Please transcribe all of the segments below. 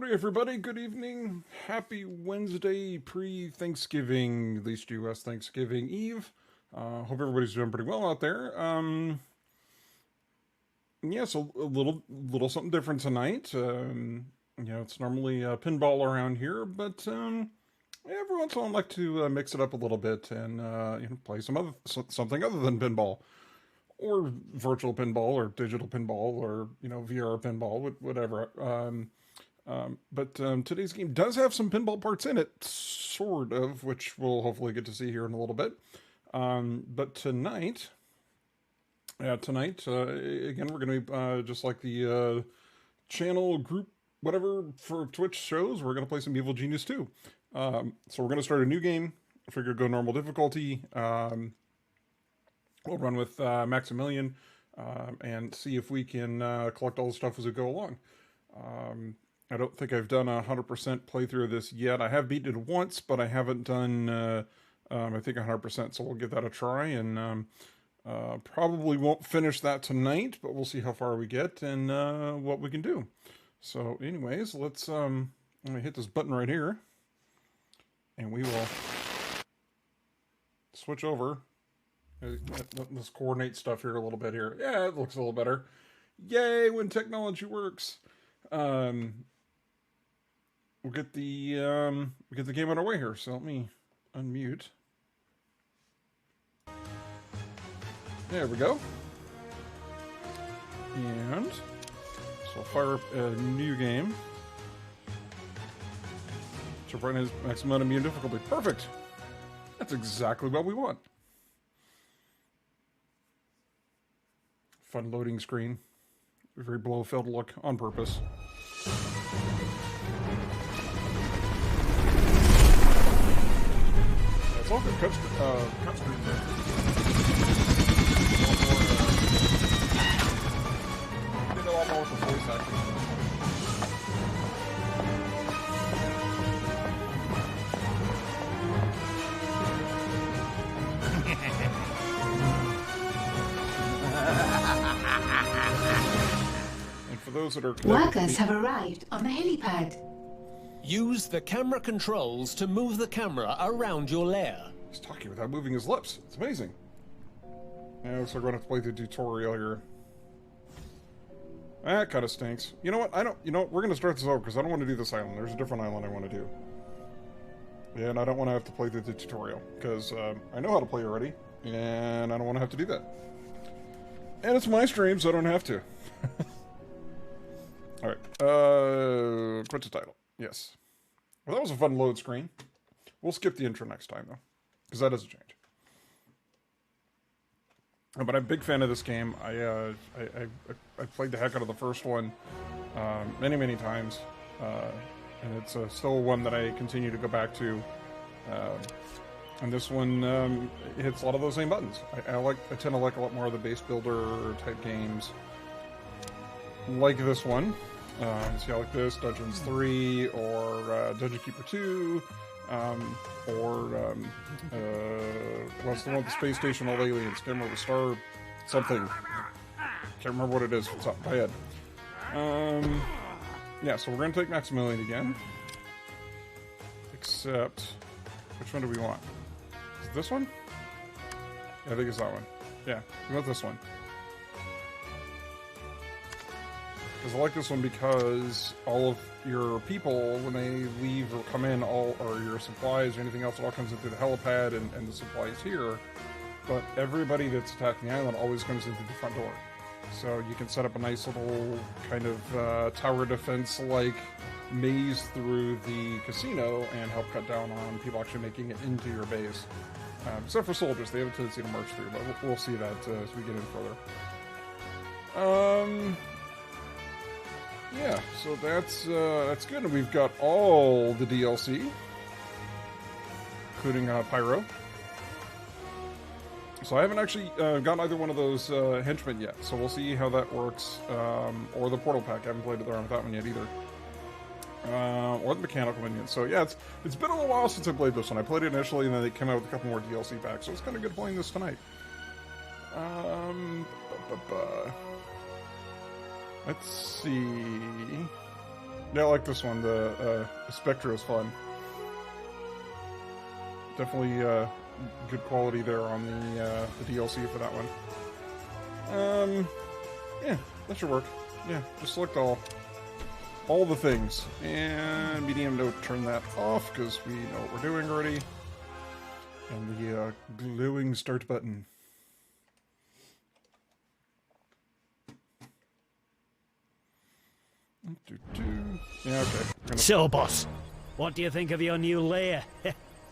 Howdy, everybody. Good evening. Happy Wednesday, pre-Thanksgiving, at least U.S. Thanksgiving Eve. Hope everybody's doing pretty well out there. Yeah, so a little something different tonight. It's normally pinball around here, but every once in a while I like to mix it up a little bit and play something other than pinball, or virtual pinball, or digital pinball, or VR pinball, whatever. But today's game does have some pinball parts in it, sort of, which we'll hopefully get to see here in a little bit. But tonight, again, we're going to be just like the channel group, whatever, for Twitch shows, we're going to play some Evil Genius 2. So we're going to start a new game. I figured go normal difficulty. We'll run with Maximilian and see if we can collect all the stuff as we go along. I don't think I've done a 100% playthrough of this yet. I have beaten it once, but I haven't done, I think 100%, so we'll give that a try, and probably won't finish that tonight, but we'll see how far we get and what we can do. So anyways, let's, I'm going to hit this button right here, and we will switch over. Let's coordinate stuff here a little bit here. Yeah, it looks a little better. Yay, when technology works. We'll get the game underway here. So let me unmute. There we go. And so I'll fire up a new game. So run his maximum immune difficulty. Perfect. That's exactly what we want. Fun loading screen. Very Blofeld look on purpose. It's all good cut screen there. Did a lot more with the voice acting. And for those that are workers have arrived on the helipad. Use the camera controls to move the camera around your lair. He's talking without moving his lips. It's amazing. Yeah, looks like we're going to have to play the tutorial here. That kind of stinks. You know what? We're going to start this over because I don't want to do this island. There's a different island I want to do. And I don't want to have to play the tutorial because I know how to play already. And I don't want to have to do that. And it's my stream, so I don't have to. Alright. Quit the title. Yes. Well, that was a fun load screen. We'll skip the intro next time, though. Because that doesn't change. But I'm a big fan of this game. I played the heck out of the first one many times. And it's still one that I continue to go back to. And this one hits a lot of those same buttons. I tend to like a lot more of the base builder type games. Like this one. See, I like this, Dungeons 3, or Dungeon Keeper 2, or what's the one with the space station, all aliens? Can't remember, Star something. Can't remember what it is. It's up my head. Yeah, so we're going to take Maximilian again. Except, which one do we want? Is it this one? Yeah, I think it's that one. Yeah, we want this one. Because I like this one because all of your people, when they leave or come in, or your supplies or anything else, it all comes in through the helipad and the supplies here. But everybody that's attacking the island always comes in through the front door. So you can set up a nice little kind of tower defense-like maze through the casino and help cut down on people actually making it into your base. Except for soldiers, they have a tendency to march through, but we'll see that as we get in further. Yeah, so that's good, and we've got all the DLC, including Pyro. So I haven't actually gotten either one of those henchmen yet, so we'll see how that works, or the Portal Pack. I haven't played around with that one yet either. Or the Mechanical Minion. So yeah, it's been a little while since I played this one. I played it initially, and then they came out with a couple more DLC packs, so it's kind of good playing this tonight. Let's see. Yeah, I like this one. The Spectre is fun. Definitely good quality there on the DLC for that one. Yeah, that should work. Yeah, just select all the things. And medium note, turn that off because we know what we're doing already. And the glowing start button. Yeah, okay. So, boss, what do you think of your new lair?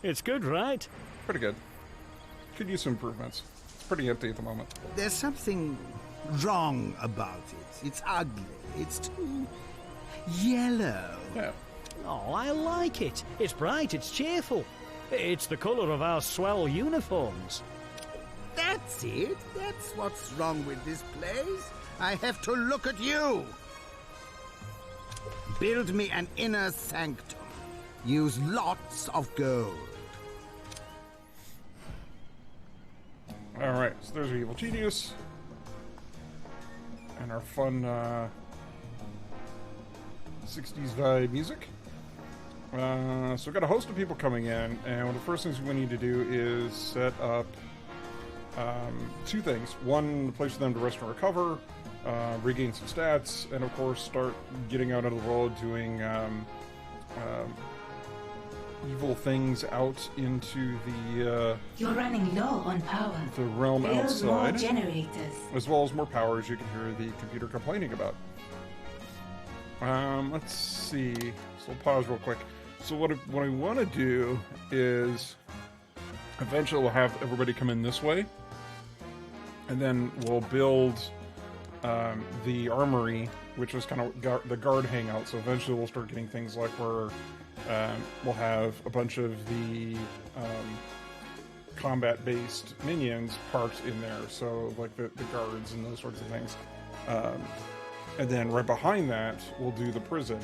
It's good, right? Pretty good. Could use some improvements. It's pretty empty at the moment. There's something wrong about it. It's ugly. It's too yellow. Yeah. Oh, I like it. It's bright, it's cheerful. It's the colour of our swell uniforms. That's it. That's what's wrong with this place. I have to look at you. Build me an inner sanctum. Use lots of gold. Alright, so there's our evil genius. And our fun 60s vibe music. So we've got a host of people coming in, and one of the first things we need to do is set up two things. One, a place for them to rest and recover, regain some stats, and of course start getting out into the world doing evil things out into the You're running low on power. the realm Build more outside, generators. as well as more power, as you can hear the computer complaining about. Let's see. So we'll pause real quick. So what I want to do is eventually we'll have everybody come in this way, and then we'll build the armory, which is kind of the guard hangout. So eventually we'll start getting things like where we'll have a bunch of the combat-based minions parked in there, so like the guards and those sorts of things. And then right behind that, we'll do the prison,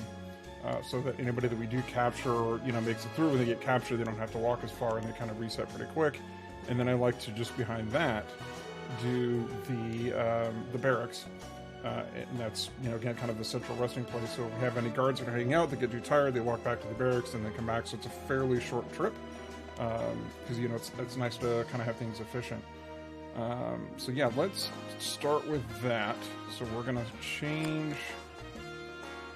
so that anybody that we do capture, or, makes it through, when they get captured, they don't have to walk as far, and they kind of reset pretty quick. And then I like to just behind that do the barracks. And that's, again, kind of the central resting place. So if we have any guards that are hanging out, they get too tired, they walk back to the barracks, and they come back. So it's a fairly short trip, because, it's nice to kind of have things efficient. So yeah, let's start with that. So we're going to change...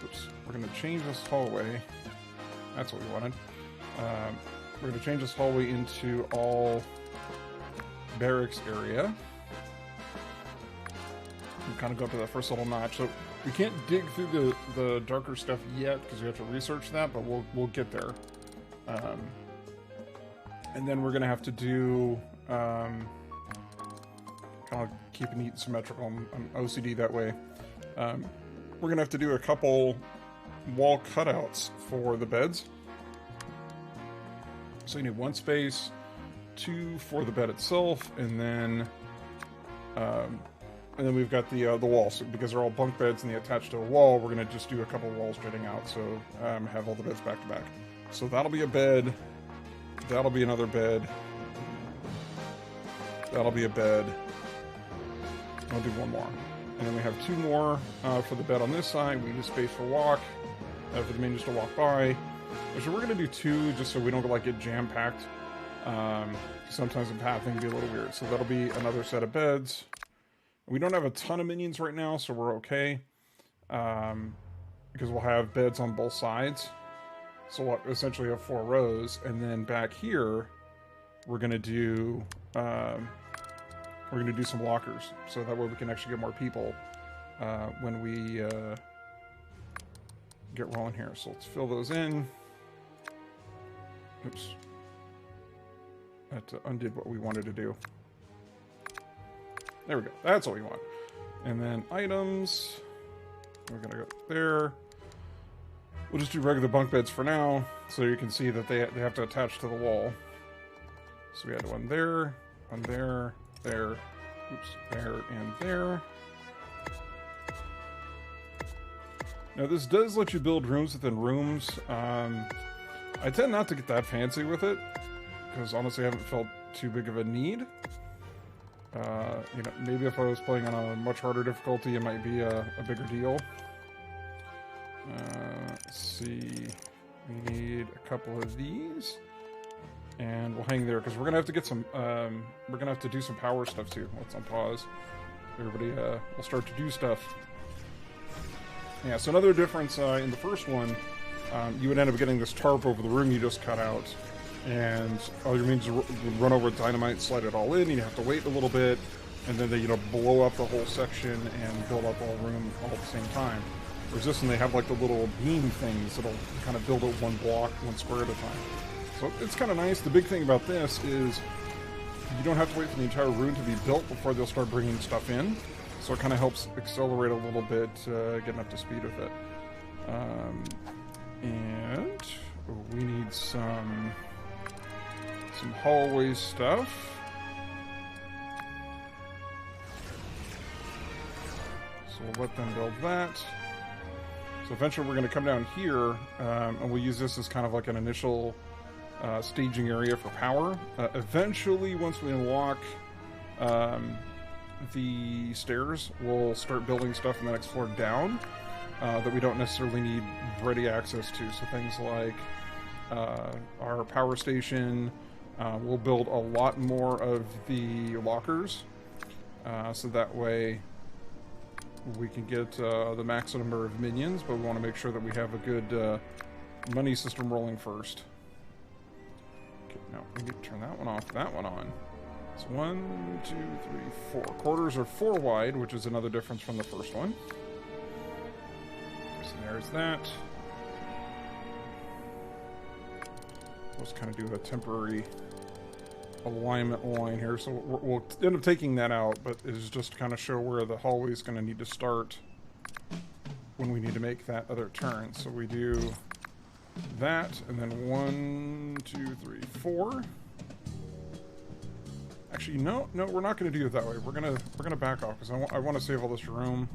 Oops. We're going to change this hallway. That's what we wanted. We're going to change this hallway into all barracks area. Kind of go up to that first little notch. So we can't dig through the darker stuff yet because we have to research that, but we'll get there. And then we're gonna have to do kind of keep it neat, symmetrical. I'm OCD that way. We're gonna have to do a couple wall cutouts for the beds. So you need one space, two for the bed itself, and then we've got the walls. So because they're all bunk beds and they attach to a wall, we're going to just do a couple walls jutting out, so have all the beds back to back. So that'll be a bed, that'll be another bed, that'll be a bed, I'll do one more. And then we have two more for the bed on this side. We need space for walk, for the minions to walk by. So we're going to do two just so we don't get jam-packed. Sometimes the pathing can be a little weird. So that'll be another set of beds. We don't have a ton of minions right now, so we're okay. Because we'll have beds on both sides. So we'll essentially have 4 rows. And then back here, we're going to do... some lockers. So that way we can actually get more people when we get rolling here. So let's fill those in. Oops. That undid what we wanted to do. There we go. That's what we want. And then items. We're going to go there. We'll just do regular bunk beds for now, so you can see that they have to attach to the wall. So we had one there, there, oops, there, and there. Now this does let you build rooms within rooms. I tend not to get that fancy with it, because honestly I haven't felt too big of a need. Maybe if I was playing on a much harder difficulty, it might be a bigger deal. Let's see. We need a couple of these. And we'll hang there, because we're going to have to get some, we're going to have to do some power stuff too. Let's unpause. Everybody will start to do stuff. Yeah, so another difference in the first one, you would end up getting this tarp over the room you just cut out. And all your minions would run over with dynamite, slide it all in, you'd have to wait a little bit, and then they, blow up the whole section and build up all the room all at the same time. Whereas this one, they have like the little beam things that'll kind of build up one block, one square at a time. So it's kind of nice. The big thing about this is you don't have to wait for the entire room to be built before they'll start bringing stuff in. So it kind of helps accelerate a little bit, getting up to speed with it. And we need some hallway stuff. So we'll let them build that. So eventually we're going to come down here, and we'll use this as kind of like an initial staging area for power. Eventually, once we unlock the stairs, we'll start building stuff in the next floor down that we don't necessarily need ready access to. So things like our power station. We'll build a lot more of the lockers, so that way we can get the max number of minions, but we want to make sure that we have a good money system rolling first. Okay, now we need to turn that one off, that one on. So 1, 2, 3, 4. Quarters are 4 wide, which is another difference from the first one. So there's that. Let's kind of do a temporary alignment line here, so we'll end up taking that out, but it's just to kind of show where the hallway is going to need to start when we need to make that other turn. So we do that, and then 1, 2, 3, 4. Actually, no, we're not going to do it that way. We're gonna back off because I want to save all this room.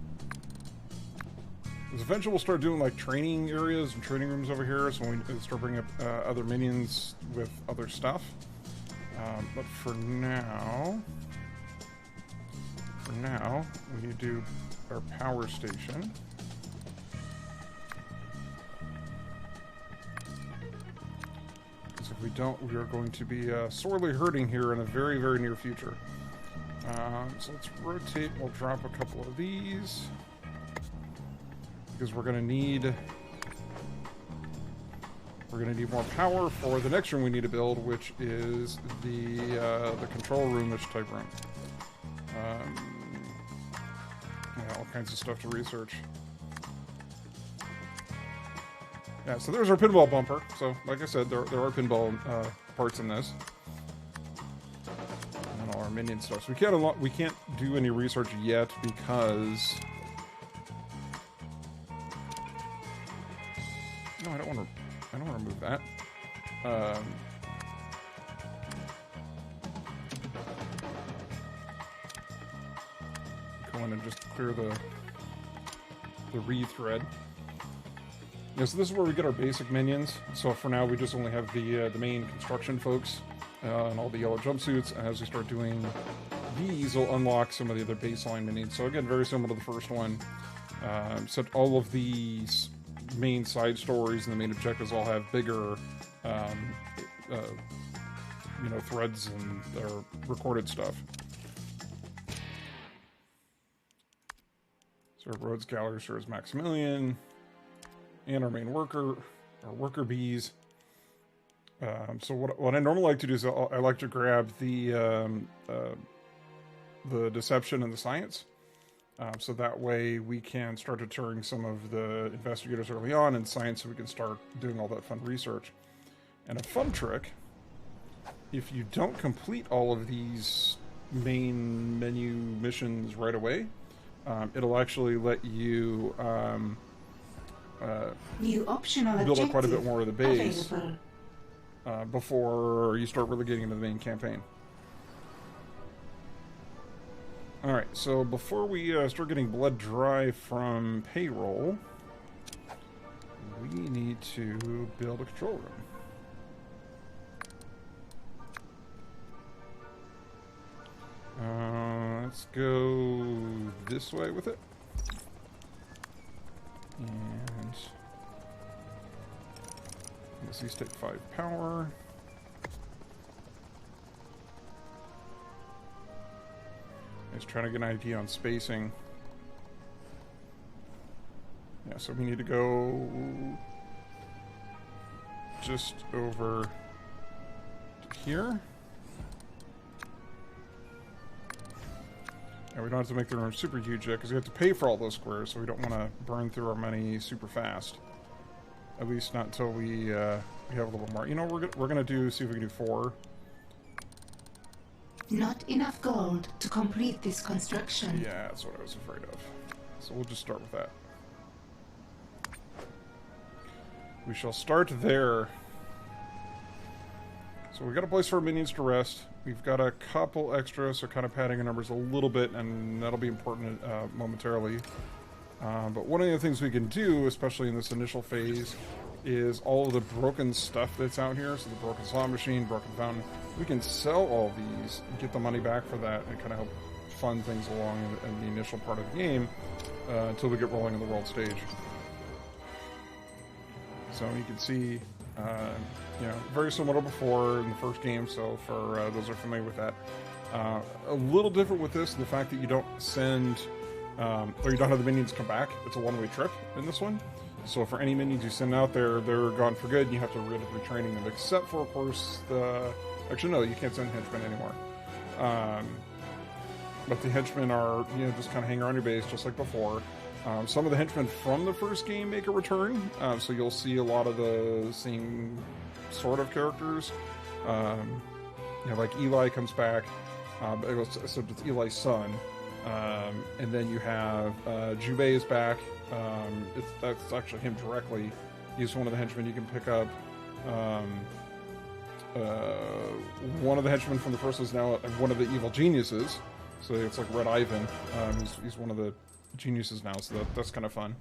Because eventually we'll start doing like training areas and training rooms over here, so we start bringing up other minions with other stuff. But for now, we need to do our power station. Because if we don't, we are going to be sorely hurting here in a very, very near future. So let's rotate. We'll drop a couple of these. Because we're going to need more power for the next room we need to build, which is the control room-ish type room. Yeah, all kinds of stuff to research. Yeah, so there's our pinball bumper. So, like I said, there are pinball parts in this, and then all our minion stuff. So we can't do any research yet because no, I don't want to remove that. Go in and just clear the re-thread. Yeah, so this is where we get our basic minions. So for now, we just only have the main construction folks and all the yellow jumpsuits. As we start doing these, we'll unlock some of the other baseline minions. So again, very similar to the first one. Except all of these main side stories and the main objectives all have bigger threads and their recorded stuff. So our Rhodes Gallery serves Maximilian and our main worker, our worker bees. So what I normally like to do is I like to grab the deception and the science. So that way we can start deterring some of the investigators early on in science, so we can start doing all that fun research. And a fun trick, if you don't complete all of these main menu missions right away, it'll actually let you new optional build up quite a bit more of the base available. Before you start really getting into the main campaign. Alright, so before we start getting blood dry from payroll, we need to build a control room. Let's go this way with it. And Because these take 5 power. I was trying to get an idea on spacing. Yeah, so we need to go just over to here. And we don't have to make the room super huge yet, because we have to pay for all those squares, so we don't want to burn through our money super fast. At least not until we have a little more. You know, we're gonna see if we can do 4. Not enough gold to complete this construction. Yeah, that's what I was afraid of. So we'll just start with that. We shall start there. So we've got a place for our minions to rest. We've got a couple extras, so kind of padding our numbers a little bit, and that'll be important momentarily. But one of the things we can do, especially in this initial phase, is all of the broken stuff that's out here. So the broken slot machine, broken fountain. We can sell all these and get the money back for that and kind of help fund things along in the initial part of the game until we get rolling in the world stage. So you can see, you know, very similar to before in the first game, so for those who are familiar with that. A little different with this, the fact that you don't send, or you don't have the minions come back. It's a one-way trip in this one. So for any minions you send out there, they're gone for good, and you have to end up retraining them, except for, of course, the... Actually, no, you can't send henchmen anymore. But the henchmen are, you know, just kind of hang around your base, just like before. Some of the henchmen from the first game make a return, so you'll see a lot of the same sort of characters. You know, like Eli comes back, except it's Eli's son. And then you have Jubei is back. That's actually him directly. He's one of the henchmen you can pick up. One of the henchmen from the first is now one of the evil geniuses. So it's like Red Ivan. He's one of the geniuses now, so that's kind of fun.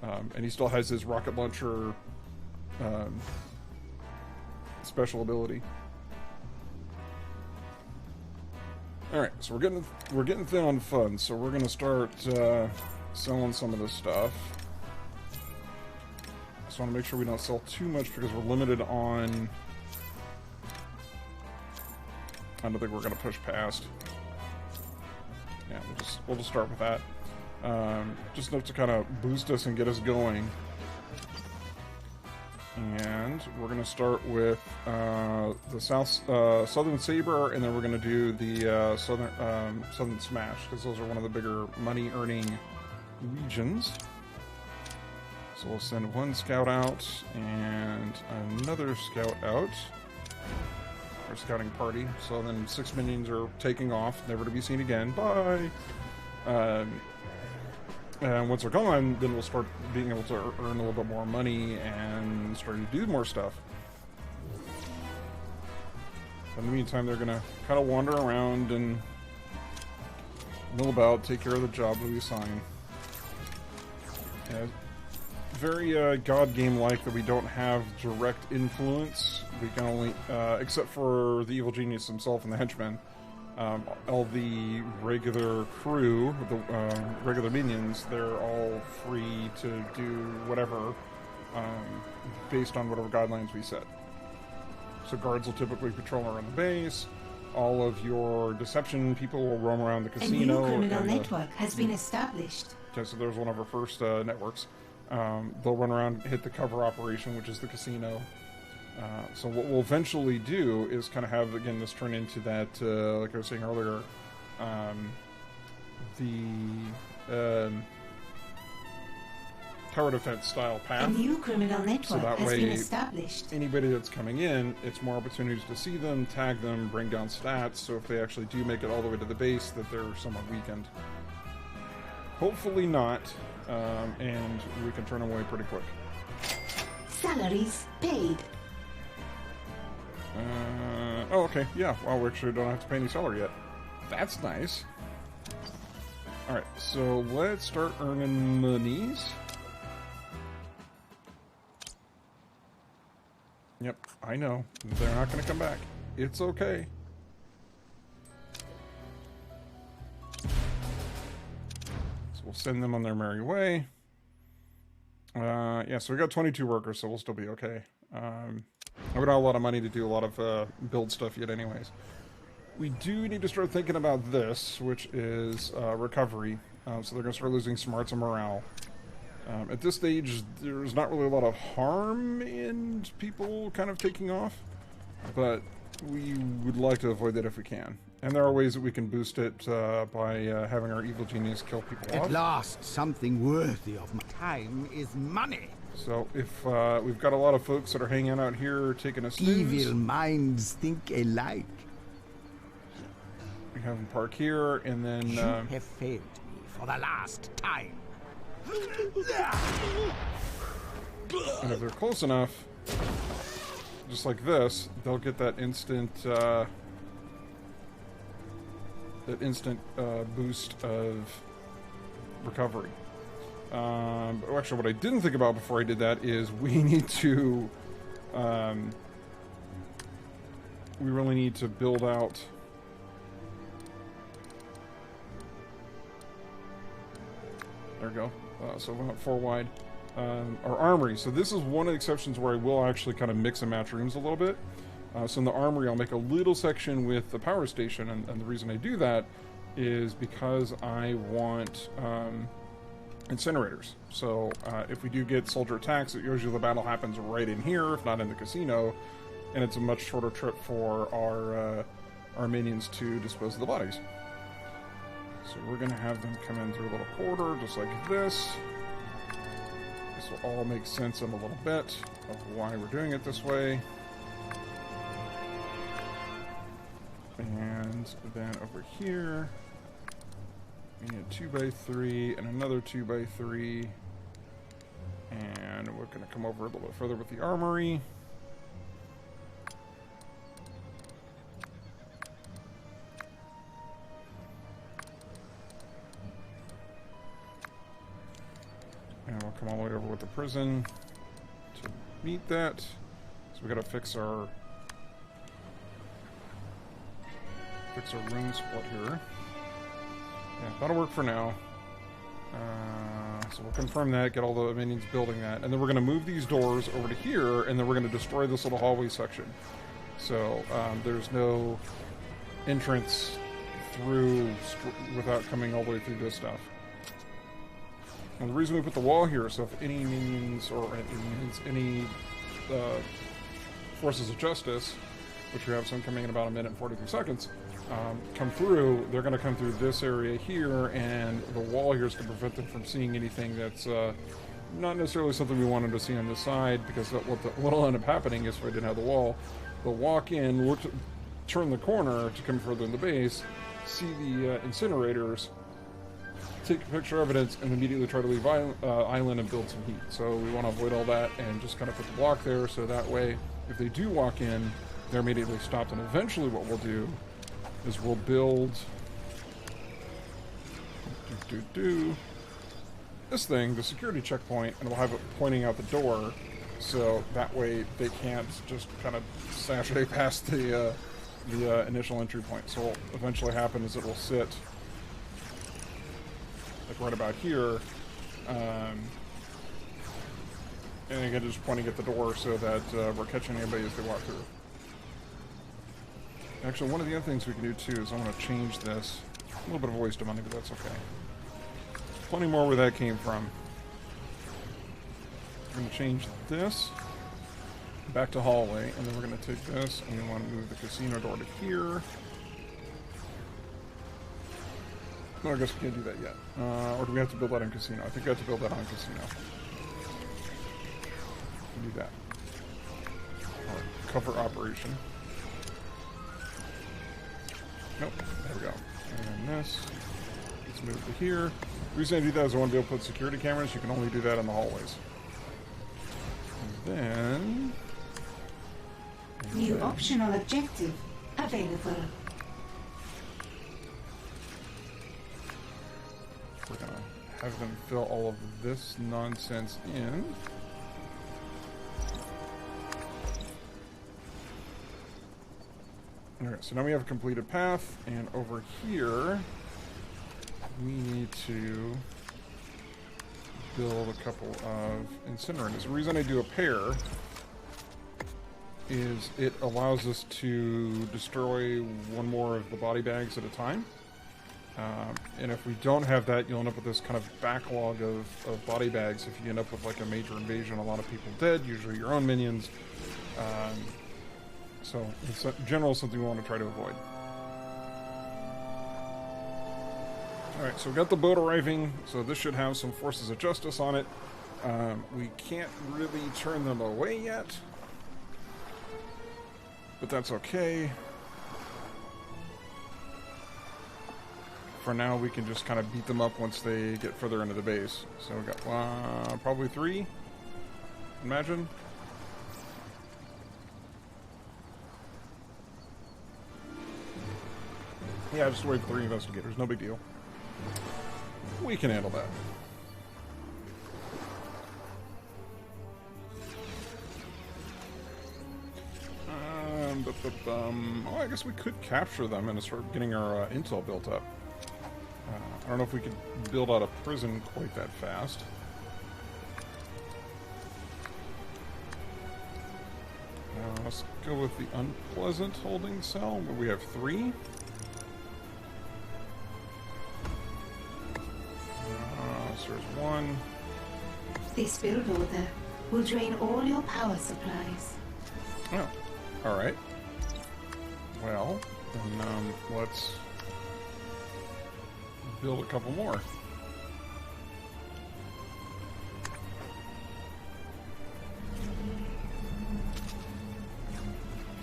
And he still has his rocket launcher special ability. All right, so we're getting thin on funds, so we're gonna start selling some of this stuff. Just want to make sure we don't sell too much because we're limited on. I don't think we're gonna push past. Yeah, we'll just start with that. Just enough to kind of boost us and get us going. And we're going to start with the Southern Saber, and then we're going to do the Southern Smash, because those are one of the bigger money-earning regions. So we'll send one scout out and another scout out. Our scouting party. So then 6 minions are taking off, never to be seen again. Bye! And once they're gone, then we'll start being able to earn a little bit more money and starting to do more stuff. In the meantime, they're going to kind of wander around and mill about, take care of the job that we assign. Very God game-like that we don't have direct influence. We can only, except for the evil genius himself and the henchmen. All the regular crew, the regular minions, they're all free to do whatever based on whatever guidelines we set. So guards will typically patrol around the base. All of your deception people will roam around the casino. A new criminal network has been established. Okay, so there's one of our first networks. They'll run around, hit the cover operation, which is the casino. So what we'll eventually do is kind of have, again, this turn into that, like I was saying earlier, the tower defense style path. A new criminal network So that has way, been established. anybody that's coming in, it's more opportunities to see them, tag them, bring down stats, so if they actually do make it all the way to the base, that they're somewhat weakened. Hopefully not, and we can turn them away pretty quick. Salaries paid. Oh, okay, yeah, well, we actually don't have to pay any salary yet. That's nice. Alright, so let's start earning monies. Yep, I know. They're not going to come back. It's okay. So we'll send them on their merry way. Yeah, so we got 22 workers, so we'll still be okay. We don't have a lot of money to do a lot of build stuff yet anyways. We do need to start thinking about this, which is recovery. So they're going to start losing smarts and morale. At this stage, there's not really a lot of harm in people kind of taking off, but we would like to avoid that if we can. And there are ways that we can boost it by having our evil genius kill people off. At last, something worthy of my time is money. So if we've got a lot of folks that are hanging out here taking a snooze. Evil minds think alike. We have them park here, and then... You have failed me for the last time. And if they're close enough, just like this, they'll get that instant boost of recovery. Actually, what I didn't think about before I did that is we need to, we really need to build out. There we go. So we went 4 wide. Our armory. So this is one of the exceptions where I will actually kind of mix and match rooms a little bit. So in the armory, I'll make a little section with the power station, and the reason I do that is because I want incinerators. So if we do get soldier attacks, usually the battle happens right in here, if not in the casino, and it's a much shorter trip for our minions to dispose of the bodies. So we're going to have them come in through a little corridor, just like this. This will all make sense in a little bit of why we're doing it this way. And then over here, we need a 2x3 and another 2x3. And we're going to come over a little bit further with the armory. And we'll come all the way over with the prison to meet that. So we got to fix our room split here. Yeah, that'll work for now. So we'll confirm that, get all the minions building that, and then we're going to move these doors over to here, and then we're going to destroy this little hallway section. So there's no entrance through without coming all the way through this stuff. And the reason we put the wall here, so if any minions or any forces of justice, which we have some coming in about a minute and 43 seconds, come through, they're going to come through this area here, and the wall here is going to prevent them from seeing anything that's not necessarily something we wanted to see on this side, because what'll end up happening is if I didn't have the wall, they'll walk in, turn the corner to come further in the base, see the incinerators, take a picture of evidence, and immediately try to leave island and build some heat. So we want to avoid all that and just kind of put the block there, so that way, if they do walk in, they're immediately stopped. And eventually what we'll do is we'll build this thing, the security checkpoint, and we'll have it pointing out the door, so that way they can't just kind of sashay past the initial entry point. So what will eventually happen is it will sit like right about here, and again just pointing at the door so that we're catching anybody as they walk through. Actually, one of the other things we can do too is I want to change this. A little bit of a waste of money, but that's okay. Plenty more where that came from. We're going to change this back to hallway, and then we're going to take this and we want to move the casino door to here. No, I guess we can't do that yet. Or do we have to build that on casino? I think we have to build that on casino. We can do that. Our cover operation. Nope, there we go. And then this, let's move to here. The reason I do that is I want to be able to put security cameras. You can only do that in the hallways. And then... New optional objective available. We're going to have them fill all of this nonsense in. Alright, so now we have a completed path, and over here we need to build a couple of incinerators. The reason I do a pair is it allows us to destroy one more of the body bags at a time. And if we don't have that, you'll end up with this kind of backlog of body bags. If you end up with like a major invasion, a lot of people dead, usually your own minions. So it's in general something we want to try to avoid. Alright, so we got the boat arriving, so this should have some forces of justice on it. We can't really turn them away yet, but that's okay. For now, we can just kind of beat them up once they get further into the base. So we got probably 3, imagine. Yeah, just wait for 3 investigators, no big deal. We can handle that. Oh, I guess we could capture them and start getting our intel built up. I don't know if we could build out a prison quite that fast. Let's go with the unpleasant holding cell, where we have 3. So there's 1. This build order will drain all your power supplies. Oh, alright. Well, then let's build a couple more.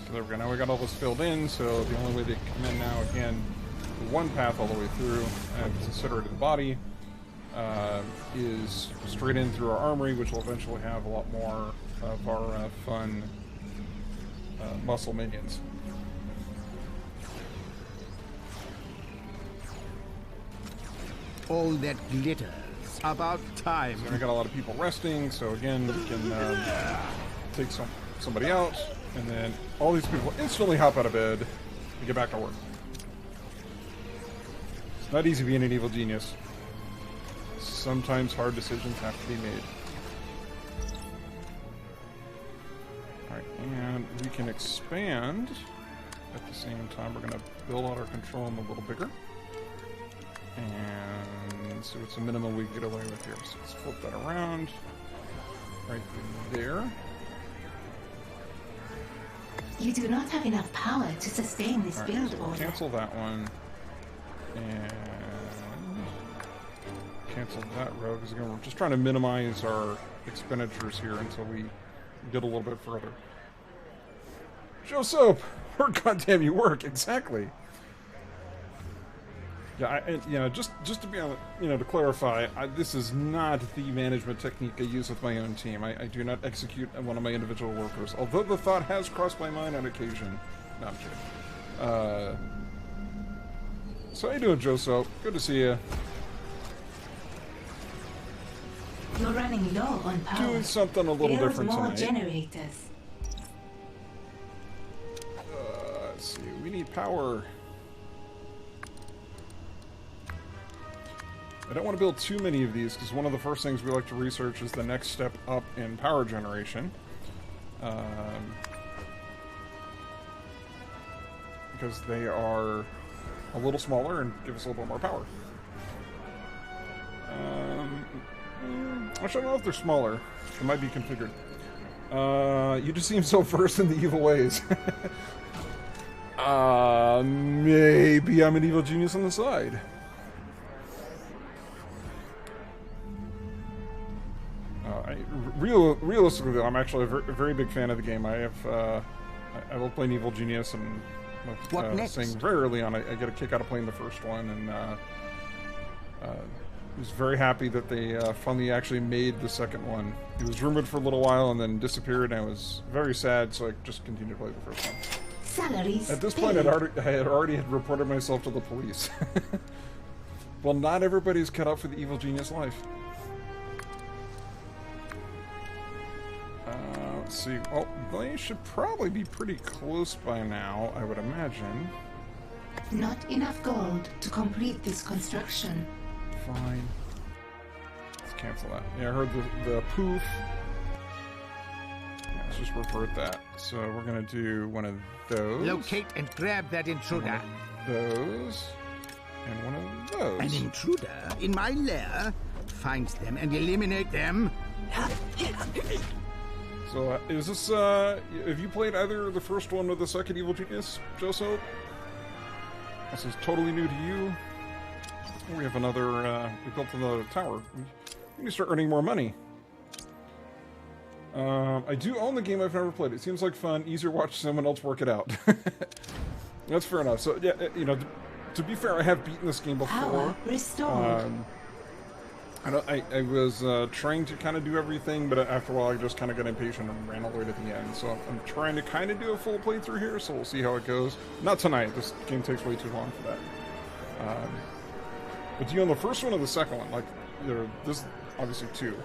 So there we go. Now we got all this filled in, so the only way they come in now, again, one path all the way through, and consider it the body, is straight in through our armory, which will eventually have a lot more of our fun muscle minions. All that glitters. About time. So we got a lot of people resting, so again, we can take somebody out, and then all these people instantly hop out of bed and get back to work. It's not easy being an evil genius. Sometimes hard decisions have to be made. Alright, and we can expand. At the same time, we're going to build out our control room a little bigger. And so it's a minimum we can get away with here. So let's flip that around. Right there. You do not have enough power to sustain this build So order. cancel that one. And cancel that row, because again, we're just trying to minimize our expenditures here until we get a little bit further. Joe Soap! Where goddamn you work, exactly. Yeah, just to be honest, to clarify, this is not the management technique I use with my own team. I do not execute one of my individual workers, although the thought has crossed my mind on occasion. No, I'm kidding. So how you doing, Joe Soap? Good to see you. You're running low on power. Doing something a little Build different more tonight. generators. Let's see, we need power. I don't want to build too many of these, because one of the first things we like to research is the next step up in power generation. Because they are a little smaller and give us a little bit more power. Actually, I don't know if they're smaller. It might be configured. You just seem so versed in the evil ways. Maybe I'm an evil genius on the side. Realistically, though, I'm actually a very big fan of the game. I love playing Evil Genius, and saying very early on, I get a kick out of playing the first one, and was very happy that they finally actually made the second one. It was rumored for a little while and then disappeared, and I was very sad, so I just continued to play the first one. Salaries At this point, I had already reported myself to the police. Well, not everybody's cut out for the Evil Genius life. Let's see. Oh, they should probably be pretty close by now, I would imagine. Not enough gold to complete this construction. Fine. Let's cancel that. Yeah, I heard the poof. Yeah, let's just revert that. So we're gonna do one of those. Locate and grab that intruder. Those. And one of those. An intruder in my lair. Find them and eliminate them. So, is this, have you played either the first one or the second Evil Genius, Joseph? This is totally new to you. We have another, we built another tower. We need to start earning more money. I do own the game, I've never played it. Seems like fun, easier to watch someone else work it out. That's fair enough. So, yeah, you know, to be fair, I have beaten this game before. Power restored. I was trying to kind of do everything, but after a while I just kind of got impatient and ran all the way to the end. So I'm trying to kind of do a full playthrough here, so we'll see how it goes. Not tonight, this game takes way too long for that. But do you own the first one or the second one? Like, this obviously two.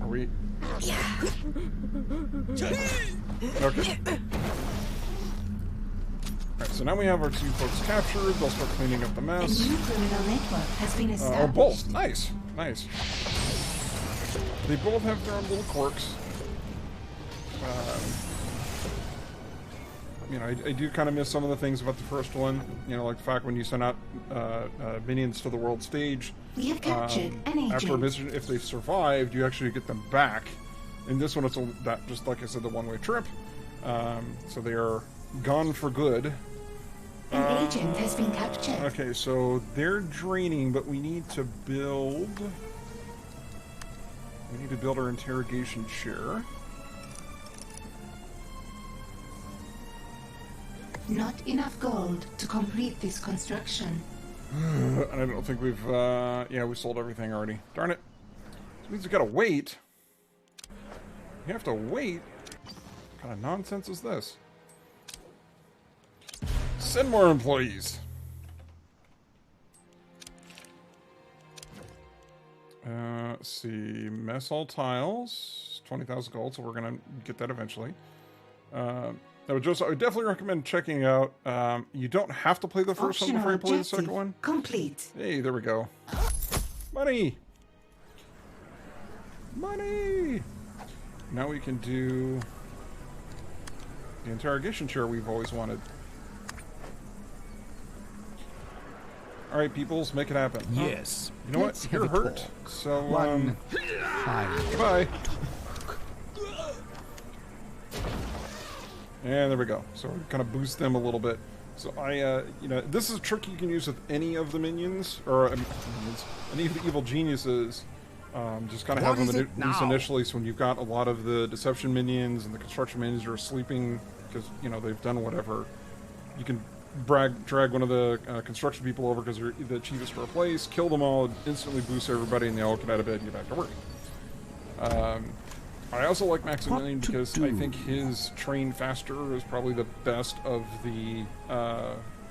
Are we? Okay. Alright, so now we have our two folks captured. They'll start cleaning up the A mess. new criminal network has been Oh, established. both. Nice. Nice. They both have their own little quirks. You know, I do kind of miss some of the things about the first one. You know, like the fact when you send out minions to the world stage. We have captured an agent. After a mission, if they survived, you actually get them back. In this one, it's that just like I said, the one-way trip. So they are gone for good. An agent has been captured. Okay, so they're draining, but we need to build. We need to build our interrogation chair. Not enough gold to complete this construction. And I don't think we've. Yeah, we sold everything already. Darn it! This means we gotta wait. We have to wait. What kind of nonsense is this? Send more employees. Let's see. Mess hall tiles. 20,000 gold, so we're gonna get that eventually. I would definitely recommend checking out. You don't have to play the first one before you play the second one. Complete. Hey, there we go. Money! Money! Now we can do the interrogation chair we've always wanted. Alright, peoples, make it happen. Yes. You know what? Let's You're have it hurt. all. So, One. Fine. goodbye. And there we go. So we kind of boost them a little bit. So you know, this is a trick you can use with any of the minions, or minions, any of the evil geniuses. Just kind of have them at least initially, so when you've got a lot of the deception minions and the construction minions are sleeping because, you know, they've done whatever, you can drag one of the construction people over because they're the cheapest to replace, kill them all, instantly boost everybody, and they all get out of bed and get back to work. I also like Maximilian because I think his train faster is probably the best of the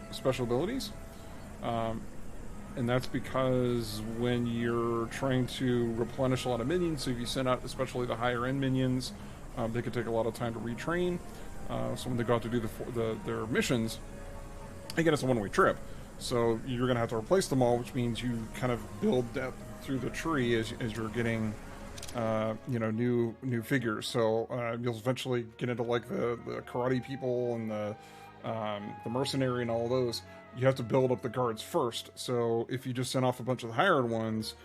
special abilities. And that's because when you're trying to replenish a lot of minions, so if you send out especially the higher end minions, they can take a lot of time to retrain. So when they go out to do their missions, again, it's a one-way trip. So you're going to have to replace them all, which means you kind of build depth through the tree as you're getting you know, new figures. So you'll eventually get into like the karate people and the mercenary and all those. You have to build up the guards first. So if you just send off a bunch of the higher end ones,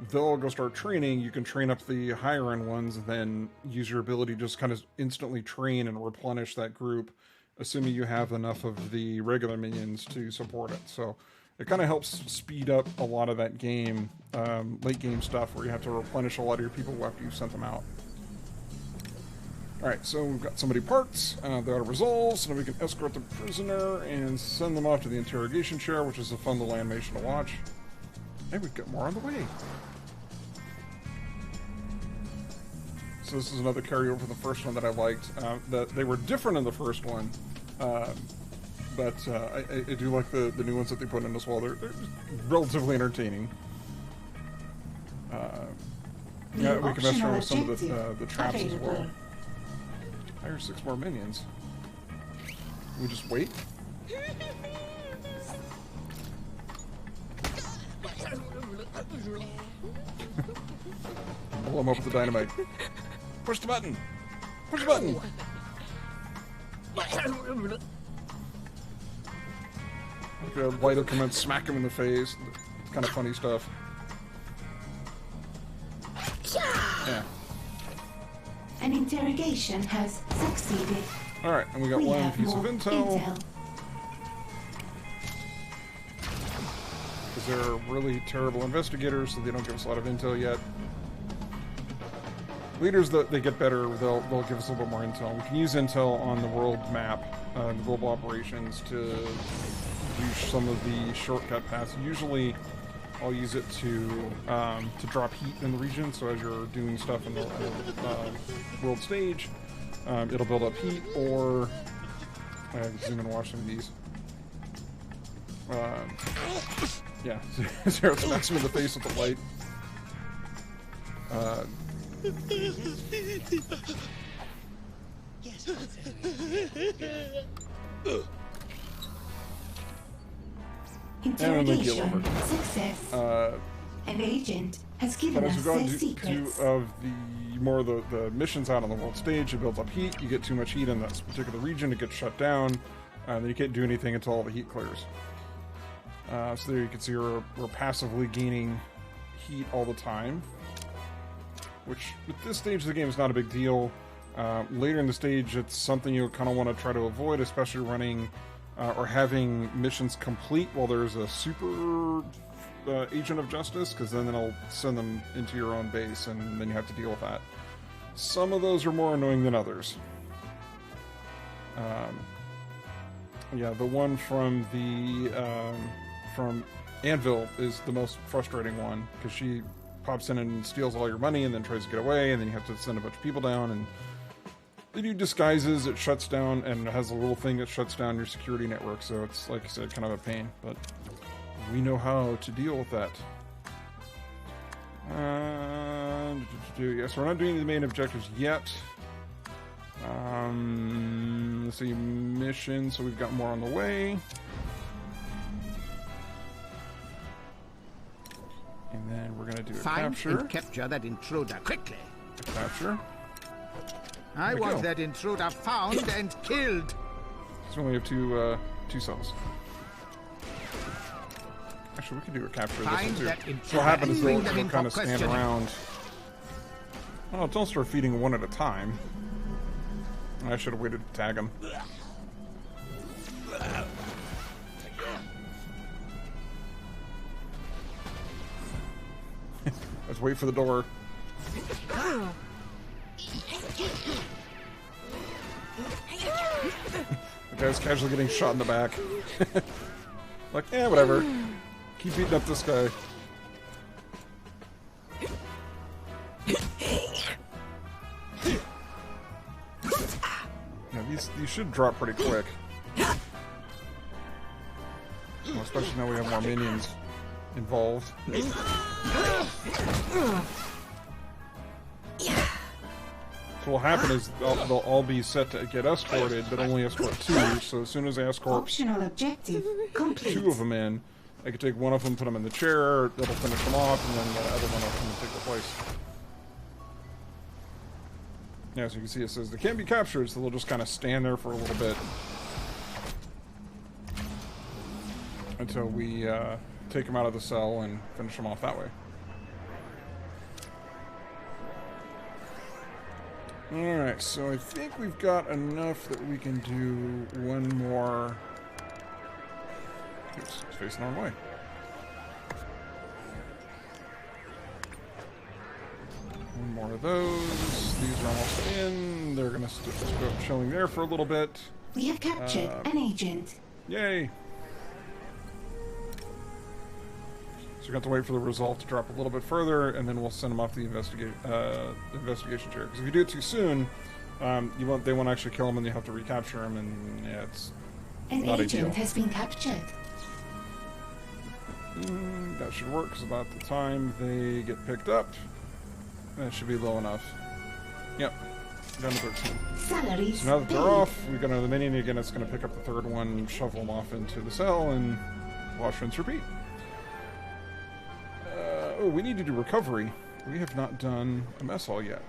they'll go start training. You can train up the higher end ones, and then use your ability to just kind of instantly train and replenish that group, assuming you have enough of the regular minions to support it. So it kind of helps speed up a lot of that game, late game stuff where you have to replenish a lot of your people after you've sent them out. Alright, so we've got somebody parked, they're out of resolve, so now we can escort the prisoner and send them off to the interrogation chair, which is a fun little animation to watch. Hey, we've got more on the way. So this is another carryover from the first one that I liked. They were different in the first one, but I do like the new ones that they put in as well. They're relatively entertaining. Yeah, we can mess around with some of the traps as well. Hire 6 more minions. We just wait? Blow him up with the dynamite. Push the button! Push the button! Like a light will come and smack him in the face. It's kind of funny stuff. Yeah. An interrogation has succeeded. Alright, and we got one have piece of more intel. Because they're really terrible investigators, so they don't give us a lot of intel yet. Leaders, they get better, they'll give us a little bit more intel. We can use intel on the world map, the global operations, to use some of the shortcut paths. Usually, I'll use it to drop heat in the region, so as you're doing stuff in the world stage, it'll build up heat, or... I can zoom in and watch some of these. Yeah, Zero smacks him in the face with the light. Interrogation success. An agent has given But as us we go their into secrets. the missions out on the world stage, it builds up heat. You get too much heat in that particular region, it gets shut down, and then you can't do anything until all the heat clears. So there you can see we're passively gaining heat all the time, which at this stage of the game is not a big deal. Later in the stage, it's something you'll kind of want to try to avoid, especially running or having missions complete while there's a super agent of justice, because then it'll send them into your own base, and then you have to deal with that. Some of those are more annoying than others. Yeah, the one from from Anvil is the most frustrating one, because she pops in and steals all your money and then tries to get away, and then you have to send a bunch of people down, and they do disguises, it shuts down, and it has a little thing that shuts down your security network, so it's, like I said, kind of a pain, but we know how to deal with that. Yeah, so we're not doing the main objectives yet. Let's see, mission, so we've got more on the way. And then we're gonna do a Find capture. and capture that intruder quickly. A capture. I we want go. that intruder found and killed. So we only have two cells. Actually, we could do a capture of this one Find too. that So intruder what happens is and bring they'll them in kind of for stand questioning. around. Oh, don't start feeding one at a time. I should have waited to tag them. Let's wait for the door. The guy's casually getting shot in the back. Like, whatever. Keep beating up this guy. Now, these should drop pretty quick. Well, especially now we have more minions involved. So what'll happen is they'll all be set to get escorted, but only escort 2. So as soon as I escort Optional objective complete. 2 of them in, I can take one of them, put them in the chair, that'll finish them off, and then the other one will come and take their place. Yeah, so you can see it says they can't be captured, so they'll just kind of stand there for a little bit until we take them out of the cell and finish them off that way. Alright, so I think we've got enough that we can do one more. Oops, it's facing the wrong way. One more of those. These are almost in. They're going to go chilling there for a little bit. We have captured an agent. Yay! So we got to wait for the result to drop a little bit further, and then we'll send them off the investigation chair. Because if you do it too soon, they won't actually kill them, and you have to recapture them, and yeah, it's An not agent ideal. has been captured. That should work, because about the time they get picked up, that should be low enough. Yep, down to 13. Salaries So now that they're paid. off, we got another minion again. It's going to pick up the third one, shovel them off into the cell, and wash, rinse, repeat. Oh, we need to do recovery. We have not done a mess hall yet.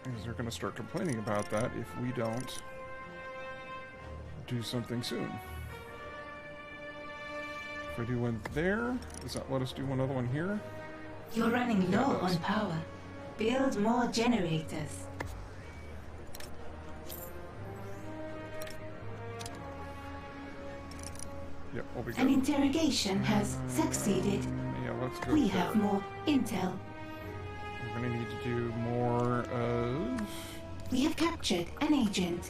Because they're going to start complaining about that if we don't do something soon. If I do one there, does that let us do one other one here? You're running low on power. Build more generators. Yep, we'll be good. An interrogation has succeeded. Yeah, let's go We there. have more intel. We're going to need to do more of We have captured an agent.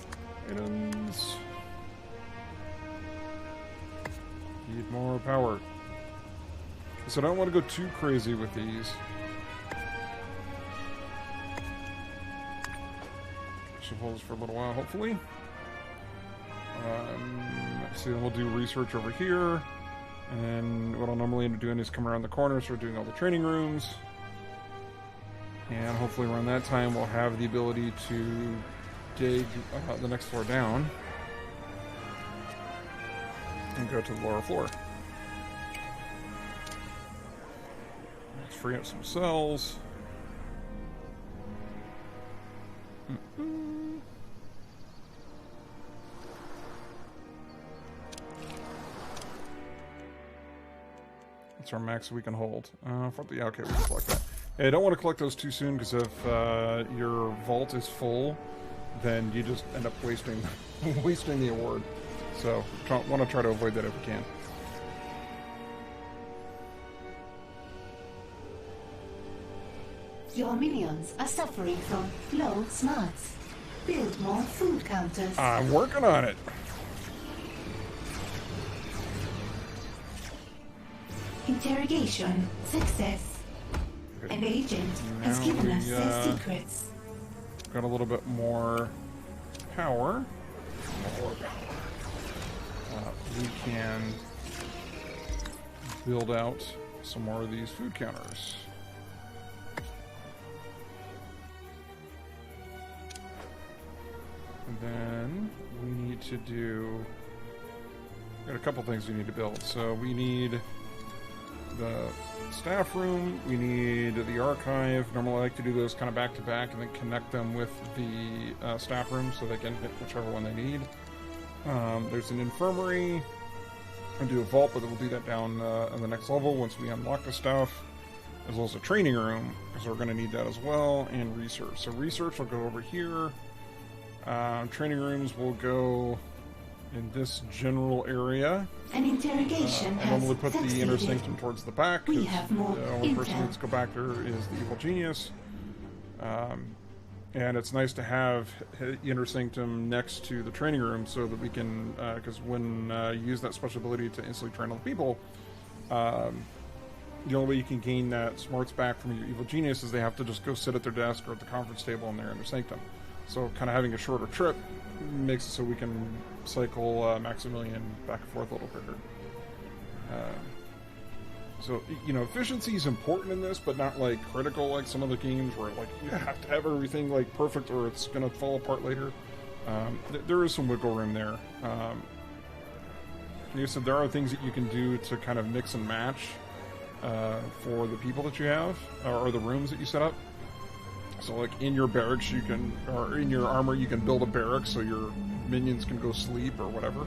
items. Need more power. So I don't want to go too crazy with these. Should hold this for a little while, hopefully. So then we'll do research over here. And then what I'll normally end up doing is come around the corner, start doing all the training rooms. And hopefully around that time we'll have the ability to dig the next floor down. And go to the lower floor. Let's free up some cells. That's our max we can hold. Okay, we can collect that. Hey, I don't want to collect those too soon because if your vault is full, then you just end up wasting wasting the award. So, want to try to avoid that if we can. Your minions are suffering from low smarts. Build more food counters. I'm working on it. Interrogation success. An agent has Now given us we, their secrets. Got a little bit more power. We can build out some more of these food counters. And then we need to do... Got a couple things we need to build. So we need the staff room, we need the archive. Normally I like to do those kind of back to back and then connect them with the staff room so they can hit whichever one they need. There's an infirmary. I'll do a vault, but we'll do that down on the next level once we unlock the stuff, as well as a training room, because we're going to need that as well, and research. So research will go over here. Training rooms will go in this general area. An interrogation I has normally put the inner succeeded. sanctum towards the back, We because have more the only person intel. who needs to go back there is the evil genius. And it's nice to have the inner sanctum next to the training room so that we can, because when you use that special ability to instantly train other people, the only way you can gain that smarts back from your evil genius is they have to just go sit at their desk or at the conference table in their inner sanctum. So kind of having a shorter trip makes it so we can cycle Maximilian back and forth a little quicker. So, you know, efficiency is important in this, but not, like, critical like some other games where, like, you have to have everything, like, perfect or it's going to fall apart later. There is some wiggle room there. Like I said, there are things that you can do to kind of mix and match for the people that you have, or the rooms that you set up. So, like, in your barracks, you can, or in your armor, you can build a barracks so your minions can go sleep or whatever.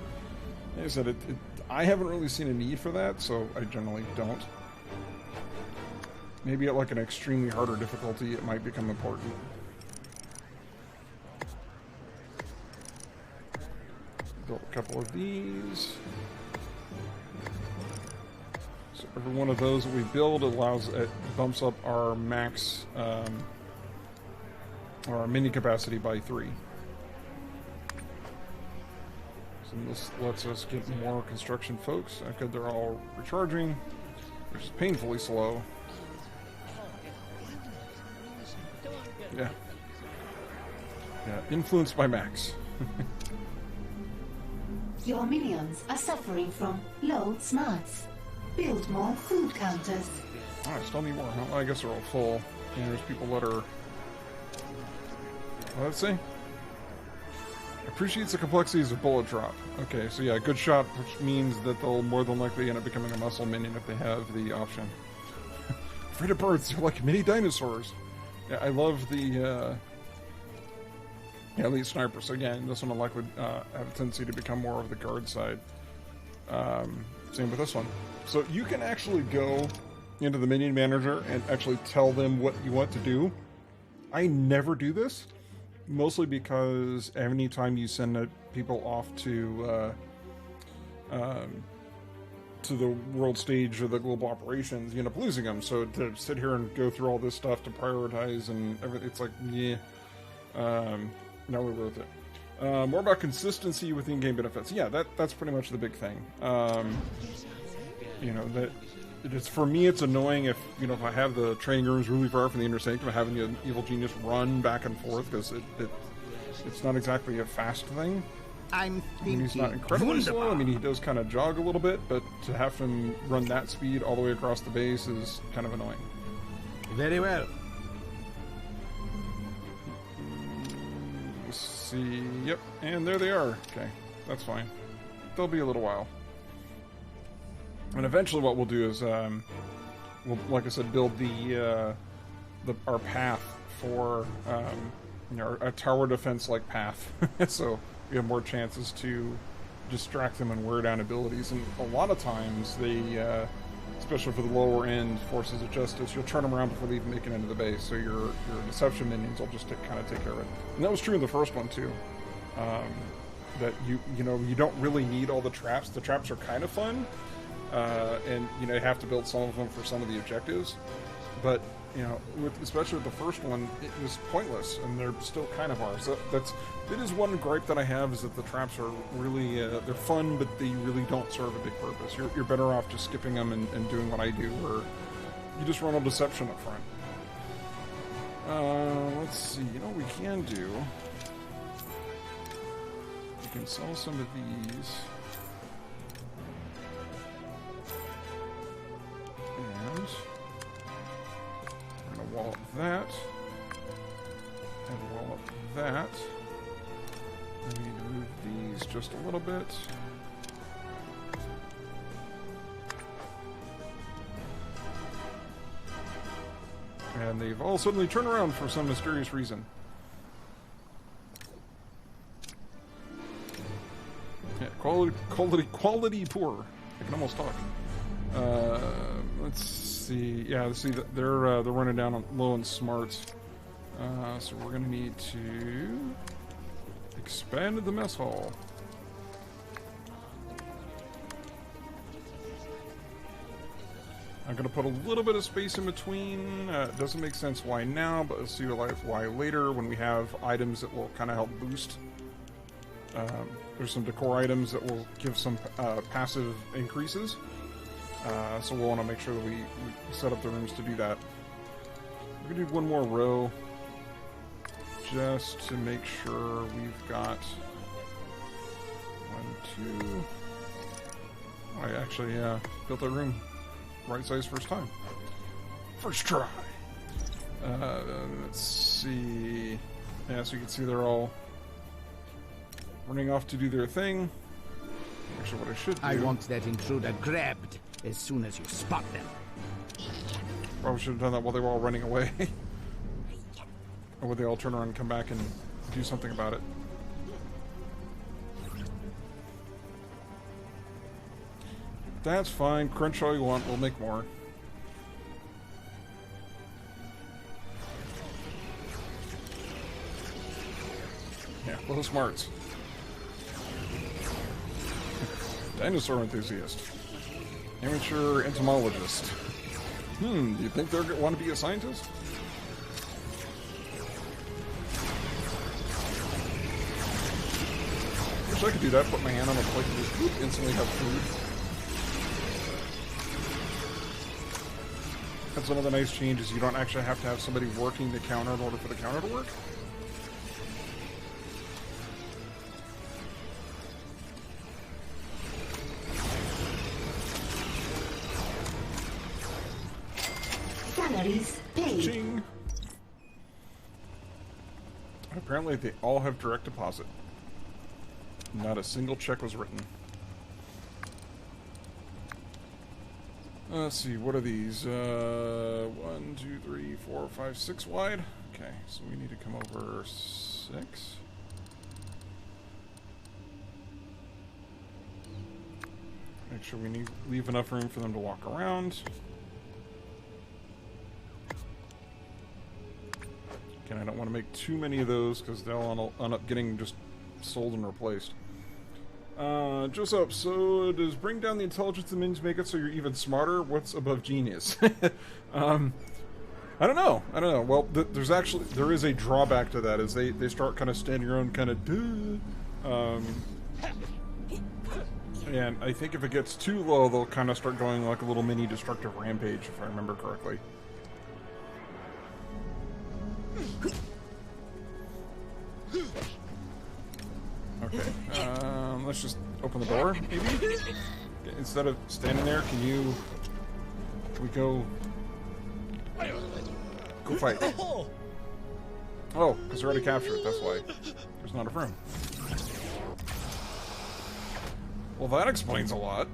Like I said, I haven't really seen a need for that, so I generally don't. Maybe at, like, an extremely harder difficulty, it might become important. Build a couple of these. So every one of those that we build it bumps up our max, our mini capacity by 3. So this lets us get more construction folks. Okay, they're all recharging, which is painfully slow. Yeah. Yeah, influenced by max. Your minions are suffering from low smarts. Build more food counters. Alright, still need more. Well, I guess they're all full. And there's people that are... Let's see. Appreciates the complexities of bullet drop. Okay, so yeah, good shot, which means that they'll more than likely end up becoming a muscle minion if they have the option. Afraid of birds, they're like mini dinosaurs. Yeah, I love the elite sniper. So again, this one will likely have a tendency to become more of the guard side. Same with this one. So you can actually go into the minion manager and actually tell them what you want to do. I never do this, mostly because any time you send people off to the world stage of the global operations, you end up losing them. So to sit here and go through all this stuff to prioritize and everything, it's like, yeah, not really worth it. More about consistency with in-game benefits. Yeah, that's pretty much the big thing. You know, that it's, for me, it's annoying if, you know, if I have the training rooms really far from the inner sanctum, having the evil genius run back and forth, because it's not exactly a fast thing. I'm I mean, thinking. he's not incredibly slow. I mean, he does kind of jog a little bit, but to have him run that speed all the way across the base is kind of annoying. Very well. Let's see. Yep, and there they are. Okay, that's fine. They'll be a little while. And eventually what we'll do is, we'll, like I said, build our path for, you know, a tower defense-like path. So we have more chances to distract them and wear down abilities. And a lot of times they, especially for the lower end forces of justice, you'll turn them around before they even make it into the base. So your deception minions will just kind of take care of it. And that was true in the first one too. That you know, you don't really need all the traps. The traps are kind of fun. And you know, you have to build some of them for some of the objectives, but you know, especially with the first one, it was pointless, and they're still kind of are. So that is one gripe that I have, is that the traps are really they're fun, but they really don't serve a big purpose. You're better off just skipping them and doing what I do, where you just run a deception up front. Let's see. You know what we can do? We can sell some of these. And we're going to wall up that, and wall up that. We need to move these just a little bit. And they've all suddenly turned around for some mysterious reason. Yeah, quality poor. I can almost talk. Let's see. Yeah, let's see that they're running down on low on smarts. So we're gonna need to expand the mess hall. I'm gonna put a little bit of space in between. It doesn't make sense why now, but let's see why later when we have items that will kind of help boost. There's some decor items that will give some passive increases. So we'll want to make sure that we set up the rooms to do that. We're going to do one more row just to make sure we've got 1, 2. I actually built that room right size first time. First try. Let's see. Yeah, so you can see they're all running off to do their thing. Actually, what I should do... I want that intruder grabbed as soon as you spot them. Probably should have done that while they were all running away. Or would they all turn around and come back and do something about it? That's fine. Crunch all you want. We'll make more. Yeah, low smarts. Dinosaur enthusiast. Amateur entomologist. Do you think they want to be a scientist? Wish I could do that, put my hand on a plate and just instantly have food. That's one of the nice changes. You don't actually have to have somebody working the counter in order for the counter to work. Salaries paid. Ching. Apparently they all have direct deposit. Not a single check was written. Let's see, what are these? 1, 2, 3, 4, 5, 6 wide? Okay, so we need to come over 6. Make sure we leave enough room for them to walk around. Again, I don't want to make too many of those because they'll end up getting just sold and replaced. Joseph, so does bring down the intelligence of minions make it so you're even smarter? What's above genius? I don't know. Well, there is a drawback to that, is they start kind of standing around kind of and I think if it gets too low, they'll kind of start going like a little mini destructive rampage, if I remember correctly. Okay, let's just open the door, maybe? Instead of standing there, can we go fight? Oh, because they're already captured, that's why. There's not enough room. Well, that explains a lot.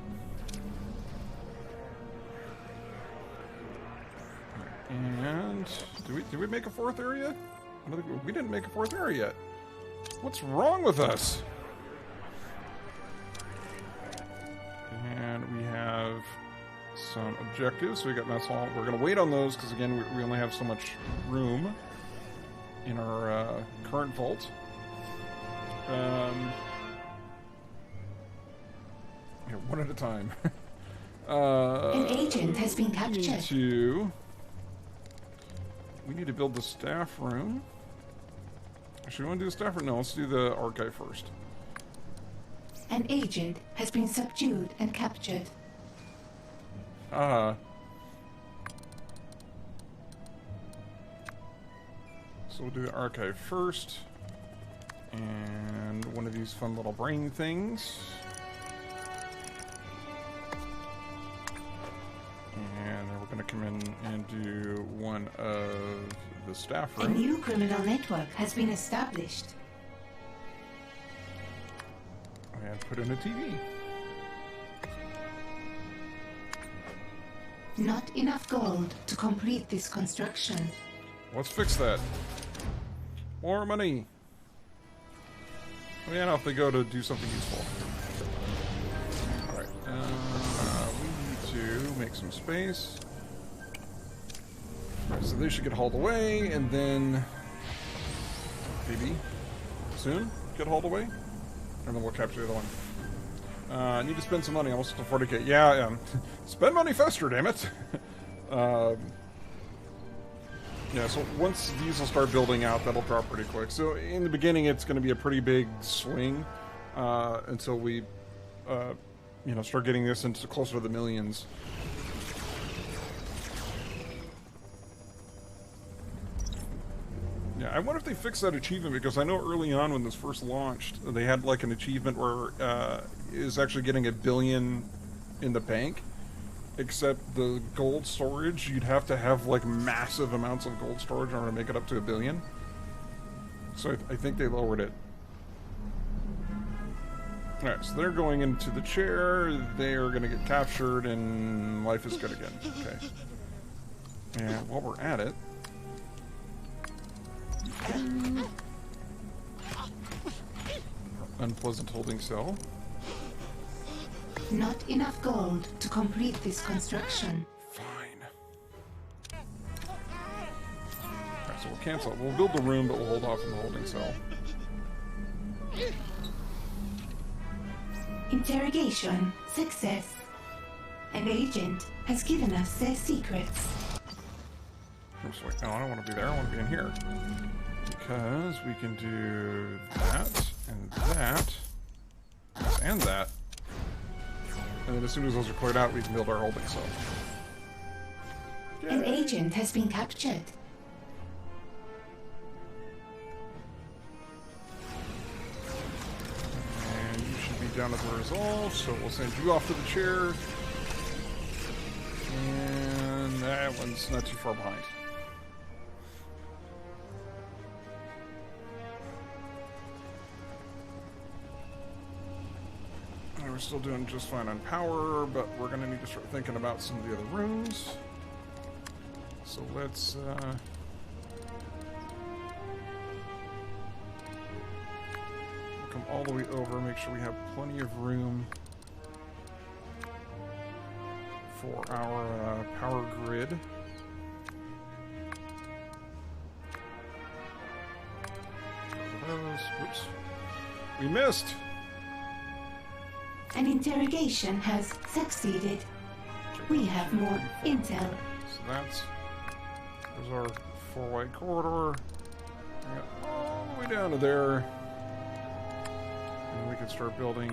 And did we make a 4th area? I don't think we didn't make a 4th area yet. What's wrong with us? And we have some objectives. So we got mess hall. We're going to wait on those because, again, we only have so much room in our current vault. Yeah, one at a time. An agent has been captured. We need to build the staff room. Actually, we want to do the staff room? No, let's do the archive first. An agent has been subdued and captured. So we'll do the archive first. And one of these fun little brain things. And then we're going to come in and do one of the staff room. A new criminal network has been established. And put in a TV. Not enough gold to complete this construction. Let's fix that. More money. Oh, yeah, now if they go to do something useful. Alright, we need to make some space. Alright, so they should get hauled away, and then maybe soon get hauled away, and then we'll capture the other one. I need to spend some money, almost to 40k. Yeah, spend money faster, damn it! Yeah, so once these will start building out, that'll drop pretty quick. So in the beginning, it's going to be a pretty big swing until we, start getting this into closer to the millions. Yeah, I wonder if they fixed that achievement, because I know early on when this first launched, they had like an achievement where it was actually getting 1 billion in the bank. Except the gold storage, you'd have to have like massive amounts of gold storage in order to make it up to 1 billion. So I think they lowered it. Alright, so they're going into the chair, they are going to get captured, and life is good again. Okay. And while we're at it... Unpleasant holding cell. Not enough gold to complete this construction. Fine. Alright, so we'll cancel it. We'll build the room, but we'll hold off on the holding cell. Interrogation success. An agent has given us their secrets. Oops, wait, no, I don't want to be there. I want to be in here. Because we can do that, and that, and that. And then as soon as those are cleared out, we can build our holding cell. An agent has been captured. And you should be down at the resolve, so we'll send you off to the chair. And that one's not too far behind. we're still doing just fine on power, but we're going to need to start thinking about some of the other rooms. So let's come all the way over, make sure we have plenty of room for our power grid. Whoops. We missed! An interrogation has succeeded. We have more intel. So there's our 4-way corridor. Bring it all the way down to there. And we can start building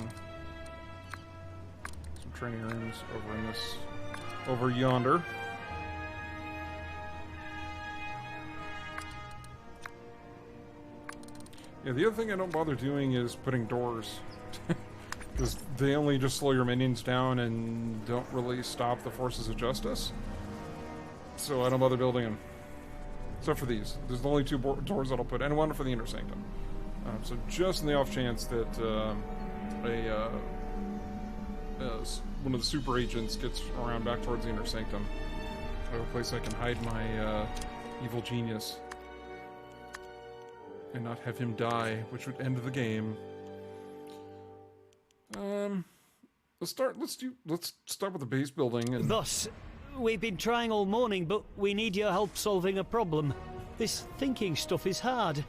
some training rooms over yonder. Yeah, the other thing I don't bother doing is putting doors. Because they only just slow your minions down and don't really stop the forces of justice. So I don't bother building them. Except for these. There's only 2 doors that I'll put, and one for the Inner Sanctum. So just in the off chance that one of the super agents gets around back towards the Inner Sanctum, I have a place I can hide my evil genius. And not have him die, which would end the game. Let's start with the base building and Thus, we've been trying all morning, but we need your help solving a problem. This thinking stuff is hard.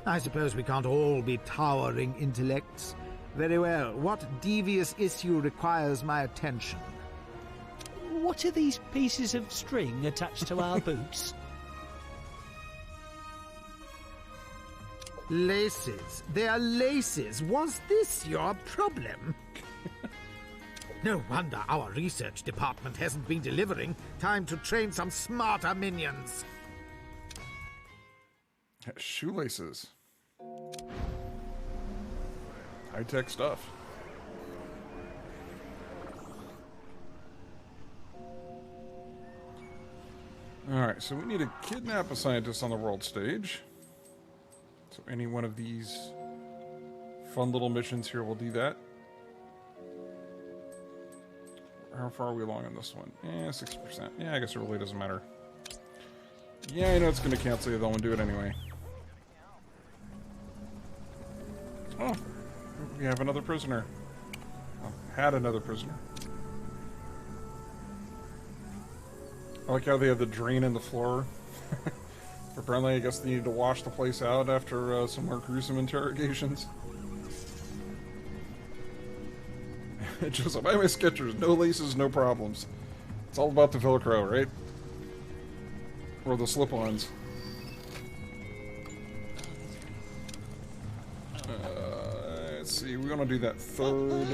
I suppose we can't all be towering intellects. Very well. What devious issue requires my attention? What are these pieces of string attached to our boots? Laces. They are laces. Was this your problem? No wonder our research department hasn't been delivering. Time to train some smarter minions. shoelaces. High-tech stuff. Alright, so we need to kidnap a scientist on the world stage. So any one of these fun little missions here will do that. How far are we along on this one? 6%. Yeah, I guess it really doesn't matter. Yeah, I know it's going to cancel you though and do it anyway. Oh, we have another prisoner. Well, had another prisoner. I like how they have the drain in the floor. Apparently, I guess they needed to wash the place out after some more gruesome interrogations. Joseph, buy my Skechers. No laces, no problems. It's all about the Velcro, right? Or the slip-ons. Let's see, we want to do that third.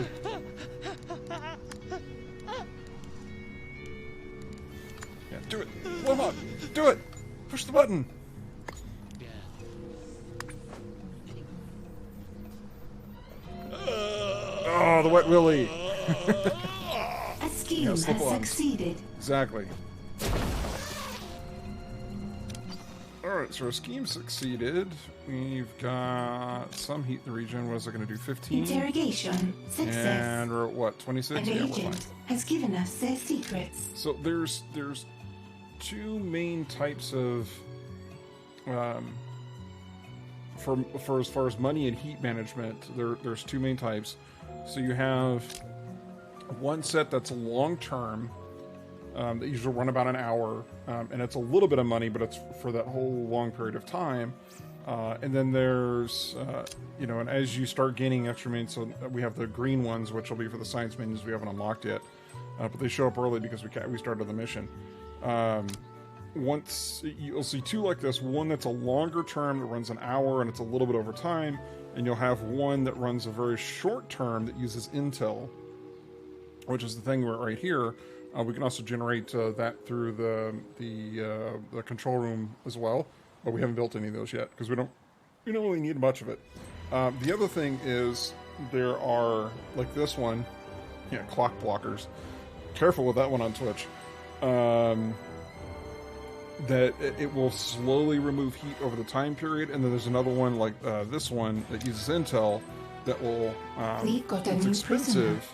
Yeah, do it. Come on, do it. Push the button. Oh, the wet willy. A scheme has succeeded. Exactly. Alright, so our scheme succeeded. We've got some heat in the region. What is it going to do? 15? Interrogation success. And we're at what? 26? An Yeah, we're agent fine. has given us their secrets. So there's two main types of for as far as money and heat management. There's two main types. So you have one set that's long term. That usually run about an hour, and it's a little bit of money, but it's for that whole long period of time. And then there's, and as you start gaining extra minions, so we have the green ones, which will be for the science minions we haven't unlocked yet, but they show up early because we started the mission. Once you'll see two like this, one that's a longer term that runs an hour and it's a little bit over time, and you'll have one that runs a very short term that uses intel, which is the thing right here. We can also generate that through the control room as well, but we haven't built any of those yet because we don't really need much of it. The other thing is there are, like this one, clock blockers. Careful with that one on Twitch. That it will slowly remove heat over the time period, and then there's another one like this one that uses intel, that will. We've got a it's new expensive.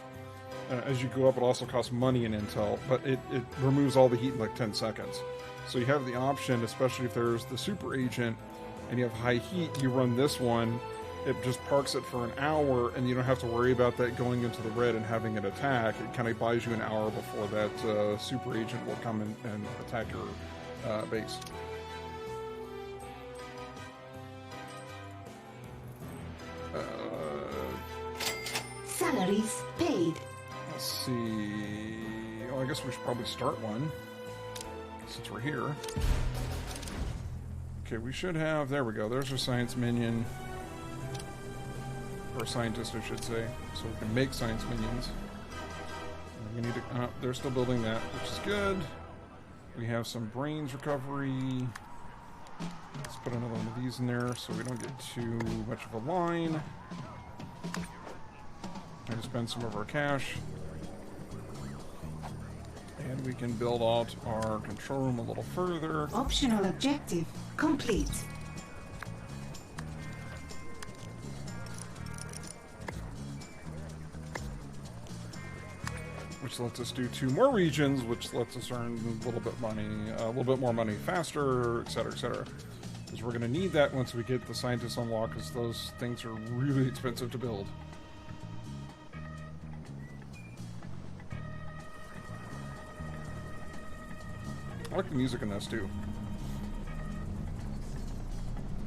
As you go up, it also costs money in intel, but it removes all the heat in like 10 seconds. So you have the option, especially if there's the super agent and you have high heat, you run this one, it just parks it for an hour, and you don't have to worry about that going into the red and having it attack. It kind of buys you an hour before that super agent will come and attack your base. Salaries paid. Let's see. Oh, I guess we should probably start one since we're here. Okay, we should have. There we go. There's our science minion. Or scientist, I should say. So we can make science minions. We need to. They're still building that, which is good. We have some brains recovery. Let's put another one of these in there so we don't get too much of a line. Going to spend some of our cash. And we can build out our control room a little further. Optional objective complete. Which lets us do 2 more regions, which lets us earn a little bit money, a little bit more money faster, etc., etc. Because we're going to need that once we get the scientists unlocked, because those things are really expensive to build. I like the music in this too.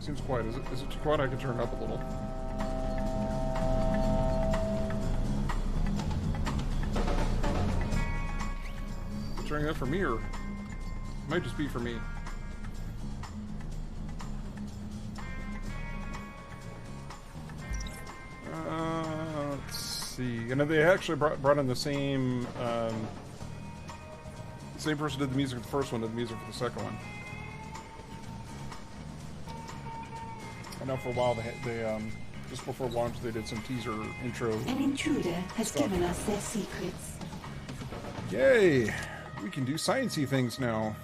Seems quiet. Is it too quiet? I can turn it up a little. Turning that for me, or it might just be for me. Let's see. And they actually brought in the same person did the music for the first one, did the music for the second one. I know for a while they just before launch they did some teaser intro. An intruder has given us their secrets. Yay! We can do sciencey things now.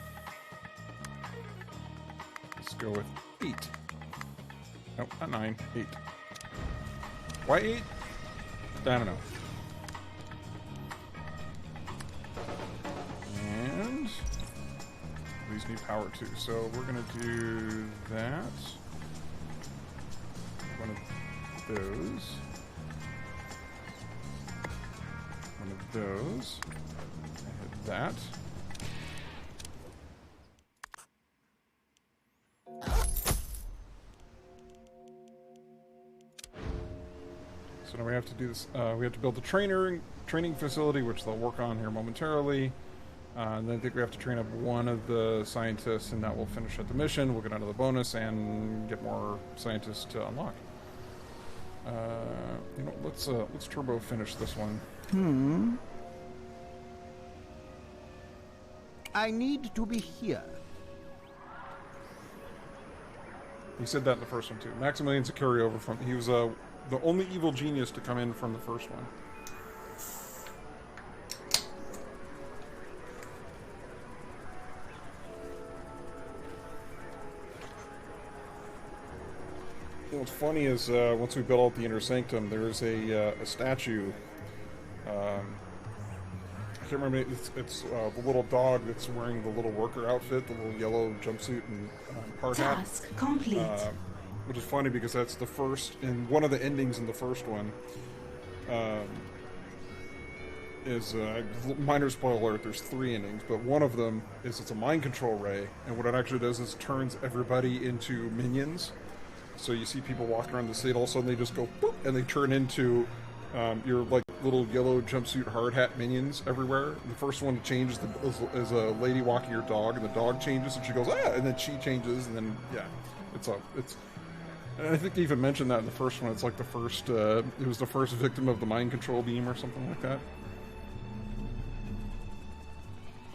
Let's go with 8. No, not 9. 8. Why 8? I don't know. And these need power too, so we're gonna do that. One of those. One of those. Hit that. So now we have to do this. We have to build the training facility, which they'll work on here momentarily. And then I think we have to train up one of the scientists, and that will finish up the mission. We'll get out of the bonus and get more scientists to unlock. You know, let's turbo finish this one. I need to be here. He said that in the first one too. Maximilian's a carryover from. He was the only evil genius to come in from the first one. What's funny is once we build out the inner sanctum, there's a statue. I can't remember. It's the little dog that's wearing the little worker outfit, the little yellow jumpsuit and hard hat. Task complete. Which is funny because that's the first in one of the endings in the first one. Is minor spoiler alert. There's 3 endings, but one of them is it's a mind control ray, and what it actually does is turns everybody into minions. So you see people walking around the state, all of a sudden they just go boop, and they turn into your like little yellow jumpsuit hard hat minions everywhere. The first one that changes is a lady walking her dog, and the dog changes, and she goes ah, and then she changes, and then yeah, it's. And I think they even mentioned that in the first one. It's like the first. It was the first victim of the mind control beam or something like that.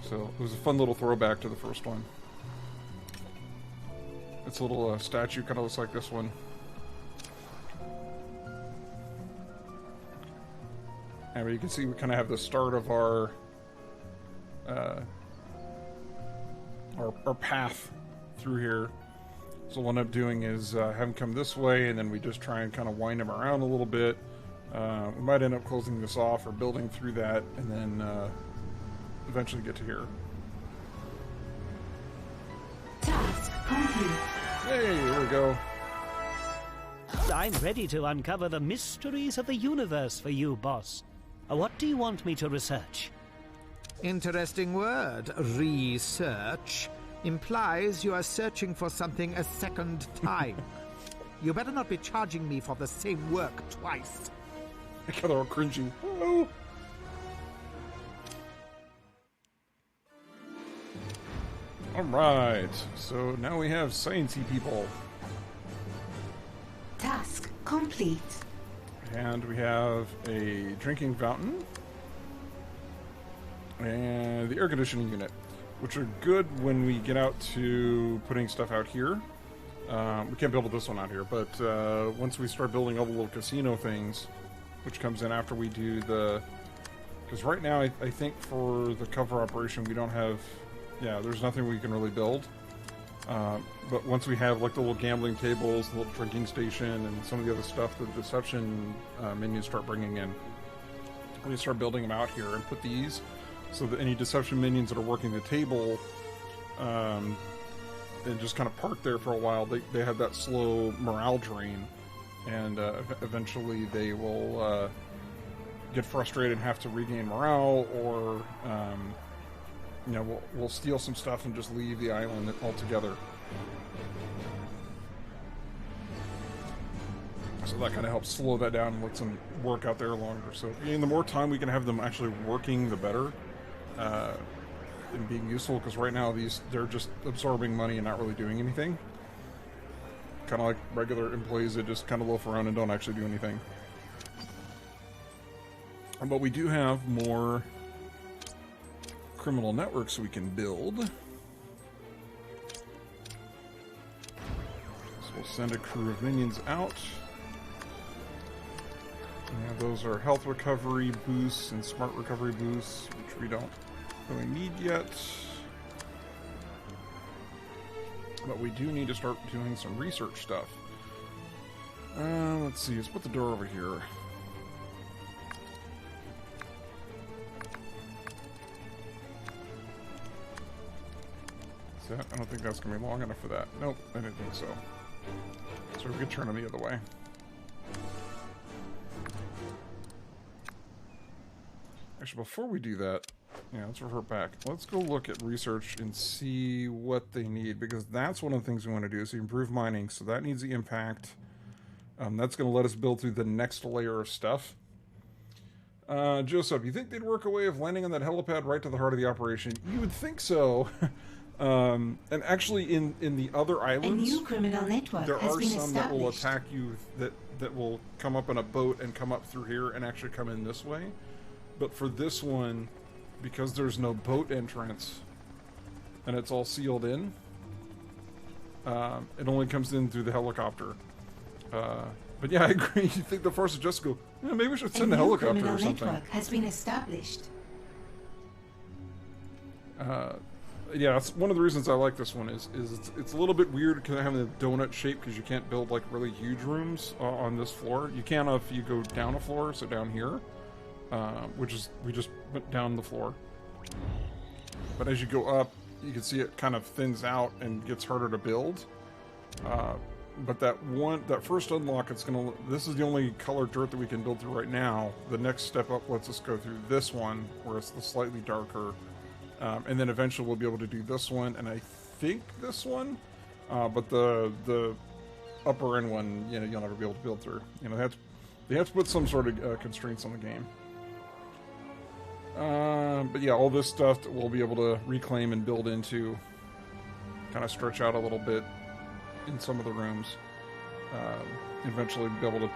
So it was a fun little throwback to the first one. Its little statue kind of looks like this one. And you can see we kind of have the start of our path through here. So what I'll end up doing is have him come this way, and then we just try and kind of wind him around a little bit. We might end up closing this off or building through that, and then eventually get to here. Task complete. Hey, here we go. I'm ready to uncover the mysteries of the universe for you, boss. What do you want me to research? Interesting word, research. Implies you are searching for something a second time. You better not be charging me for the same work twice. I got all cringy. Oh. Alright, so now we have sciencey people. Task complete. And we have a drinking fountain. And the air conditioning unit, which are good when we get out to putting stuff out here. We can't build this one out here, but once we start building all the little casino things, which comes in after we do the... Because right now, I think for the cover operation, we don't have... Yeah, there's nothing we can really build. But once we have like the little gambling tables, the little drinking station, and some of the other stuff that the deception minions start bringing in, we start building them out here and put these so that any deception minions that are working the table and just kind of park there for a while, they have that slow morale drain, and eventually they will get frustrated and have to regain morale, or you know, we'll steal some stuff and just leave the island altogether. So that kind of helps slow that down and lets them work out there longer. So the more time we can have them actually working, the better, and being useful. Because right now they're just absorbing money and not really doing anything. Kind of like regular employees that just kind of loaf around and don't actually do anything. But we do have more criminal networks we can build. So we'll send a crew of minions out. And those are health recovery boosts and smart recovery boosts, which we don't really need yet. But we do need to start doing some research stuff. Let's see, let's put the door over here. I don't think that's going to be long enough for that. Nope, I didn't think so. So we could turn them the other way. Actually, before we do that, yeah, let's revert back. Let's go look at research and see what they need, because that's one of the things we want to do. So improve mining, so that needs the impact. That's going to let us build through the next layer of stuff. Joseph, you think they'd work a way of landing on that helipad right to the heart of the operation? You would think so. And actually, in the other islands, A new criminal network there has are been some that will established. attack you that will come up in a boat and come up through here and actually come in this way. But for this one, because there's no boat entrance and it's all sealed in, it only comes in through the helicopter. But yeah, I agree. You think the Force would just go, yeah, maybe we should send a helicopter criminal or something. network has been established. Yeah, that's one of the reasons I like this one is it's a little bit weird because having a donut shape, because you can't build like really huge rooms on this floor. You can if you go down a floor, so down here, which is we just went down the floor. But as you go up, you can see it kind of thins out and gets harder to build. But that first unlock, this is the only colored dirt that we can build through right now. The next step up lets us go through this one, where it's the slightly darker. And then eventually we'll be able to do this one, and I think this one, but the upper end one, you know, you'll never be able to build through. You know, they have to put some sort of constraints on the game. But yeah, all this stuff that we'll be able to reclaim and build into, kind of stretch out a little bit in some of the rooms. Eventually be able to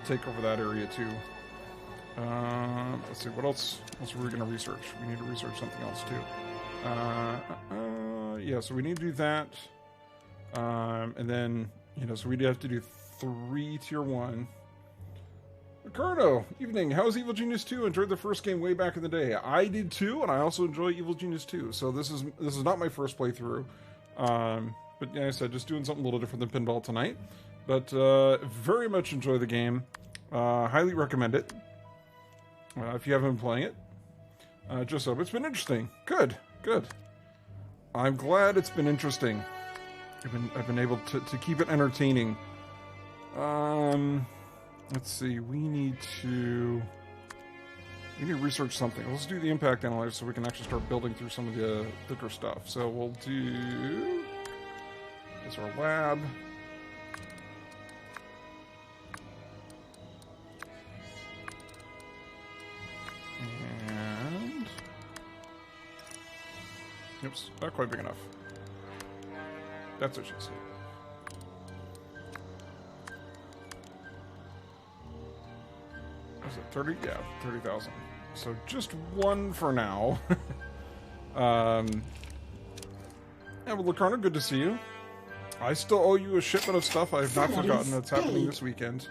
take over that area too. Let's see, what else are we going to research? We need to research something else too. Yeah, so we need to do that. And then, you know, so we'd have to do 3 tier 1. Ricardo, evening. How's Evil Genius 2? Enjoyed the first game way back in the day. I did too, and I also enjoy Evil Genius 2. So this is not my first playthrough. But yeah, I said, just doing something a little different than pinball tonight. But very much enjoy the game. Highly recommend it. If you haven't been playing it. Just so it's been interesting. Good. I'm glad it's been interesting. I've been able to keep it entertaining. Let's see. We need to research something. Let's do the impact analyzer so we can actually start building through some of the thicker stuff. So we'll do... That's our lab. And... Oops, not quite big enough. That's what she said. Was it 30? Yeah, 30,000. So just one for now. Yeah, well, Lacarna, good to see you. I still owe you a shipment of stuff. I have not forgotten that's happening this weekend.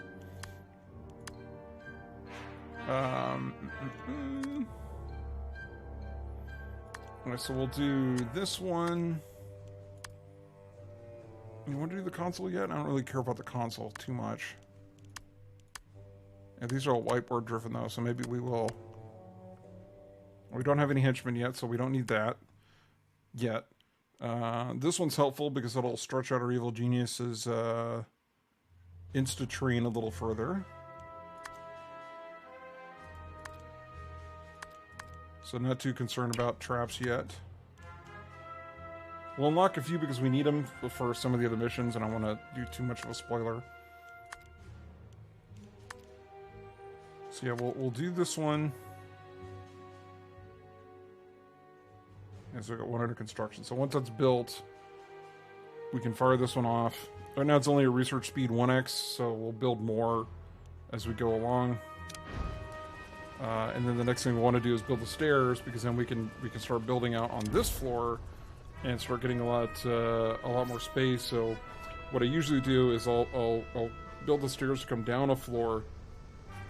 Alright, so we'll do this one. You want to do the console yet? I don't really care about the console too much. Yeah, these are all whiteboard driven though, so maybe we will... We don't have any henchmen yet, so we don't need that yet. This one's helpful because it'll stretch out our Evil Genius's insta-train a little further. So not too concerned about traps yet. We'll unlock a few because we need them for some of the other missions, and I want to do too much of a spoiler. So yeah, we'll do this one. And so we got one under construction. So once that's built, we can fire this one off. Right now it's only a research speed 1x, so we'll build more as we go along. And then the next thing we want to do is build the stairs, because then we can start building out on this floor and start getting a lot more space. So what I usually do is I'll build the stairs to come down a floor,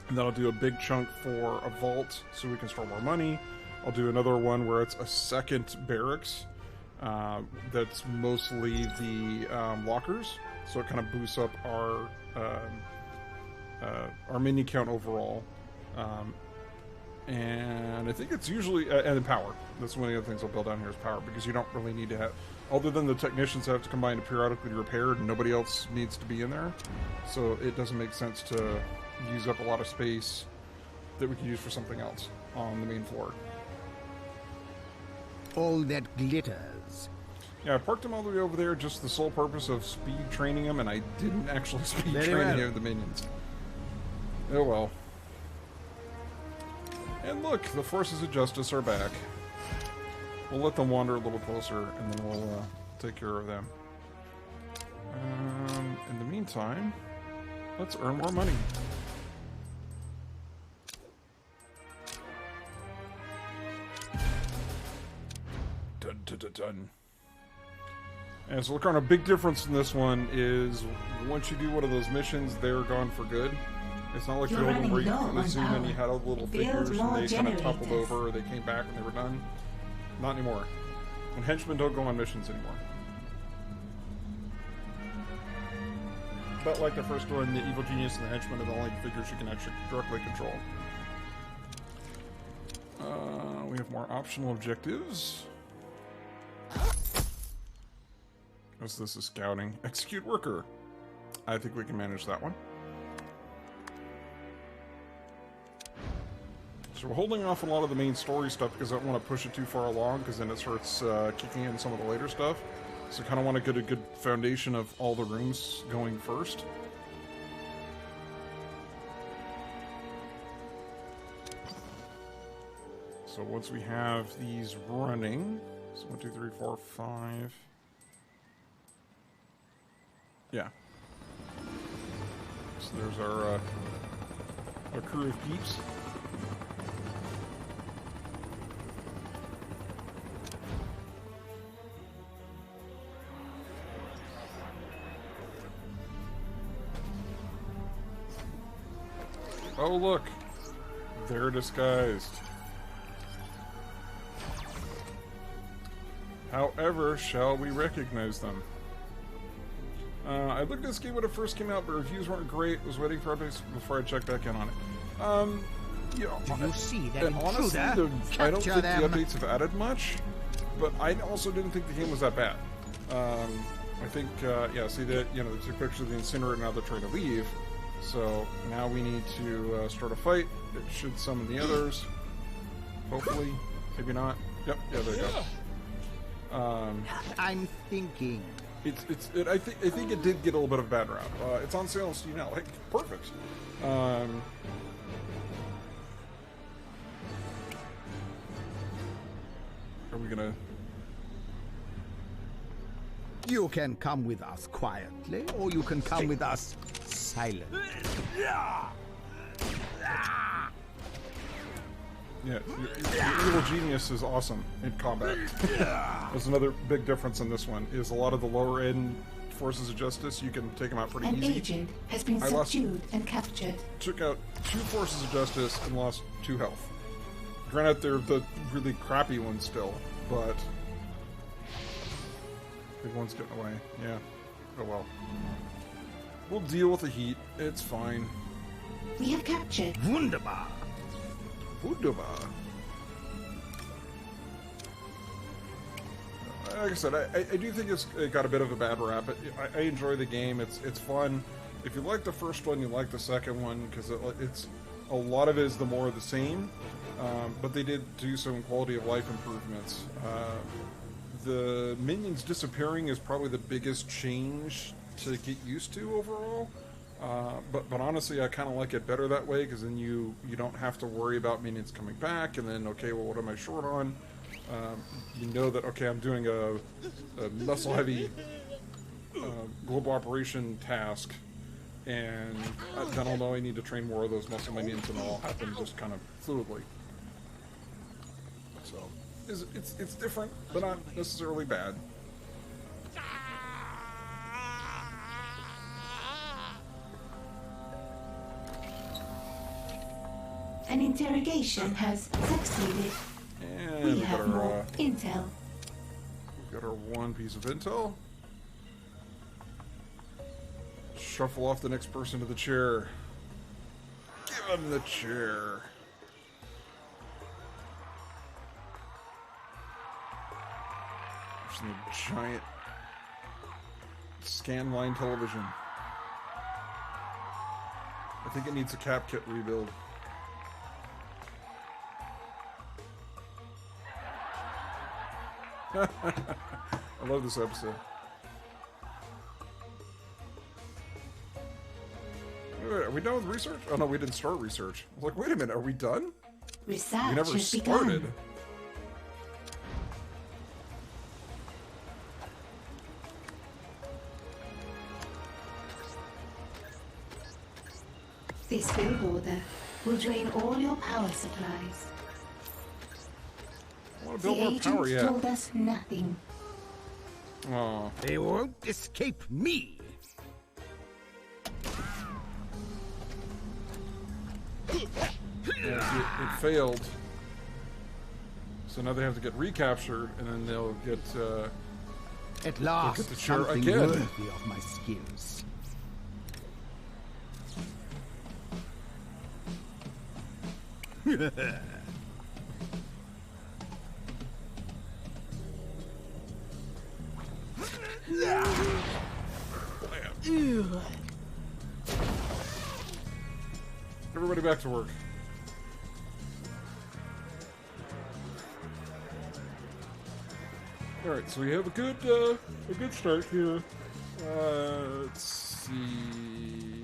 and then I'll do a big chunk for a vault so we can store more money. I'll do another one where it's a second barracks that's mostly the lockers, so it kind of boosts up our minion count overall. And I think it's usually and power. That's one of the other things I'll build down here is power, because you don't really need to have, other than the technicians have to come by and periodically repair, and nobody else needs to be in there. So it doesn't make sense to use up a lot of space that we can use for something else on the main floor. All that glitters. Yeah, I parked him all the way over there just the sole purpose of speed training him, and I didn't actually speed Very train well. any of the minions. Oh well. And look, the forces of justice are back. We'll let them wander a little closer, and then we'll take care of them. In the meantime, let's earn more money. Dun, dun, dun, dun. And so, look, on a big difference in this one is once you do one of those missions, they're gone for good. It's not like the old one where you could zoom and you had all the little figures and they kind of toppled over, or they came back and they were done. Not anymore. And henchmen don't go on missions anymore. But like the first one, the Evil Genius and the henchmen are the only figures you can actually directly control. We have more optional objectives. What's this? Is scouting. Execute worker. I think we can manage that one. So we're holding off a lot of the main story stuff because I don't want to push it too far along, because then it starts kicking in some of the later stuff. So I kind of want to get a good foundation of all the rooms going first. So once we have these running, so 1, 2, 3, 4, 5. Yeah. So there's our crew of peeps. Oh look, they're disguised. However, shall we recognize them? I looked at this game when it first came out, but reviews weren't great. Was waiting for updates before I checked back in on it. You know, Do you see that and honestly, intruder? I don't Capture think the them. updates have added much, but I also didn't think the game was that bad. I think, yeah, see that, you know, they took pictures of the incinerator, now they're trying to leave. So now we need to start a fight. It should summon the others. Hopefully, maybe not. Yep, yeah, there you go. I'm thinking. I think it did get a little bit of a bad rap. It's on sale on Steam now. Like, perfect. Are we gonna? You can come with us quietly, or you can come with us silently. Yeah, your evil genius is awesome in combat. That's another big difference in this one. Is a lot of the lower end forces of justice, you can take them out pretty An easy. agent has been I lost- subdued and captured. Took out 2 forces of justice and lost 2 health. Granted, they're the really crappy ones still, but big one's getting away. Yeah. Oh well. We'll deal with the heat. It's fine. We have captured. Wunderbar. Wunderbar. Like I said, I do think it got a bit of a bad rap. I enjoy the game. It's fun. If you like the first one, you like the second one because it's a lot of it is the more of the same. But they did do some quality of life improvements. The minions disappearing is probably the biggest change to get used to overall. But honestly, I kind of like it better that way because then you don't have to worry about minions coming back and then, okay, well, what am I short on? You know that, okay, I'm doing a muscle heavy global operation task, and then I'll know I need to train more of those muscle minions, and it'll happen just kind of fluidly. So it's different, but not necessarily bad. An interrogation has succeeded. And We we got have more our intel. got our 1 piece of intel. Shuffle off the next person to the chair. Give him the chair. There's the giant scanline television. I think it needs a cap kit rebuild. I love this episode. Wait, are we done with research? Oh no, we didn't start research. I was like, wait a minute, are we done? Research We never has started. begun. This billboarder will drain all your power supplies. I want to The build more agent power yet. told us nothing. Oh, They won't escape me. yeah, it failed. So now they have to get recaptured, and then they'll get. At last, the chair something again. worthy of my skills. Everybody back to work. All right, so we have a good start here. Let's see.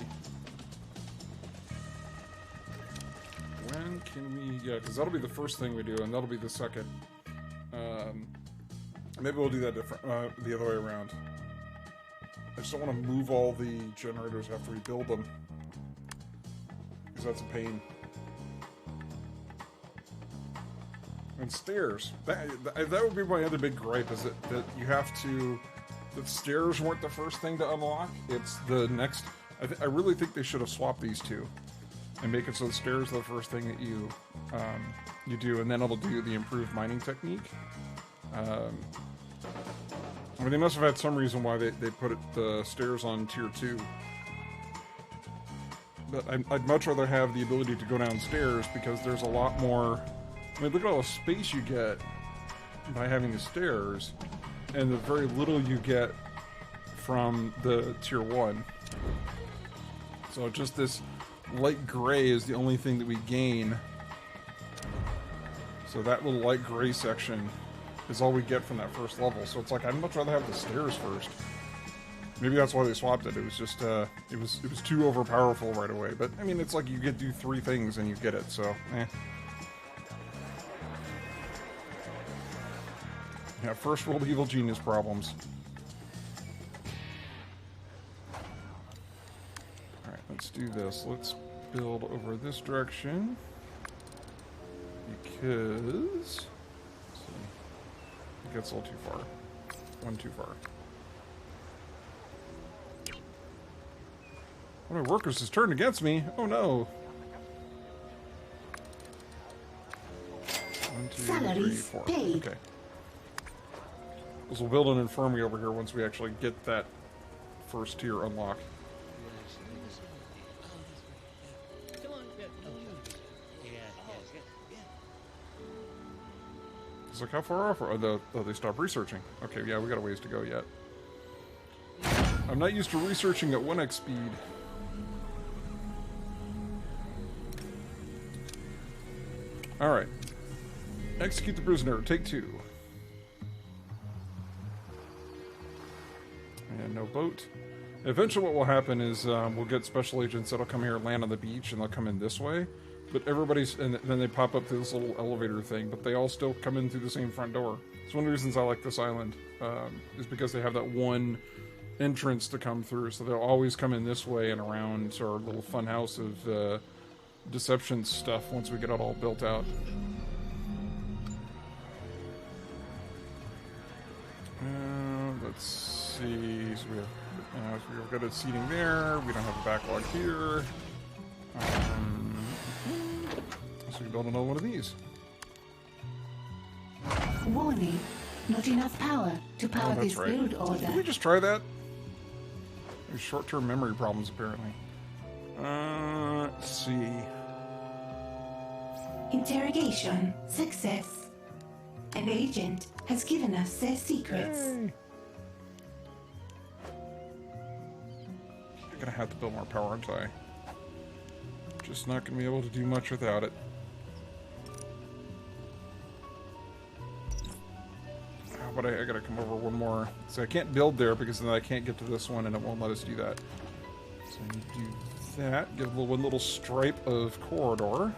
When can we? Yeah, because that'll be the first thing we do, and that'll be the second. Maybe we'll do that different, the other way around. I just don't want to move all the generators after we build them, because that's a pain. And stairs. That would be my other big gripe, is that you have to... The stairs weren't the first thing to unlock. It's the next... I really think they should have swapped these two. And make it so the stairs are the first thing that you do, and then it'll do the improved mining technique. I mean, they must have had some reason why they put the stairs on tier 2. But I'd much rather have the ability to go downstairs because there's a lot more... I mean, look at all the space you get by having the stairs and the very little you get from the tier 1. So just this light gray is the only thing that we gain. So that little light gray section is all we get from that first level. So it's like, I'd much rather have the stairs first. Maybe that's why they swapped it. It was just, it was too overpowerful right away. But, I mean, it's like you get do 3 things and you get it, so, eh. Yeah, first world evil genius problems. Alright, let's do this. Let's build over this direction. Because... let's see. It gets a little too far. One too far. One of my workers has turned against me. Oh no. 1, 2, 3, Salaries 4. paid. Okay. We'll build an infirmary over here once we actually get that first tier unlocked. It's like, how far off are they stopped researching? Okay, yeah, we got a ways to go yet. I'm not used to researching at 1x speed. Alright. Execute the prisoner. Take 2. And no boat. Eventually what will happen is we'll get special agents that'll come here and land on the beach, and they'll come in this way. But everybody's... and then they pop up through this little elevator thing, but they all still come in through the same front door. It's one of the reasons I like this island, is because they have that one entrance to come through, so they'll always come in this way and around our little fun house of deception stuff once we get it all built out. Let's see. So we're good at seating there. We don't have a backlog here. So we build another one of these. Warning. Not enough power to power that's this right. build order. Did we just try that? There's short-term memory problems, apparently. Let's see. Interrogation. Success. An agent has given us their secrets. Yay. I'm gonna have to build more power, aren't I? Just not gonna be able to do much without it. But I gotta come over one more. So I can't build there because then I can't get to this one and it won't let us do that. So I need to do that. Get one little stripe of corridor.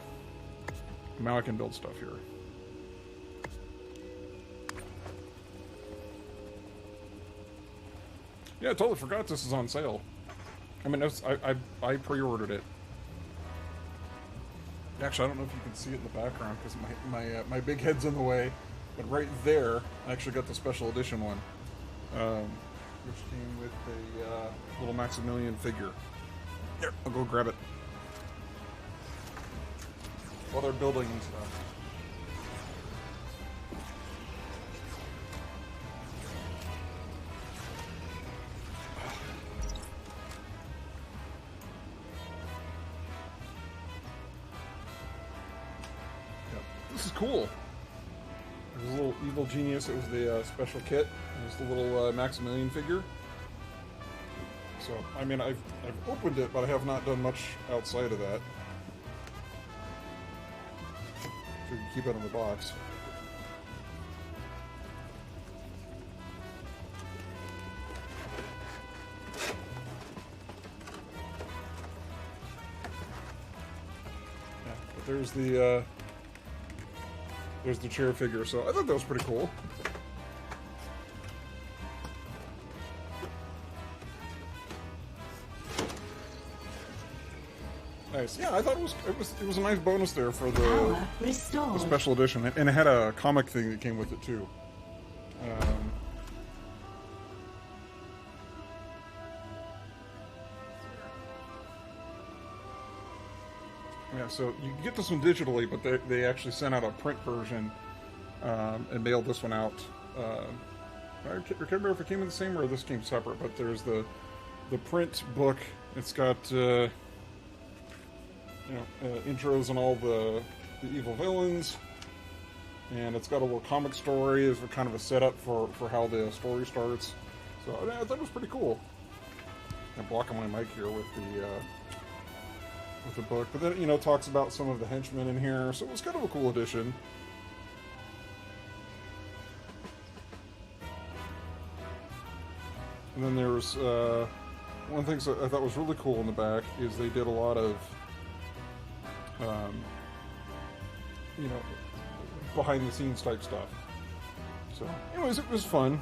Now I can build stuff here. Yeah, I totally forgot this is on sale. I mean, I pre-ordered it. Actually, I don't know if you can see it in the background because my big head's in the way. But right there, I actually got the special edition one, which came with a little Maximilian figure. There, I'll go grab it. While they're building and stuff. Yep. This is cool. It was a little evil genius. It was the special kit. It was the little Maximilian figure. So, I mean, I've opened it, but I have not done much outside of that. So you can keep it in the box. Yeah, but there's the chair figure, so I thought that was pretty cool. Nice. Yeah, I thought it was a nice bonus there for the Power restored. special edition, and it had a comic thing that came with it too. Yeah, so you can get this one digitally, but they actually sent out a print version and mailed this one out I can't remember if it came in the same or this came separate, but there's the print book. It's got intros on all the evil villains, and it's got a little comic story as a kind of a setup for how the story starts. So I thought it was pretty cool. I'm blocking my mic here with the book, but then it talks about some of the henchmen in here, so it was kind of a cool addition. And then there's one of the things that I thought was really cool in the back is they did a lot of behind the scenes type stuff. So anyways, it was fun.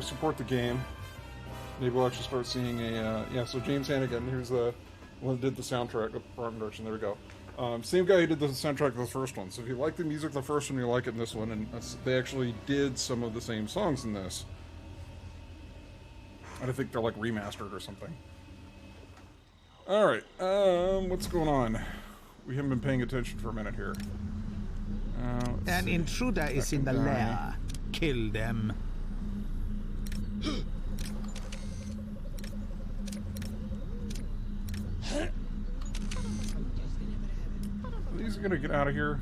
Support the game. Maybe we'll actually start seeing so James Hannigan, who's the one that did the soundtrack of Art and Direction, there we go. Same guy who did the soundtrack of the first one. So if you like the music of the first one, you like it in this one, and they actually did some of the same songs in this. I think they're like remastered or something. Alright, what's going on? We haven't been paying attention for a minute here. An intruder is in the lair. Kill them. These are gonna get out of here.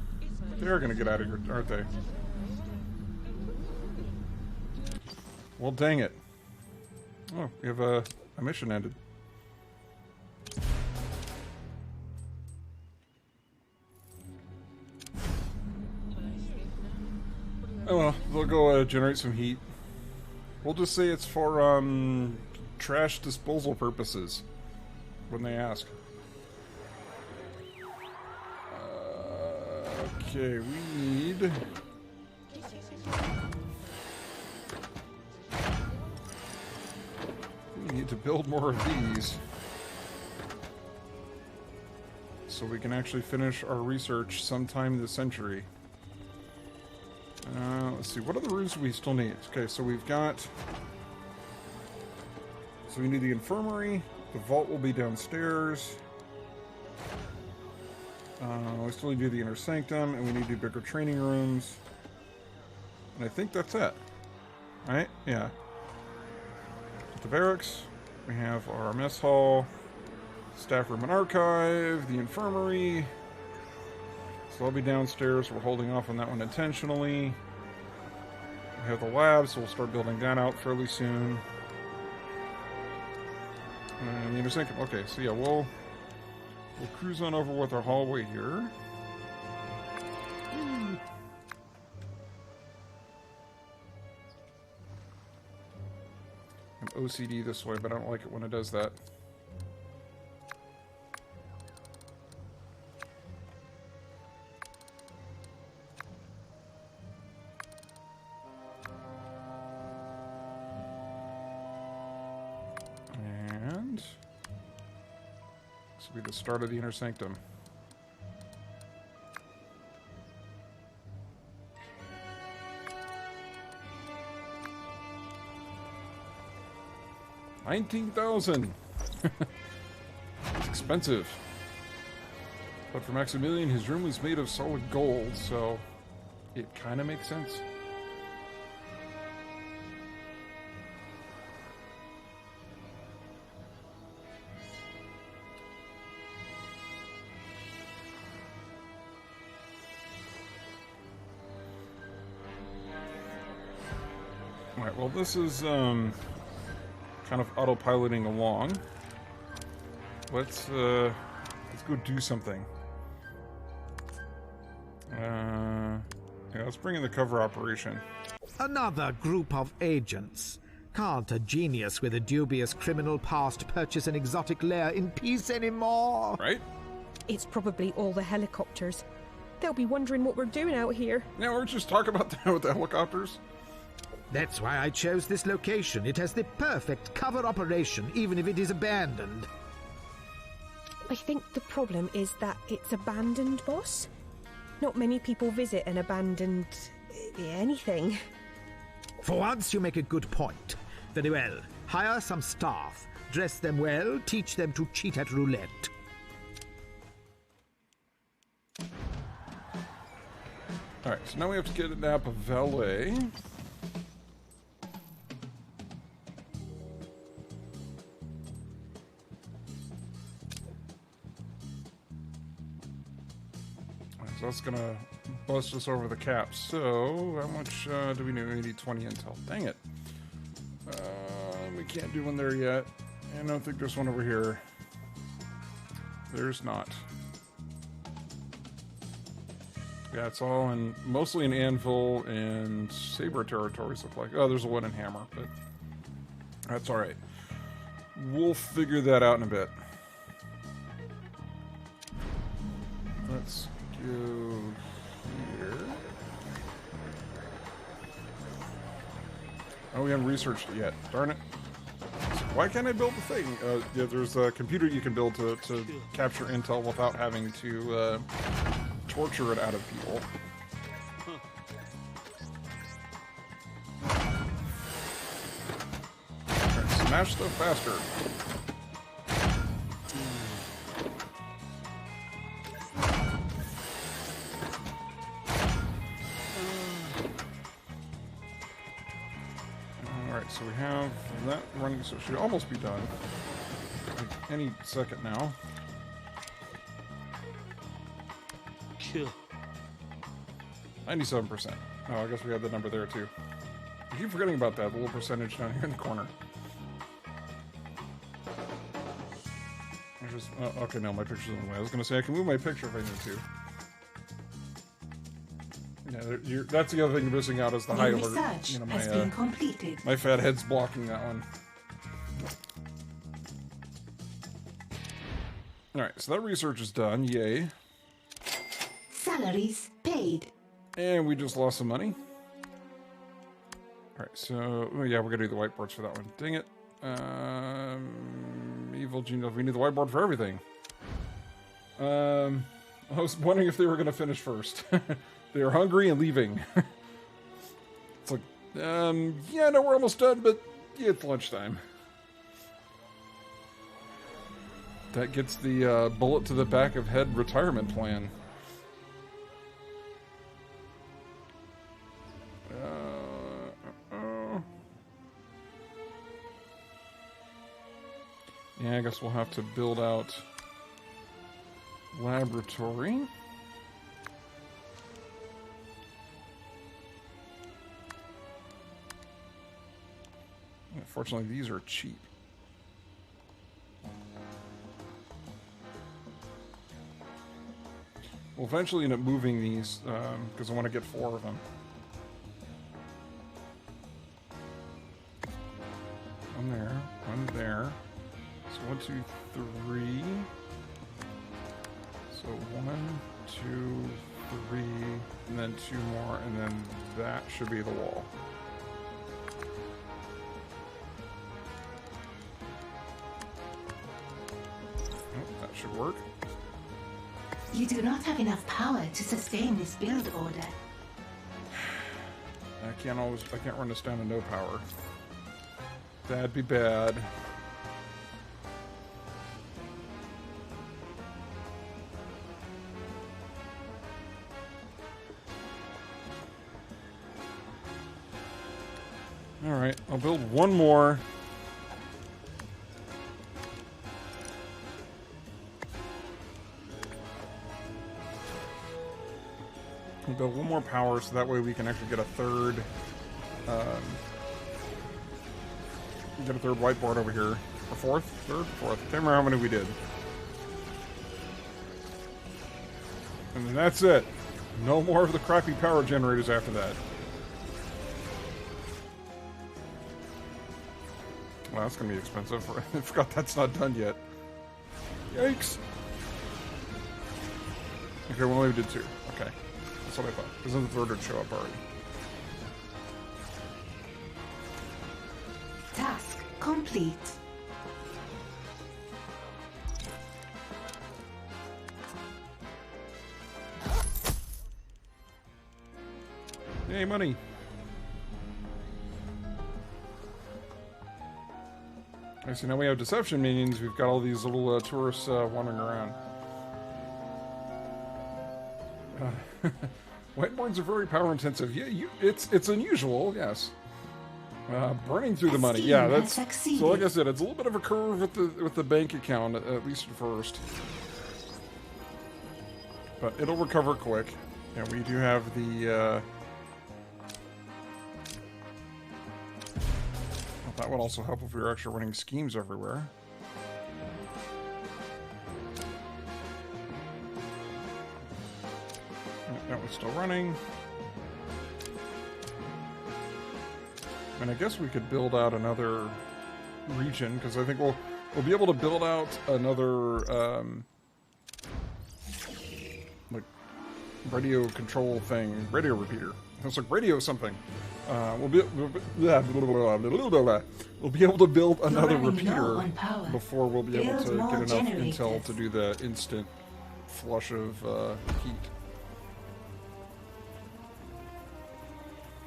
They're gonna get out of here, aren't they? Well, dang it. Oh, we have a mission ended. Oh well, they'll go generate some heat. We'll just say it's for trash disposal purposes when they ask. Okay, we need to build more of these so we can actually finish our research sometime this century. Let's see, what other rooms do we still need? Okay, so we've got... So we need the infirmary, the vault will be downstairs. We still need to do the inner sanctum, and we need to do bigger training rooms. And I think that's it. Right? Yeah. At the barracks, we have our mess hall, staff room and archive, the infirmary. So I'll be downstairs. We're holding off on that one intentionally. We have the lab, so we'll start building that out fairly soon. And the inner sanctum. Okay, so yeah, we'll cruise on over with our hallway here. I'm OCD this way, but I don't like it when it does that. And this will be the start of the inner sanctum. $19,000. It's expensive. But for Maximilian, his room was made of solid gold, so it kind of makes sense. Alright, well this is kind of autopiloting along. Let's go do something. Yeah, let's bring in the cover operation. Another group of agents. Can't a genius with a dubious criminal past purchase an exotic lair in peace anymore? Right? It's probably all the helicopters. They'll be wondering what we're doing out here. Yeah, we're just talking about that with the helicopters. That's why I chose this location. It has the perfect cover operation, even if it is abandoned. I think the problem is that it's abandoned, boss. Not many people visit an abandoned... anything. For once, you make a good point. Very well. Hire some staff. Dress them well. Teach them to cheat at roulette. Alright, so now we have to kidnap a valet. So that's gonna bust us over the cap. So, how much do we need? We need 20 intel. Dang it. We can't do one there yet. And I don't think there's one over here. There's not. Yeah, it's all in, mostly in Anvil and Saber territories look like. Oh, there's a one in Hammer, but that's alright. We'll figure that out in a bit. Let's go here. Oh, we haven't researched it yet. Darn it. So why can't I build the thing? Yeah, there's a computer you can build to capture intel without having to torture it out of people. Right, smash stuff faster. Alright, so we have that running, so it should almost be done. Like any second now. 97%. Oh, I guess we had the number there too. I keep forgetting about that, the little percentage down here in the corner. Okay, no, my picture's in the way. I was going to say I can move my picture if I need to. Yeah, that's the other thing you're missing out is the high alert. Research has been completed. My fat head's blocking that one. Alright, so that research is done. Yay. Salaries paid. And we just lost some money. Alright, so... Oh, yeah, we're going to do the whiteboards for that one. Dang it. Evil Genius. We need the whiteboard for everything. I was wondering if they were going to finish first. They are hungry and leaving. It's like, yeah, no, we're almost done, but yeah, it's lunchtime. That gets the bullet to the back of head retirement plan. Yeah, I guess we'll have to build out laboratory. Unfortunately, these are cheap. We'll eventually end up moving these because I want to get 4 of them. One there, one there. So 1, 2, 3. So 1, 2, 3, and then 2 more, and then that should be the wall. Oh, that should work. You do not have enough power to sustain this build order. I can't run this down to no power. That'd be bad. Alright, I'll build one more. We'll build one more power so that way we can actually get a third whiteboard over here. Or fourth? Third? Fourth. Can't remember how many we did. And then that's it. No more of the crappy power generators after that. Well, that's gonna be expensive. I forgot that's not done yet. Yikes! Okay, we only did 2. Okay. That's what I thought. Because then the third would show up already. Task complete. Yay, money! Okay, so now we have deception minions. We've got all these little tourists wandering around. Whiteborns are very power intensive. Yeah, it's unusual, yes. Burning through the money, yeah. That's so. Like I said, it's a little bit of a curve with the bank account, at least at first. But it'll recover quick. And we do have the. Well, that would also help if we were actually running schemes everywhere. That was still running. And I guess we could build out another region, because I think we'll be able to build out another like radio control thing, radio repeater. It's like radio something. We'll be able to build another repeater before we'll be able to get enough intel to do the instant flush of heat.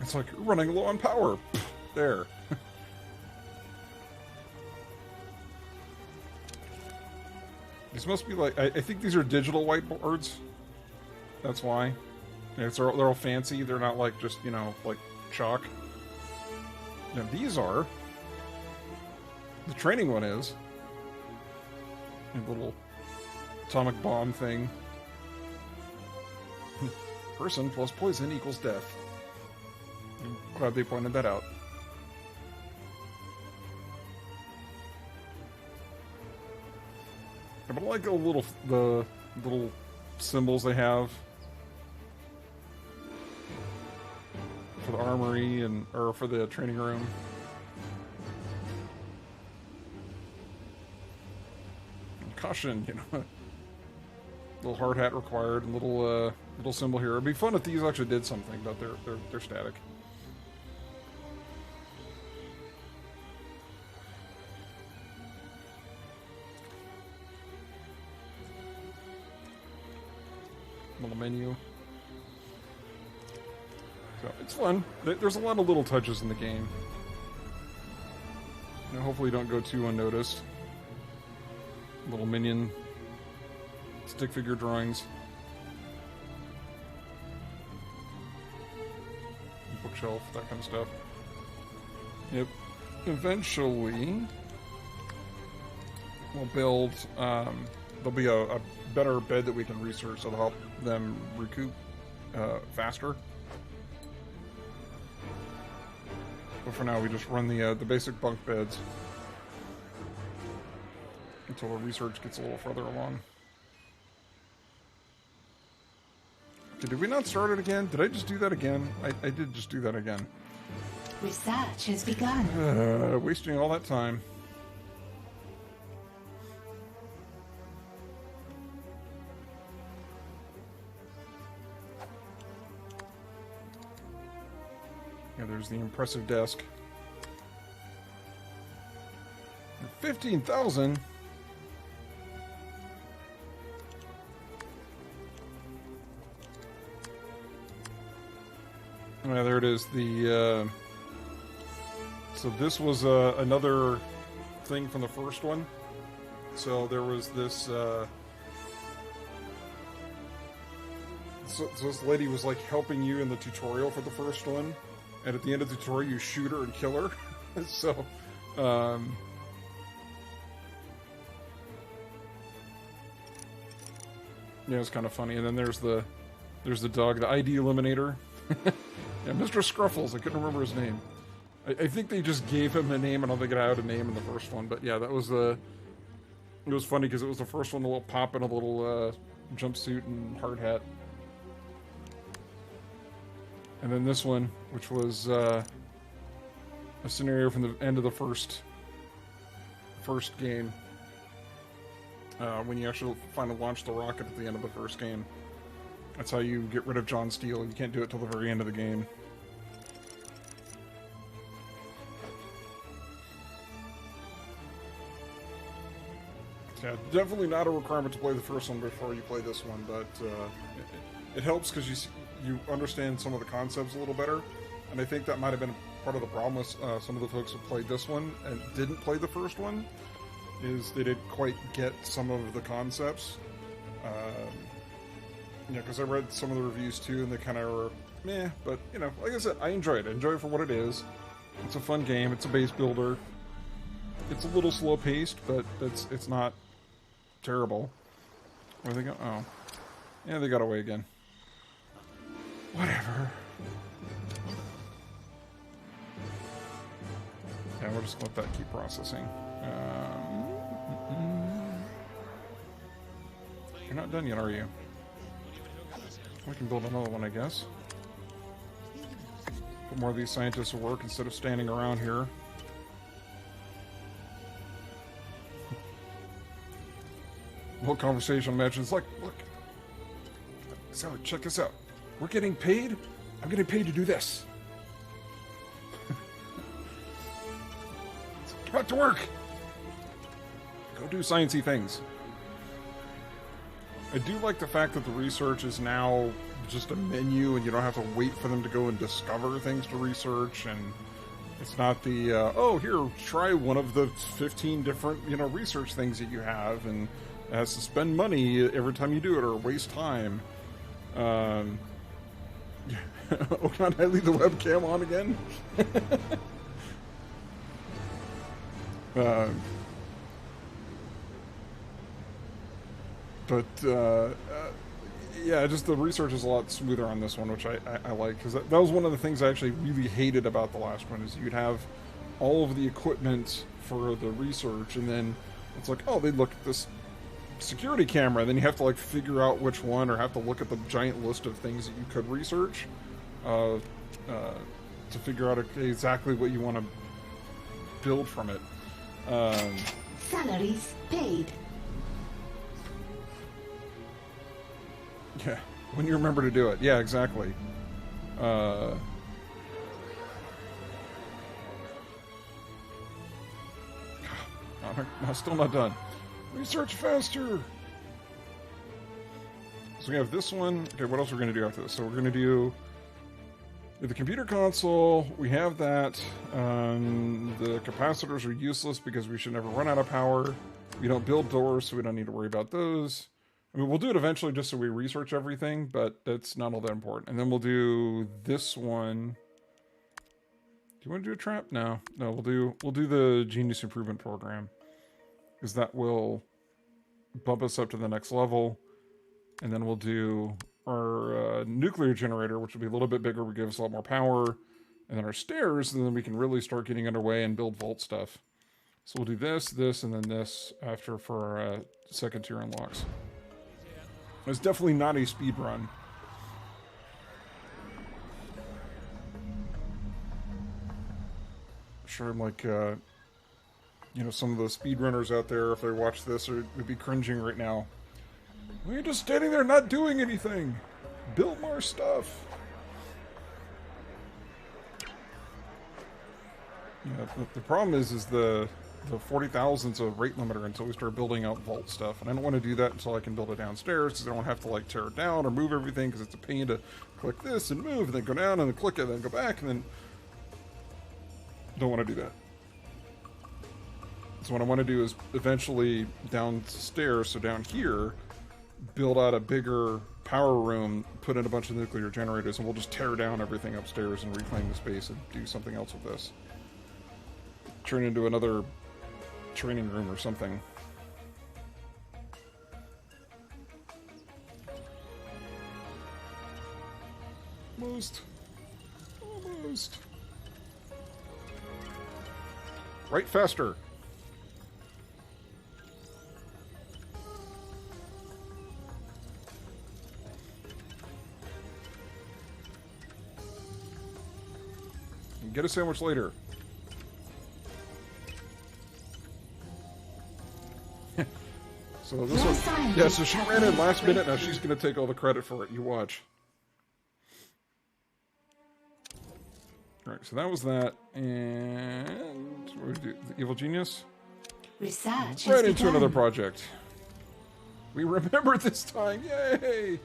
It's like running low on power. There. These must be like, I think these are digital whiteboards. That's why. They're all fancy. They're not like just, you know, like chalk. Now these are. The training one is. A little atomic bomb thing. Person plus poison equals death. I'm glad they pointed that out. But I like the little symbols they have for the armory or for the training room. And caution, you know, little hard hat required, and little symbol here. It'd be fun if these actually did something, but they're static. Little menu. So it's fun. There's a lot of little touches in the game. You know, hopefully don't go too unnoticed. Little minion stick figure drawings. Bookshelf, that kind of stuff. Yep. Eventually we'll build there'll be a better bed that we can research that'll help them recoup faster. But for now, we just run the basic bunk beds until the research gets a little further along. Okay, did we not start it again? Did I just do that again? I did just do that again. Research has begun. Wasting all that time. Yeah, there's the impressive desk. 15,000. Yeah, there it is. The so this was another thing from the first one. So there was this. So this lady was like helping you in the tutorial for the first one. And at the end of the tutorial, you shoot her and kill her. So, yeah, it's kind of funny. And then there's the dog, the ID Eliminator. Yeah, Mr. Scruffles. I couldn't remember his name. I think they just gave him a name. I don't think it had a name in the first one. But yeah, that was it was funny because it was the first one to pop in a little jumpsuit and hard hat. And then this one, which was a scenario from the end of the first game, when you actually finally launch the rocket at the end of the first game. That's how you get rid of John Steele. You can't do it till the very end of the game. Yeah, definitely not a requirement to play the first one before you play this one, but it helps because you understand some of the concepts a little better, and I think that might have been part of the problem with some of the folks who played this one and didn't play the first one, is they didn't quite get some of the concepts. Yeah, because I read some of the reviews too, and they kind of were meh. But you know, like I said, I enjoy it. I enjoy it for what it is. It's a fun game. It's a base builder. It's a little slow paced, but it's not terrible. Where they go? Oh, yeah, they got away again. Whatever. Yeah, we'll just let that keep processing. You're not done yet, are you? We can build another one, I guess. Put more of these scientists to work instead of standing around here. What conversation mentions like, look, so check this out. We're getting paid. I'm getting paid to do this. Get back to work. Go do sciencey things. I do like the fact that the research is now just a menu and you don't have to wait for them to go and discover things to research, and it's not the, oh, here, try one of the 15 different, research things that you have, and it has to spend money every time you do it or waste time. Oh, can I leave the webcam on again? Yeah, just the research is a lot smoother on this one, which I like, because that was one of the things I actually really hated about the last one, is you'd have all of the equipment for the research, and then it's like, oh, they'd look at this security camera, then you have to like figure out which one, or have to look at the giant list of things that you could research to figure out exactly what you want to build from it. Salaries paid. Yeah, when you remember to do it. Yeah, exactly. No, still not done. Research faster! So we have this one. Okay, what else are we going to do after this? So we're going to do the computer console. We have that. The capacitors are useless because we should never run out of power. We don't build doors, so we don't need to worry about those. I mean, we'll do it eventually just so we research everything, but that's not all that important. And then we'll do this one. Do you want to do a trap? No. No, we'll do the Genius Improvement Program, because that will bump us up to the next level. And then we'll do our nuclear generator, which will be a little bit bigger, will give us a lot more power. And then our stairs, and then we can really start getting underway and build vault stuff. So we'll do this, this, and then this after for our second tier unlocks. It's definitely not a speed run. I'm sure I'm like, some of the speedrunners out there, if they watch this, would be cringing right now. Well, you're just standing there not doing anything. Build more stuff. Yeah, the problem is the 40,000's a rate limiter until we start building out vault stuff, and I don't want to do that until I can build it downstairs, because I don't have to like tear it down or move everything, because it's a pain to click this and move and then go down and then click it and then go back, and then don't want to do that. So what I want to do is eventually downstairs, so down here, build out a bigger power room, put in a bunch of nuclear generators, and we'll just tear down everything upstairs and reclaim the space and do something else with this. Turn into another training room or something. Almost. Right faster. Get a sandwich later. So this one, yeah, so she ran in last minute, now she's going to take all the credit for it. You watch. Alright, so that was that, and what do we do? The Evil Genius? Research Right into another project. We remembered this time, yay!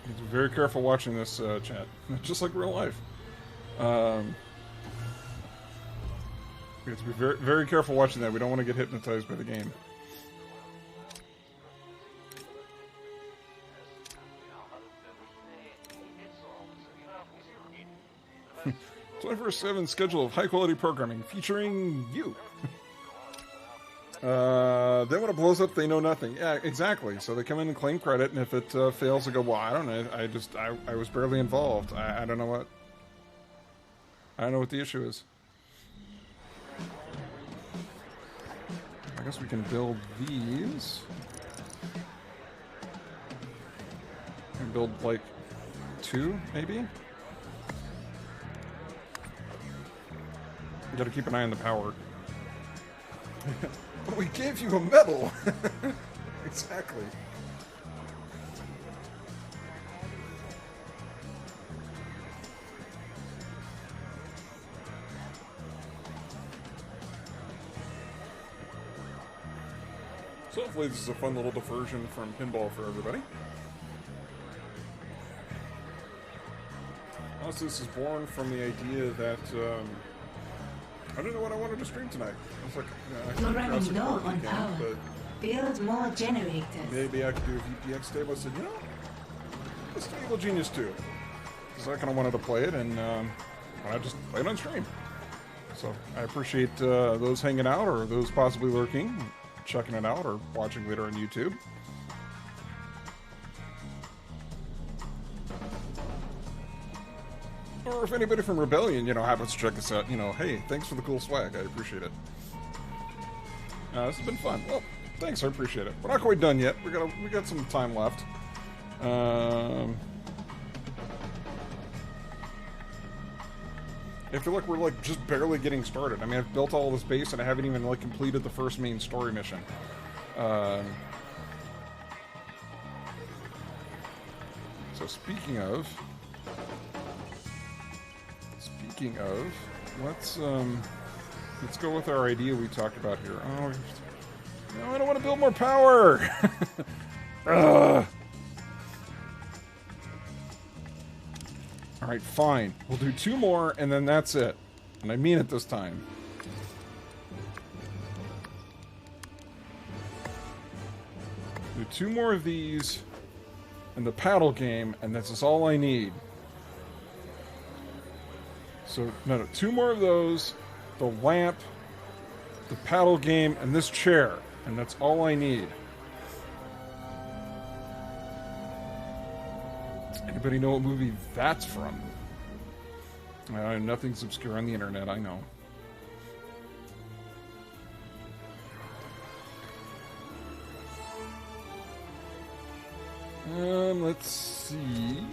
Be very careful watching this, chat. Just like real life. We have to be very, very careful watching that. We don't want to get hypnotized by the game. 24/7 schedule of high-quality programming featuring you. Then when it blows up, they know nothing. Yeah, exactly. So they come in and claim credit, and if it fails, they go, well, I don't know. I was barely involved. I don't know what... I don't know what the issue is. I guess we can build these. And build, like, 2, maybe? You gotta keep an eye on the power. But we gave you a medal! Exactly. So hopefully this is a fun little diversion from pinball for everybody. Also, this is born from the idea that, I don't know what I wanted to stream tonight. I was like, You're running low on power. Build more generators. Maybe I could do a VPX table. I said, you know, let's do Evil Genius 2. Because I kind of wanted to play it, and I just played it on stream. So I appreciate those hanging out, or those possibly lurking, checking it out, or watching later on YouTube. Or if anybody from Rebellion, you know, happens to check this out, you know, hey, thanks for the cool swag. I appreciate it. This has been fun. Well, thanks. I appreciate it. We're not quite done yet. We got some time left. I feel like we're like just barely getting started. I mean, I've built all this base and I haven't even like completed the first main story mission. So speaking of, let's go with our idea we talked about here. Oh, no, I don't want to build more power. All right, fine. We'll do 2 more, and then that's it. And I mean it this time. Do 2 more of these in the paddle game, and this is all I need. So, no, 2 more of those, the lamp, the paddle game, and this chair. And that's all I need. Anybody know what movie that's from? Nothing's obscure on the internet, I know. Let's see...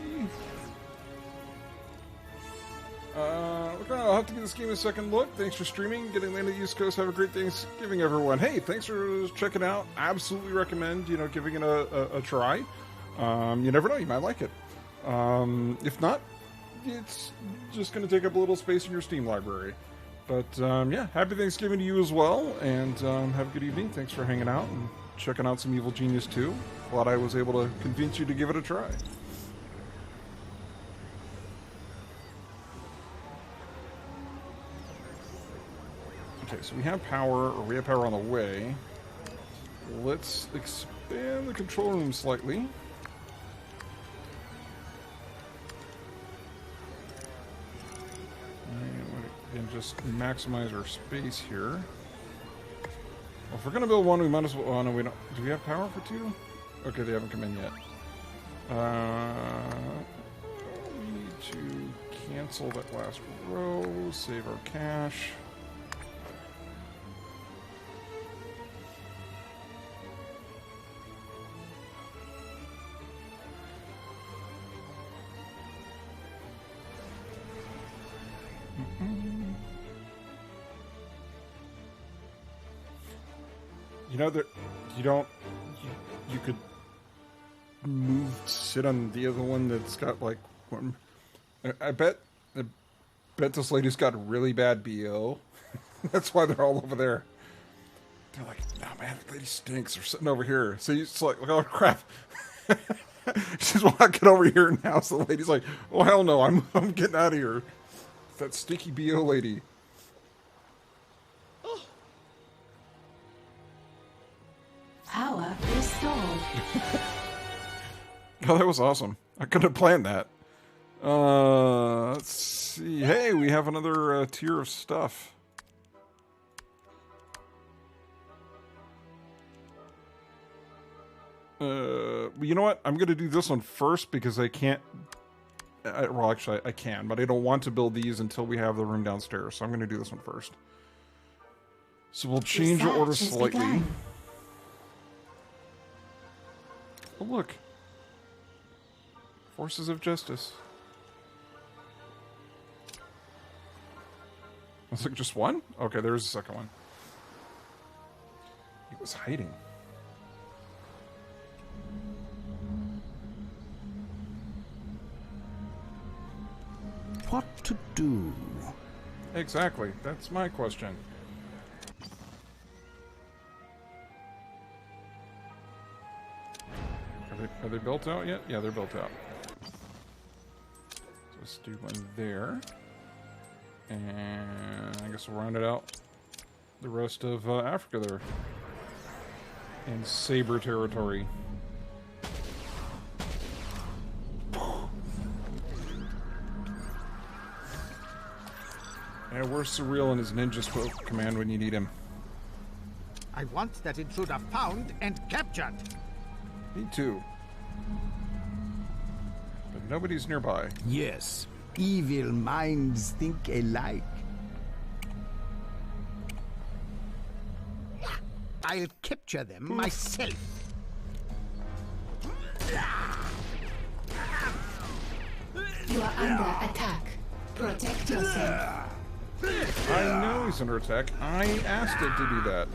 I'll have to give this game a second look. Thanks for streaming, getting into the East Coast. Have a great Thanksgiving, everyone. Hey, thanks for checking out. Absolutely recommend, you know, giving it a try. You never know, you might like it. If not, it's just going to take up a little space in your Steam library. But, yeah, happy Thanksgiving to you as well, and have a good evening. Thanks for hanging out and checking out some Evil Genius 2. Glad I was able to convince you to give it a try. Okay, so we have power, or we have power on the way. Let's expand the control room slightly. And just maximize our space here. Well, if we're gonna build 1, we might as well. Oh no, we don't. Do we have power for 2? Okay, they haven't come in yet. We need to cancel that last row. Save our cash. You know that you could sit on the other one that's got like one. I bet this lady's got really bad BO. That's why they're all over there. They're like, no man, that lady stinks. They're sitting over here. So it's like, oh crap. She's walking over here now. So the lady's like, oh hell no, I'm getting out of here. That stinky BO lady. Oh, that was awesome. I could have planned that. Let's see. Hey, we have another tier of stuff. You know what? I'm going to do this one first because I can't... well, actually, I can, but I don't want to build these until we have the room downstairs, so I'm going to do this one first. So we'll change the order slightly. Oh, look. Forces of Justice. Looks like just one? Okay, there's the second one. He was hiding. What to do? Exactly. That's my question. Are they built out yet? Yeah, they're built out. So let's do one there. And I guess we'll round it out the rest of Africa there. In Saber territory. Yeah, where's Surreal and his ninja command when you need him? I want that intruder found and captured. Me too. But nobody's nearby. Yes, evil minds think alike. I'll capture them myself. You are under attack. Protect yourself. I know he's under attack. I asked it to do that.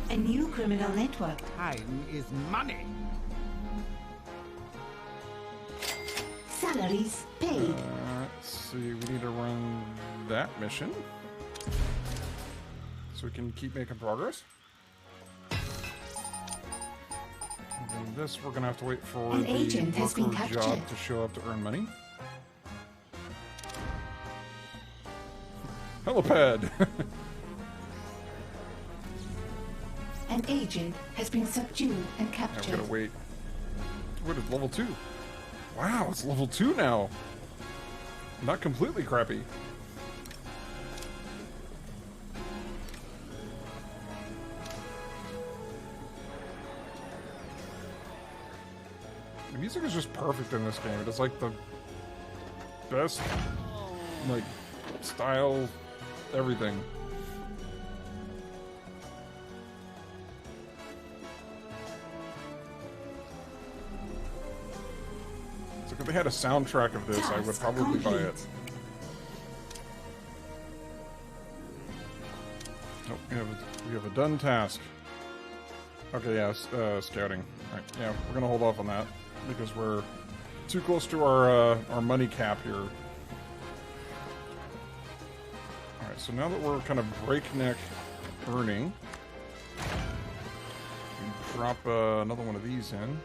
A new criminal network. Time is money. Salaries paid. Let's see, we need to run that mission. So we can keep making progress. And then this, we're gonna have to wait for An the agent has been worker job captured. to show up to earn money. Helipad! An agent has been subdued and Yeah, we captured. gotta wait. What is level 2? Wow, it's level 2 now. Not completely crappy. The music is just perfect in this game. It is like the best, like, style, everything. So if they had a soundtrack of this, I would Task probably buy it. complete. Nope, we have a done task. Okay, yeah, scouting. All right, yeah, we're gonna hold off on that because we're too close to our money cap here. All right, so now that we're kind of breakneck earning, we drop another one of these in.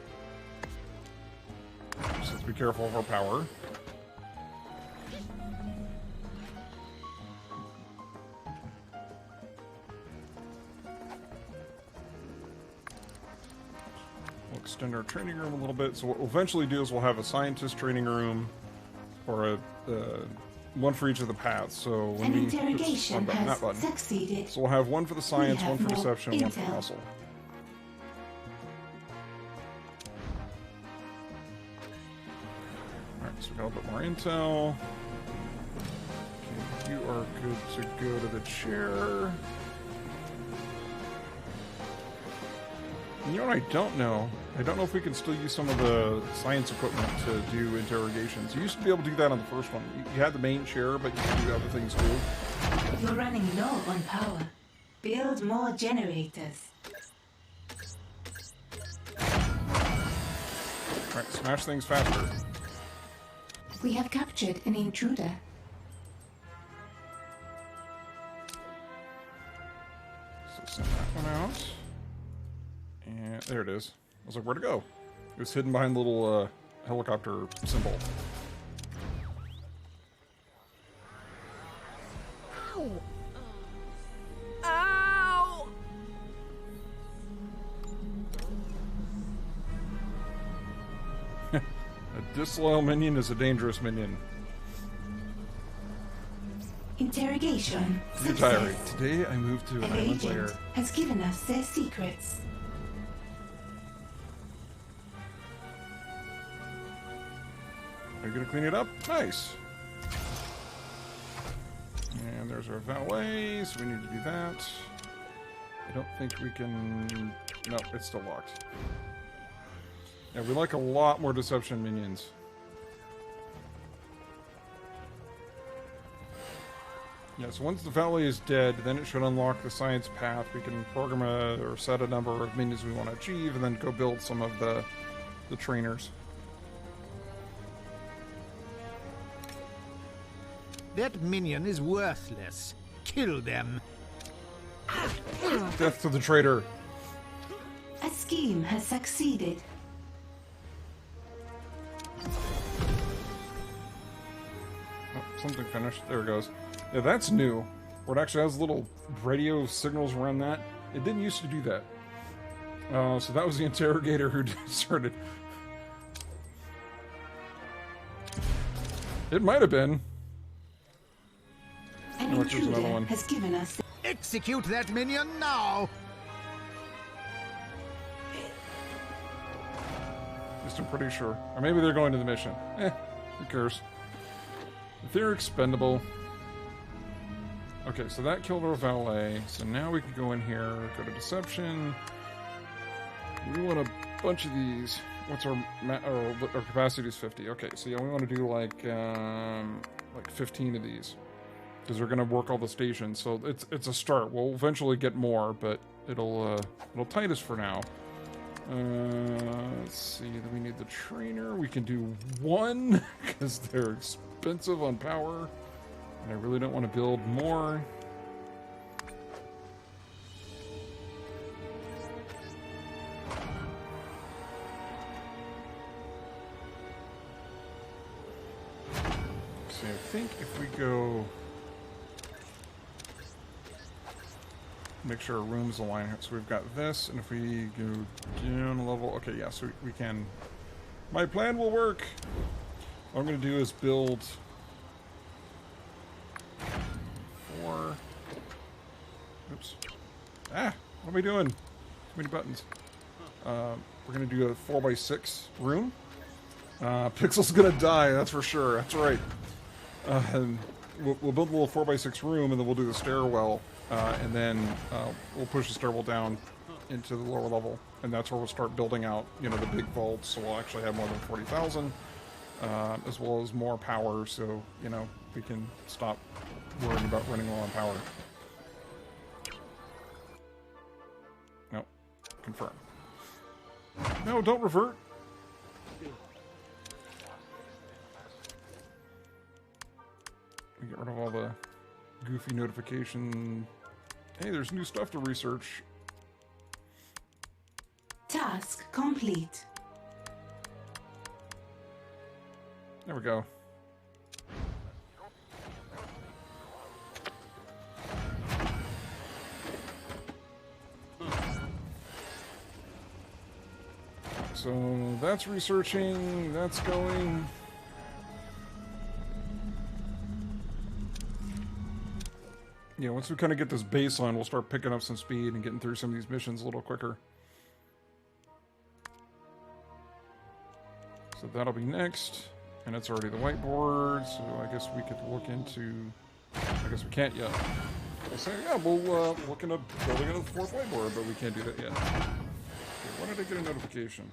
Just have to be careful of our power. We'll extend our training room a little bit. So what we'll eventually do is we'll have a scientist training room, or a one for each of the paths. So when An we interrogation that has button. succeeded. So we'll have one for the science, have one for more deception, one for intel. muscle. Alright, so we got a bit more intel. Okay, you are good to go to the chair. And you know what I don't know? I don't know if we can still use some of the science equipment to do interrogations. You used to be able to do that on the first one. You had the main chair, but you could do other things too. You're running low on power. Build more generators. Alright, smash things faster. We have captured an intruder. So send that one out. And there it is. I was like, where'd it go? It was hidden behind the little helicopter symbol. Ow! Ow! A disloyal minion is a dangerous minion. Interrogation. Dear Success. diary, today I moved to an An island agent lair. has given us their secrets. Are you gonna clean it up? Nice. And there's our valet, so we need to do that. I don't think we can... No, it's still locked. Yeah, we like a lot more deception minions. Yeah, so once the valet is dead, then it should unlock the science path. We can program or set a number of minions we want to achieve, and then go build some of the trainers. That minion is worthless. Kill them. Death to the traitor. A scheme has succeeded. Oh, something finished. There it goes. Yeah, that's new. Where it actually has little radio signals around that. It didn't used to do that. So that was the interrogator who started. It might have been. An Which is another intruder one. has given us Execute that minion now! Just I'm pretty sure. Or maybe they're going to the mission. Who cares? They're expendable. Okay, so that killed our valet. So now we can go in here, go to deception. We want a bunch of these. What's our our capacity is 50. Okay, so yeah, we want to do like 15 of these because we're gonna work all the stations. So it's a start. We'll eventually get more, but it'll tide us for now. Let's see. Then we need the trainer. We can do one because they're expensive on power, and I really don't want to build more. See, I think if we go, make sure our rooms align here. So we've got this, and if we go down a level, okay, yeah, so we can. My plan will work. What I'm going to do is build 4. Oops. Ah, what am I doing? Too many buttons. We're going to do a 4x6 room. Pixel's going to die, that's for sure. That's right. We'll build a little 4x6 room, and then we'll do the stairwell, and then we'll push the stairwell down into the lower level, and that's where we'll start building out, you know, the big vaults. So we'll actually have more than 40,000, as well as more power. So you know we can stop worrying about running low on power. No, confirm. No, don't revert. Get rid of all the goofy notification. Hey, there's new stuff to research. task complete. There we go. So that's researching, that's going. Yeah, once we kind of get this baseline, we'll start picking up some speed and getting through some of these missions a little quicker. So that'll be next. And it's already the whiteboard, so I guess we could look into... I guess we can't yet. We'll say, yeah, we'll look into building another 4th whiteboard, but we can't do that yet. Okay, when did I get a notification?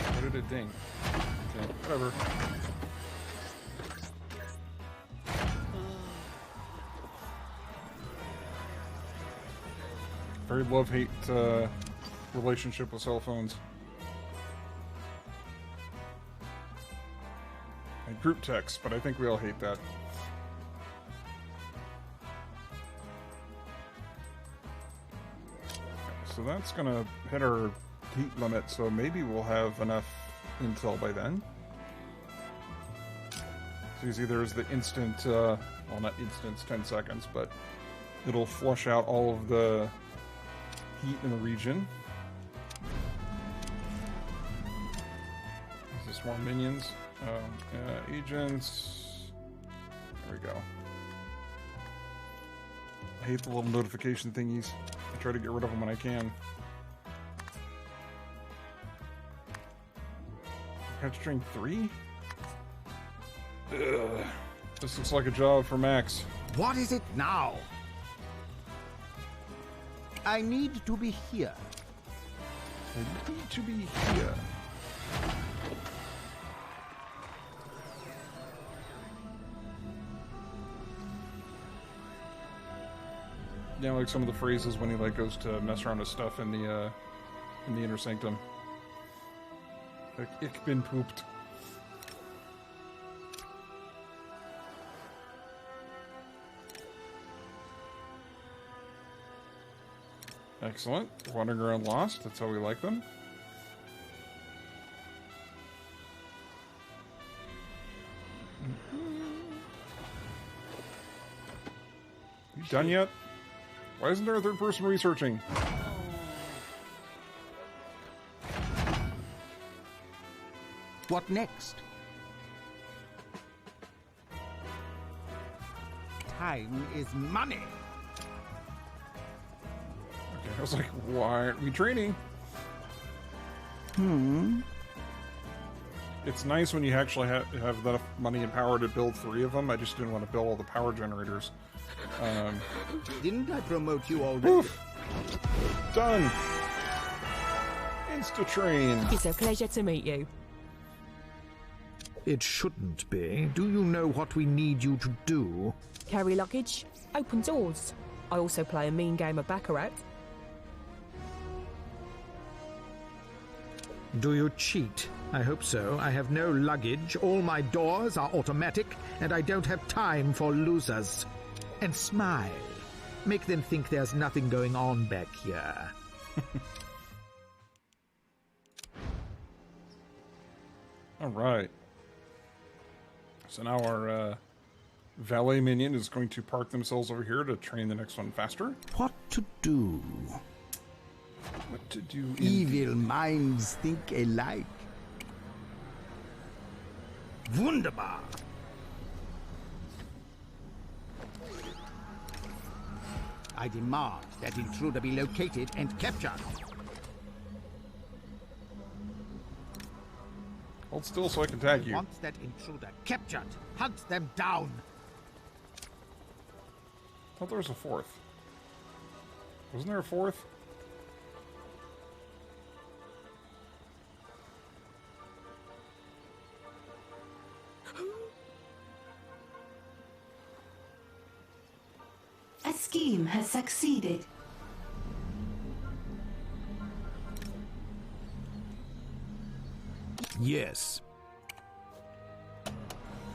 What did it ding? Okay, whatever. Very love-hate relationship with cell phones. group text, but I think we all hate that. So that's gonna hit our heat limit, so maybe we'll have enough intel by then. So you see there's the instant, well, not instant, it's 10 seconds, but it'll flush out all of the heat in the region. Is this more minions? Agents. There we go. I hate the little notification thingies. I try to get rid of them when I can. Catch string 3? Ugh. This looks like a job for Max. What is it now? I need to be here. I need to be here. Yeah, like some of the phrases when he like goes to mess around with stuff in the inner sanctum. Like, ich bin pooped. Excellent. Wandering around lost. That's how we like them. You done yet? Why isn't there a third person researching? What next? Time is money. Okay, I was like, why aren't we training? It's nice when you actually have enough money and power to build 3 of them. I just didn't want to build all the power generators. Didn't I promote you already? Oof. Done. Insta-train. It's a pleasure to meet you. It shouldn't be. Do you know what we need you to do? Carry luggage, open doors. I also play a mean game of Baccarat. Do you cheat? I hope so. I have no luggage, all my doors are automatic, and I don't have time for losers. And smile. Make them think there's nothing going on back here. All right. So now our valet minion is going to park themselves over here to train the next one faster. What to do? What to do? Evil minds think alike. Wunderbar. I demand that intruder be located and captured. Hold still so I can tag you. Once that intruder captured, hunt them down. I thought there was a 4th. Wasn't there a 4th? A scheme has succeeded. Yes.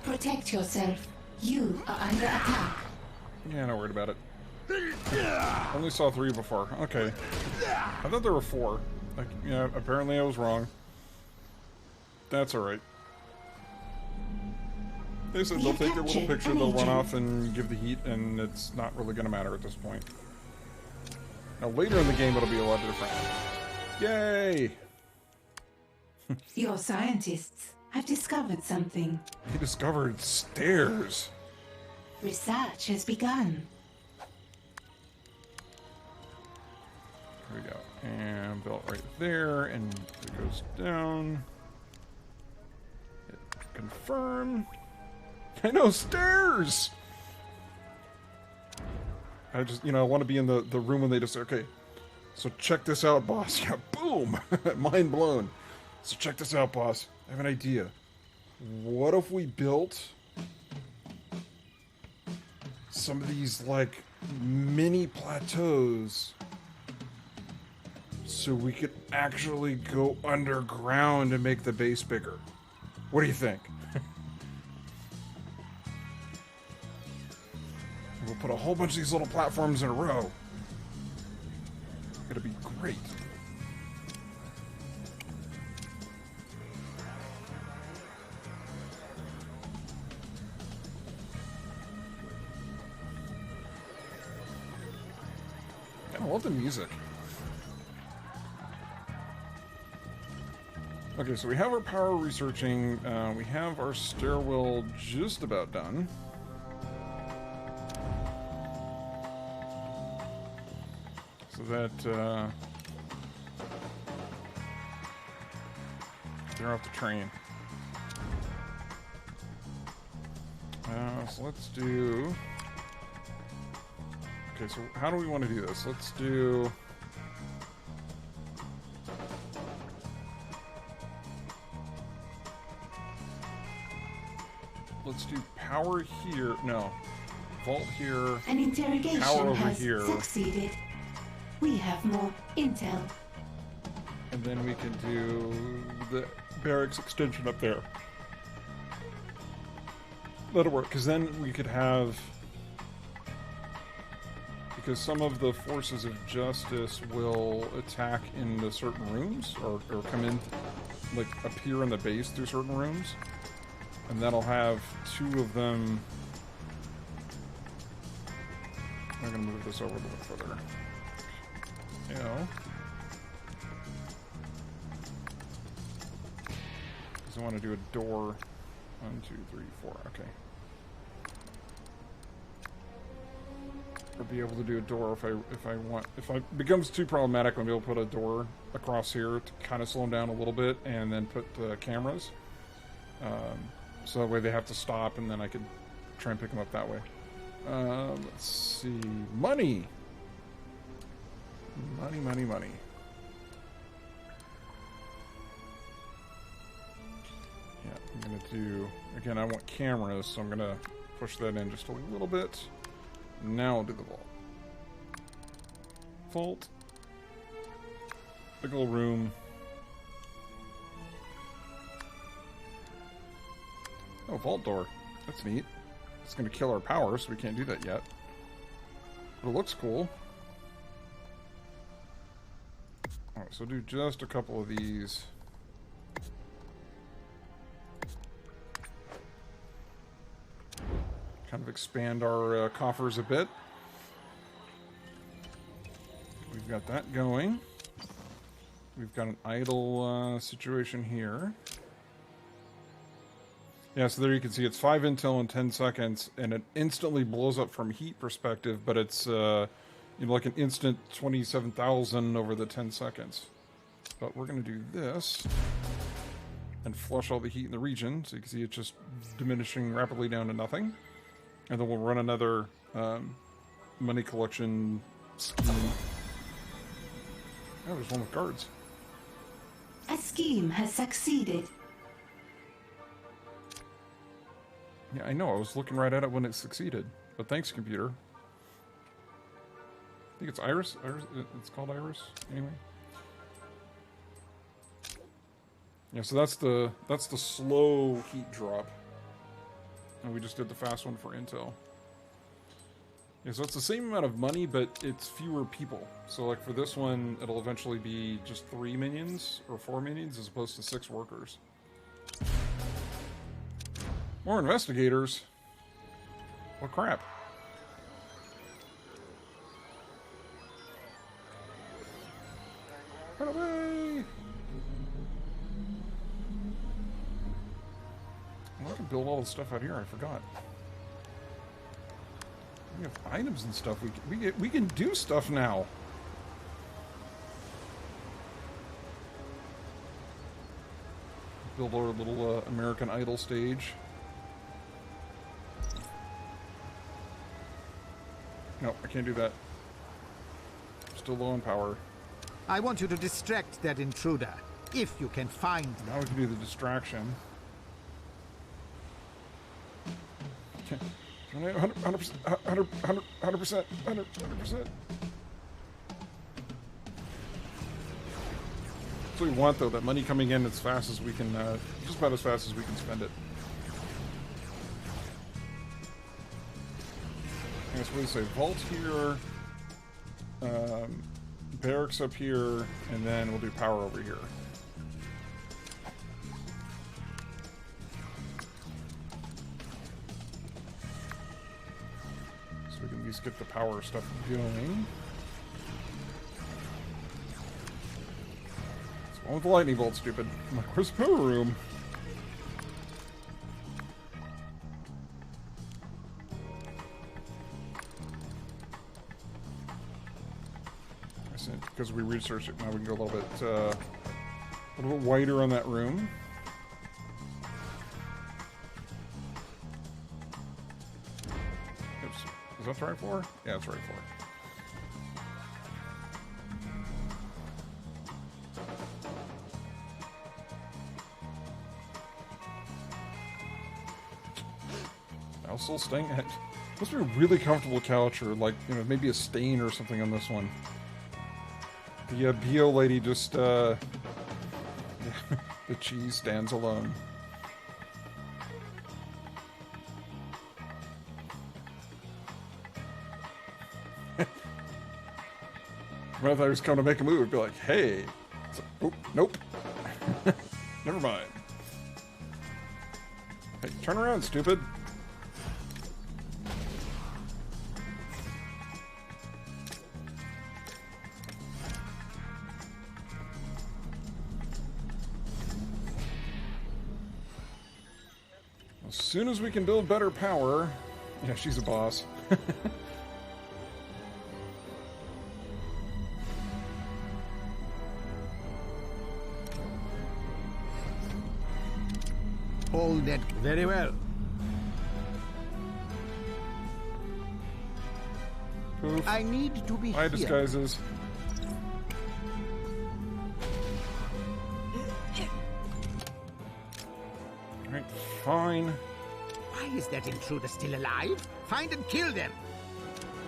Protect yourself. You are under attack. Yeah, not worried about it. Only saw 3 before. Okay. I thought there were 4. Like, yeah, apparently I was wrong. That's alright. They said they'll take their little picture, they'll run off and give the heat, and it's not really going to matter at this point. Now, later in the game, it'll be a lot different. Yay! Your scientists have discovered something. He discovered stairs. Research has begun. There we go. And built right there, and it goes down. Hit confirm. I know, stairs! I just, I want to be in the room when they just say, okay, so check this out, boss. Yeah, boom! Mind blown. So check this out, boss. I have an idea. What if we built some of these, like, mini plateaus so we could actually go underground and make the base bigger? What do you think? we'll put a whole bunch of these little platforms in a row. It'll be great. I love the music. Okay, so we have our power researching. We have our stairwell just about done. So that they're off the train. So let's do. Okay, so how do we want to do this? Let's do. Let's do power here. No. Vault here. An interrogation Power over has here. succeeded. We have more intel. And then we can do the barracks extension up there. That'll work, because then we could have... Because some of the forces of justice will attack into certain rooms, or come in, like, appear in the base through certain rooms. And that'll have two of them... I'm going to move this over a little bit further. Yeah. Because I want to do a door. 1, 2, 3, 4. Okay. Or be able to do a door if I want. If it becomes too problematic, I'll be able to put a door across here to kind of slow them down a little bit, and then put the cameras. So that way they have to stop, and then I could try and pick them up that way. Let's see. Money! Money, money, money. Yeah, I'm gonna do... Again, I want cameras, so I'm gonna push that in just a little bit. Now I'll do the vault. Vault. Big old room. Oh, vault door. That's neat. It's going to kill our power, so we can't do that yet. But it looks cool. Alright, so do just a couple of these. Kind of expand our coffers a bit. We've got that going. We've got an idle situation here. Yeah, so there you can see it's 5 intel in 10 seconds, and it instantly blows up from heat perspective, but it's you know, like an instant 27,000 over the 10 seconds. But we're going to do this and flush all the heat in the region, so you can see it's just diminishing rapidly down to nothing. And then we'll run another money collection scheme. Oh, there's one with guards. A scheme has succeeded. Yeah, I know. I was looking right at it when it succeeded. But thanks, computer. I think it's Iris. It's called Iris, anyway. Yeah, so that's the slow heat drop. And we just did the fast one for intel. Yeah, so it's the same amount of money, but it's fewer people. So like for this one, it'll eventually be just 3 minions or 4 minions as opposed to 6 workers. More investigators? Well, crap. Run away! Well, I can build all the stuff out here. I forgot. We have items and stuff. We can do stuff now. Build our little American Idol stage. No, I can't do that. Still low on power. I want you to distract that intruder, if you can find them. Now we can do the distraction. Okay. 100%. That's what we want, though. That money coming in as fast as we can, just about as fast as we can spend it. Yeah, guess we'll say vault here, barracks up here, and then we'll do power over here. So we can at least get the power stuff going. It's one with the lightning bolt, stupid. I'm like, where's the power room? Because we researched it, now we can go a little bit wider on that room. Oops. Is that the right floor? Yeah, it's the right floor. Now still staying at... Must be a really comfortable couch, or like, you know, maybe a stain or something on this one. The BO lady just, the cheese stands alone. I thought he was coming to make a move. I'd be like, hey. So, oh, nope. Never mind. Hey, turn around, stupid. As soon as we can build better power... Yeah, she's a boss. Hold that very well. Poof. I need to be Hi, here. disguises. Alright, fine. Why is that intruder still alive? Find and kill them.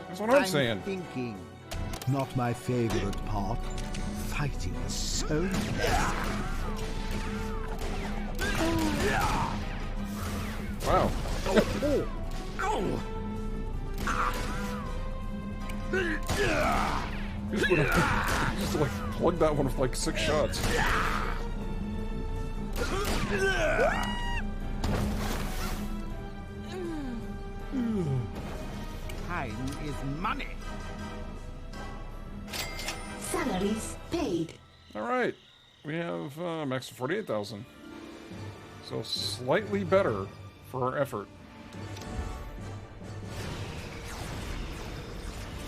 That's what I'm saying. Thinking. Not my favorite part. Fighting is so... Wow. Oh! Just like plug that one with like 6 shots. Time is money. Salaries paid. Alright. We have max of 48,000. So slightly better for our effort.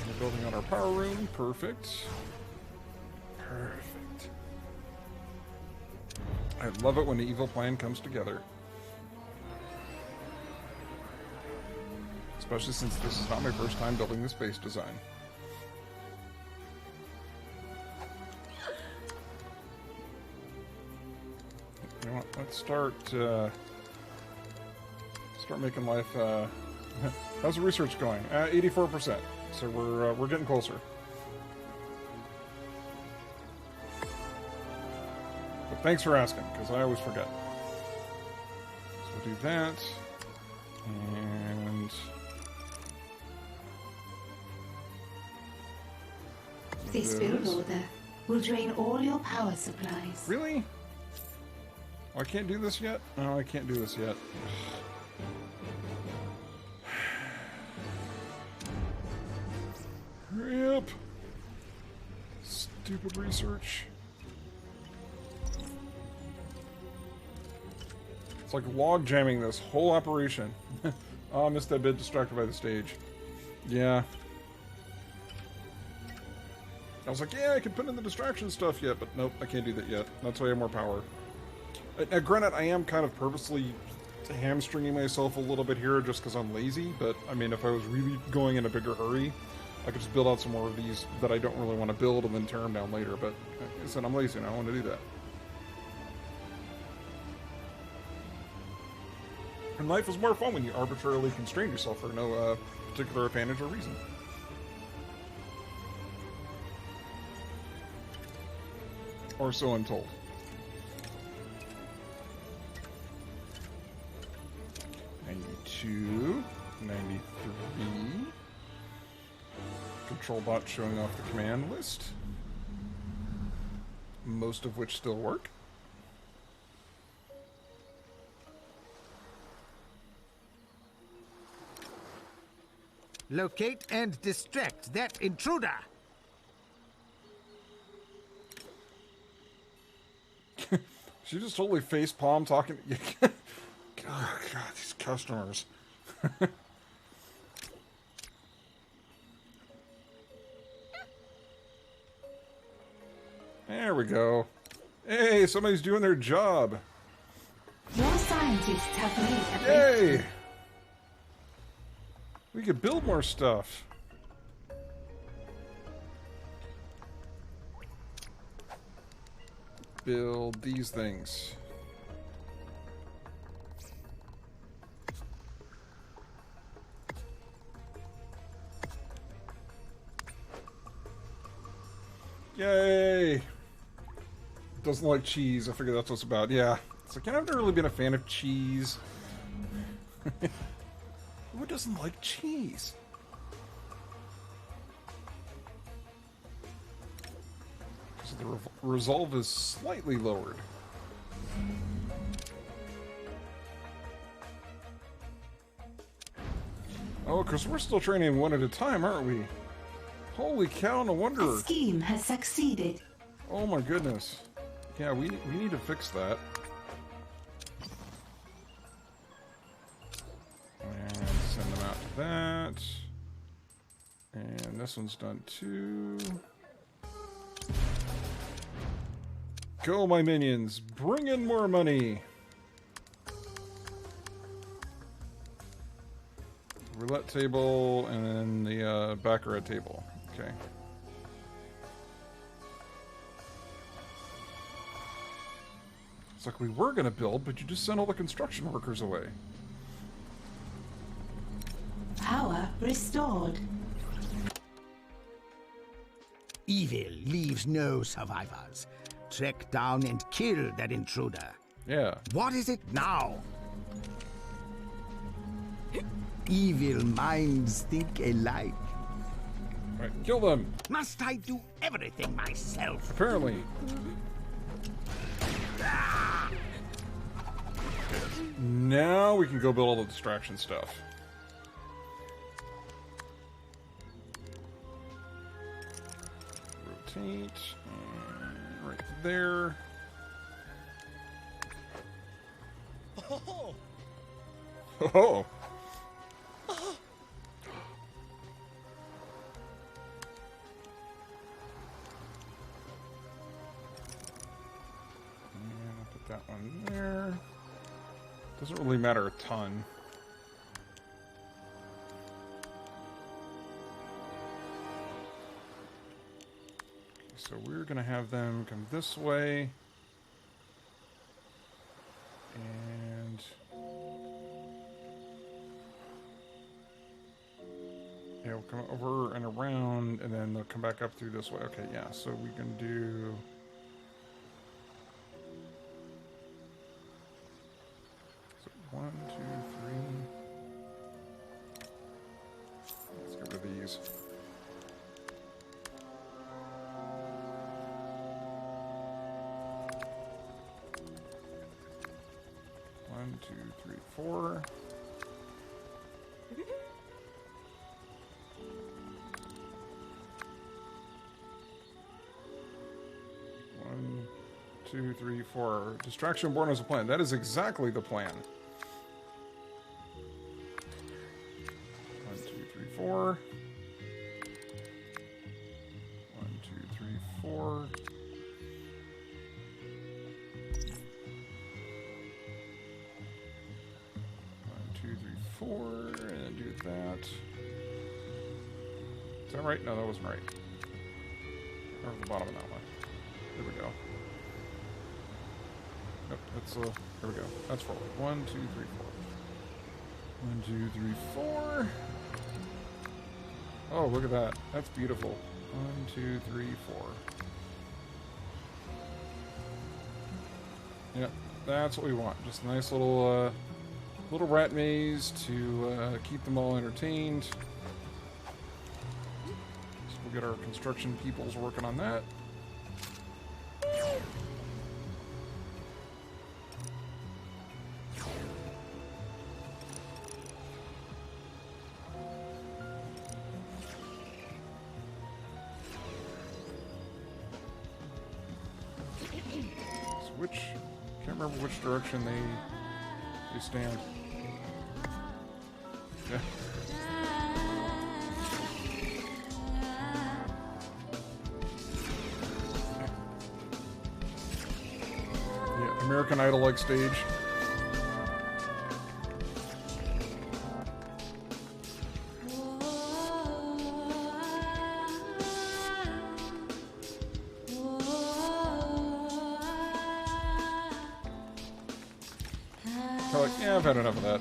We're building on our power room. Perfect. Perfect. I love it when the evil plan comes together. Especially since this is not my first time building this base design. You know what? Let's start making life. How's the research going? 84%. So we're getting closer. But thanks for asking, because I always forget. So we'll do that, and This build order will drain all your power supplies. really? Oh, I can't do this yet? No, I can't do this yet. Hurry up! Stupid research. It's like log jamming this whole operation. Oh, I missed that bit, distracted by the stage. Yeah. I was like, yeah, I can put in the distraction stuff yet, but nope, I can't do that yet. That's why I have more power. Now, granted, I am kind of purposely hamstringing myself a little bit here just because I'm lazy, but, I mean, if I was really going in a bigger hurry, I could just build out some more of these that I don't really want to build and then tear them down later, but like I said, I'm lazy and I don't want to do that. And life is more fun when you arbitrarily constrain yourself for no particular advantage or reason. Or so I'm told. $92, $93. Control bot showing off the command list. Most of which still work. Locate and distract that intruder. She just totally facepalm talking. God, these customers. There we go. Hey, somebody's doing their job. Your scientists have made a Yay! We could build more stuff. Build these things. Yay! Doesn't like cheese. I figured that's what it's about. Yeah. It's like, I've never really been a fan of cheese. Who doesn't like cheese? So the resolve is slightly lowered. Oh, because we're still training one at a time, aren't we? Holy cow, no wonder. The scheme has succeeded. Oh my goodness. Yeah, we need to fix that. And send them out to that. And this one's done too. Go, my minions. Bring in more money. Roulette table and then the baccarat table. Okay. It's like we were going to build, but you just sent all the construction workers away. Power restored. Evil leaves no survivors. Track down and kill that intruder. Yeah. What is it now? Evil minds think alike. Right, kill them. Must I do everything myself? Apparently. Now we can go build all the distraction stuff. Rotate. Right there. Oh! That one there. Doesn't really matter a ton. Okay, so we're gonna have them come this way. And yeah, we'll come over and around and then they'll come back up through this way. Okay, yeah, so we can do one, two, three. Let's get rid of these. One, two, three, four. One, two, three, four. Distraction born as a plan. That is exactly the plan. 4. 1, 2, 3, 4. 1, 2, 3, 4, and do that. Is that right? No, that wasn't right. Or the bottom of that one. There we go. Nope, that's there we go. That's 4. 1, 2, 3, 4. 1, 2, 3, 4. Oh, look at that. That's beautiful. 1, 2, 3, 4. Yep, that's what we want. Just a nice little little rat maze to keep them all entertained. we'll get our construction peoples working on that. Can't remember which direction they stand. Yeah. Yeah, American Idol-like stage. Yeah, I've had enough of that.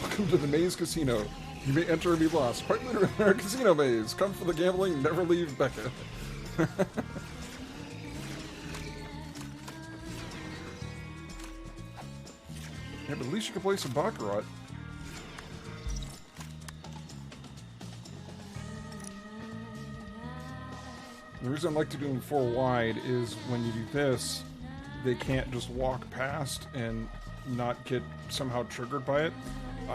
Welcome to the Maze Casino. You may enter and be lost. Quite literally in our casino maze. Come for the gambling, never leave Becca. Yeah, but at least you can play some Baccarat. The reason I like to do them 4 wide is when you do this, they can't just walk past and not get somehow triggered by it.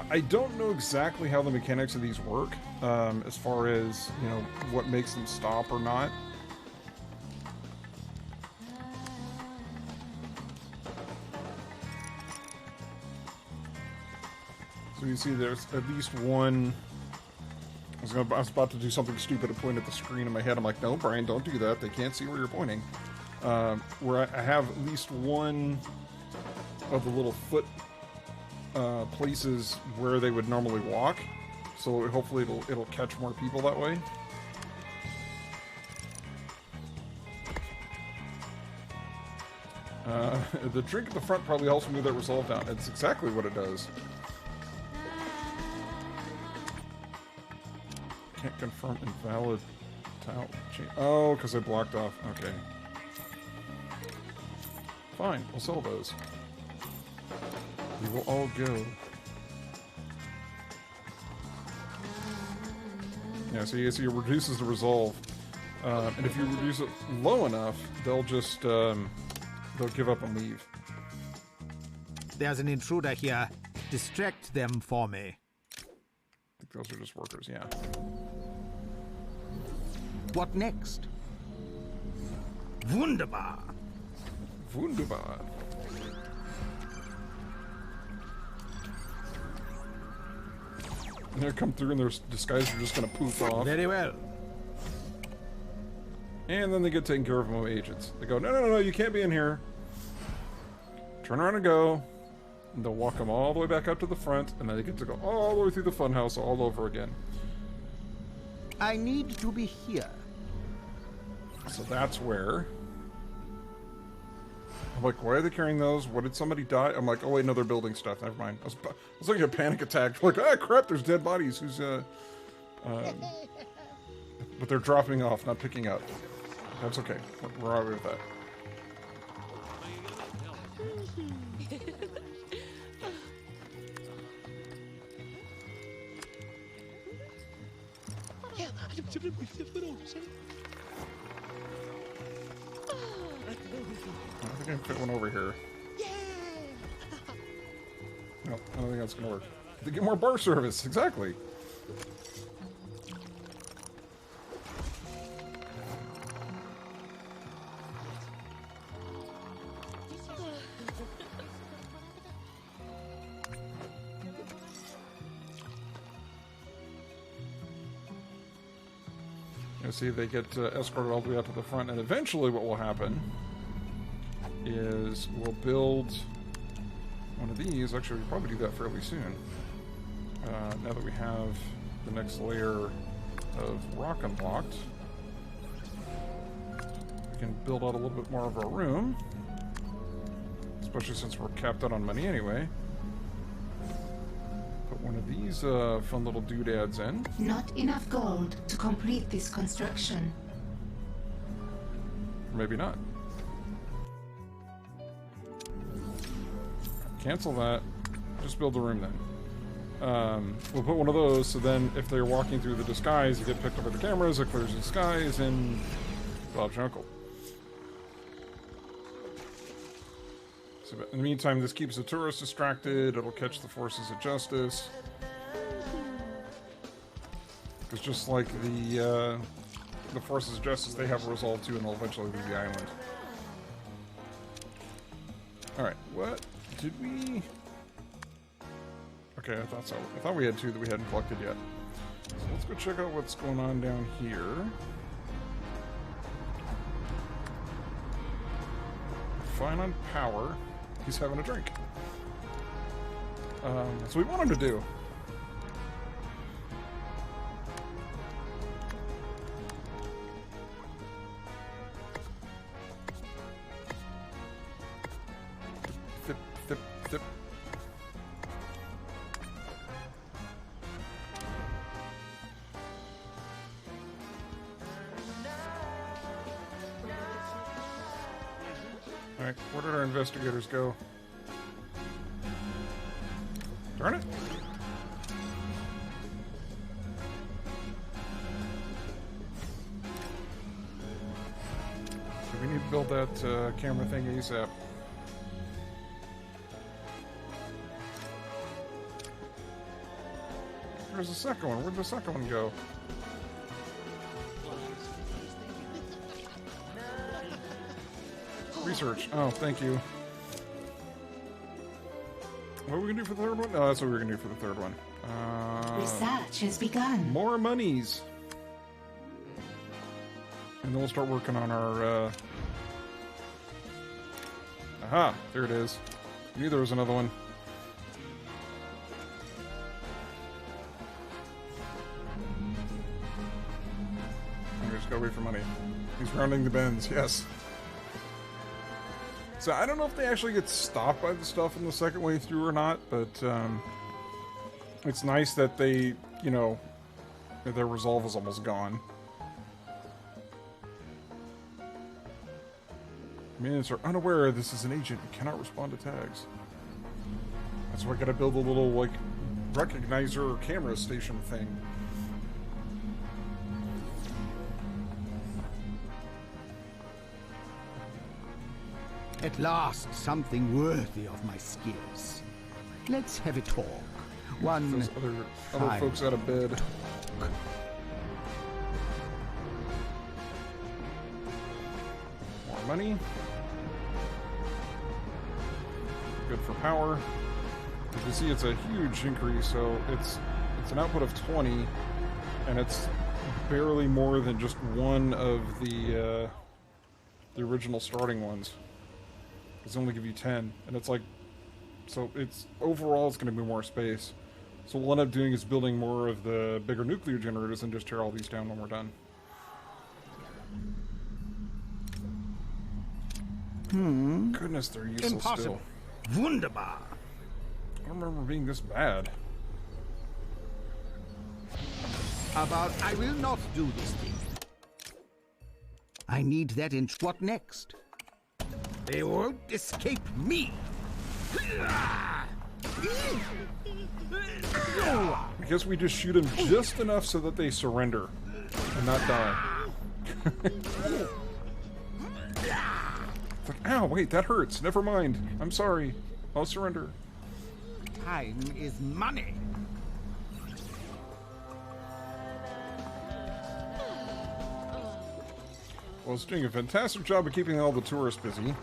I don't know exactly how the mechanics of these work, as far as, you know, what makes them stop or not. So you see there's at least one... I was about to do something stupid and point at the screen in my head. I'm like, no, Brian, don't do that. They can't see where you're pointing. Where I have at least one of the little foot places where they would normally walk. So hopefully it'll catch more people that way. The drink at the front probably helps move that resolve down. It's exactly what it does. Can't confirm invalid tile change. Oh, because I blocked off. Okay. Fine, we'll sell those. We will all go. Yeah, so you see it reduces the resolve. And if you reduce it low enough, they'll just, they'll give up and leave. There's an intruder here. Distract them for me. I think those are just workers, yeah. What next? Wunderbar. Wunderbar. And they'll come through and their disguises are just going to poof off. Very well. And then they get taken care of by agents. They go, no, you can't be in here. Turn around and go. And they'll walk them all the way back up to the front, and then they get to go all the way through the funhouse all over again. I need to be here. So that's where... I'm like, why are they carrying those? What, did somebody die? I'm like, oh wait, no, they're building stuff. Never mind. I was like a panic attack. Like, ah, crap, there's dead bodies. Who's, but they're dropping off, not picking up. That's okay. We're all right with that. I think I can fit one over here. No, I don't think that's gonna work. They get more bar service, exactly. You see, they get escorted all the way out to the front, and eventually what will happen is we'll build one of these. Actually, we'll probably do that fairly soon. Now that we have the next layer of rock unlocked, we can build out a little bit more of our room, especially since we're capped out on money anyway. Put one of these fun little doodads in. Not enough gold to complete this construction. Maybe not. cancel that. Just build the room then. We'll put one of those, so then if they're walking through the disguise, you get picked up by the cameras, it clears the disguise, and Bob's your uncle. So in the meantime, this keeps the tourists distracted. It'll catch the forces of justice. Because just like the forces of justice, they have a resolve too, and they'll eventually leave the island. Alright, what did we... Okay, I thought so. I thought we had 2 that we hadn't collected yet. So let's go check out what's going on down here. Fine on power. He's having a drink. That's what we want him to do. Thip, thip, thip. Alright, where did our investigators go? Darn it! So we need to build that camera thing ASAP. There's the second one. Where'd the second one go? Research. Oh, thank you. What are we gonna do for the third one? No, that's what we were gonna do for the third one. Research has begun. More monies. And then we'll start working on our, Aha! There it is. I knew there was another one. I'm just go wait for money. He's rounding the bends, yes. So I don't know if they actually get stopped by the stuff in the second way through or not, but it's nice that they, you know, their resolve is almost gone. Minions are unaware this is an agent and cannot respond to tags. That's why I gotta build a little, like, recognizer camera station thing. At last, something worthy of my skills. Let's have a talk. One Those other folks out of bed. More money. Good for power. You can see it's a huge increase, so it's an output of 20, and it's barely more than just one of the original starting ones. It's only give you 10, and it's like, so it's overall it's going to be more space. So what we'll end up doing is building more of the bigger nuclear generators and just tear all these down when we're done. Goodness, they're useless Impossible. still. Wunderbar. I don't remember being this bad. about I will not do this thing. I need that inch. What next? They won't escape me. I guess we just shoot them just enough so that they surrender and not die. It's like, ow, wait, that hurts. Never mind. I'm sorry. I'll surrender. Time is money. Well, it's doing a fantastic job of keeping all the tourists busy.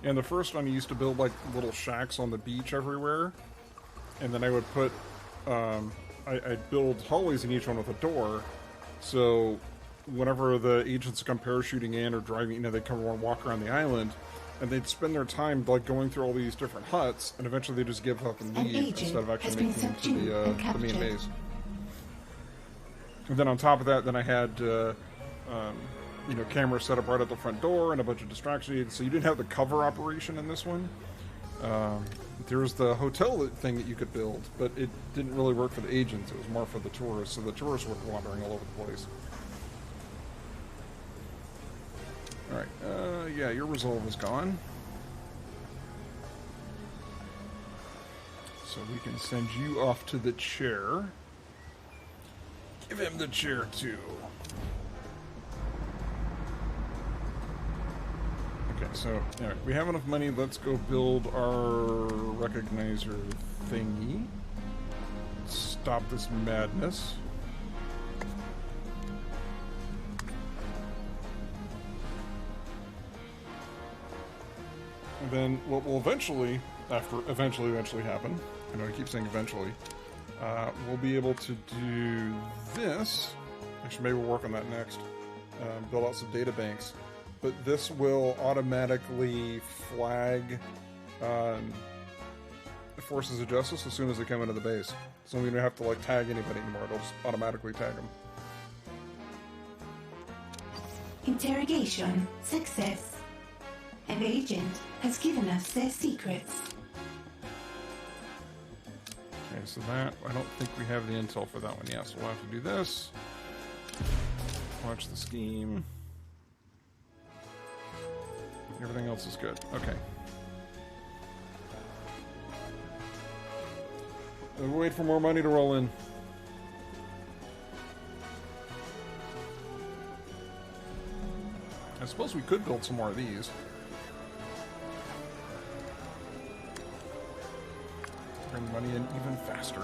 And the first one, I used to build like little shacks on the beach everywhere, and then I would put, I'd build hallways in each one with a door, so whenever the agents come parachuting in or driving, you know, they come and walk around the island, and they'd spend their time like going through all these different huts, and eventually they just give up and leave instead of actually making it to the main base. And then on top of that, then I had you know, cameras set up right at the front door and a bunch of distractions. So you didn't have the cover operation in this one. There was the hotel thing that you could build, but it didn't really work for the agents. It was more for the tourists. So the tourists were wandering all over the place. Alright, yeah, your resolve is gone. So we can send you off to the chair. Give him the chair, too. Okay, so, anyway, we have enough money. Let's go build our recognizer thingy. Stop this madness. And then what will eventually happen, I know I keep saying eventually, we'll be able to do this. Actually, maybe we'll work on that next. Build out some data banks. But this will automatically flag forces of justice as soon as they come into the base. So we don't have to like tag anybody anymore. It'll just automatically tag them. Interrogation success. An agent has given us their secrets. Okay, so that, I don't think we have the intel for that one yet, so we'll have to do this. Watch the scheme. Everything else is good. Okay. We'll wait for more money to roll in. I suppose we could build some more of these. Bring money in even faster.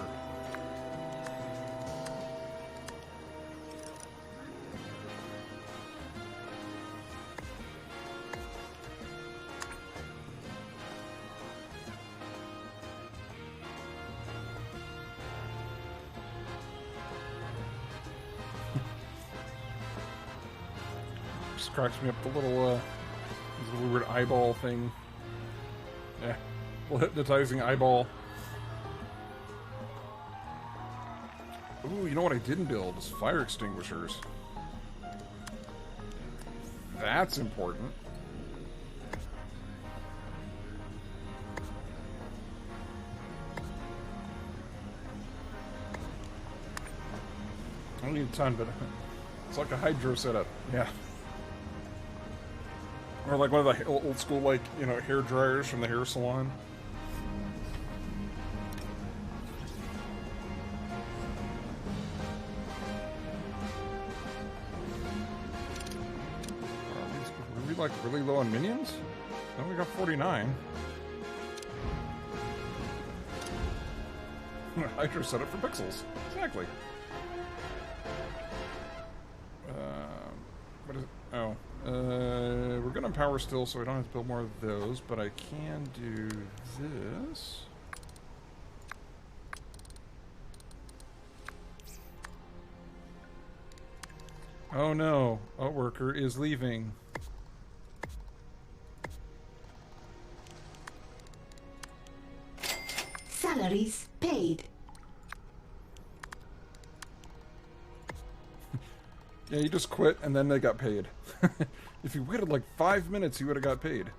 Just cracks me up the little weird eyeball thing. Yeah, little hypnotizing eyeball. Ooh, you know what I didn't build is fire extinguishers. That's important. I don't need a ton, but it's like a hydro setup. Yeah. Or like one of the old school, like, you know, hair dryers from the hair salon. Are we like really low on minions? No, we got 49. Hydro setup for pixels. Exactly. What is it? Oh. We're gonna power still, so I don't have to build more of those, but I can do this. Oh no, a worker is leaving. Salaries paid. Yeah, he just quit and then they got paid. If he waited like 5 minutes, he would have got paid.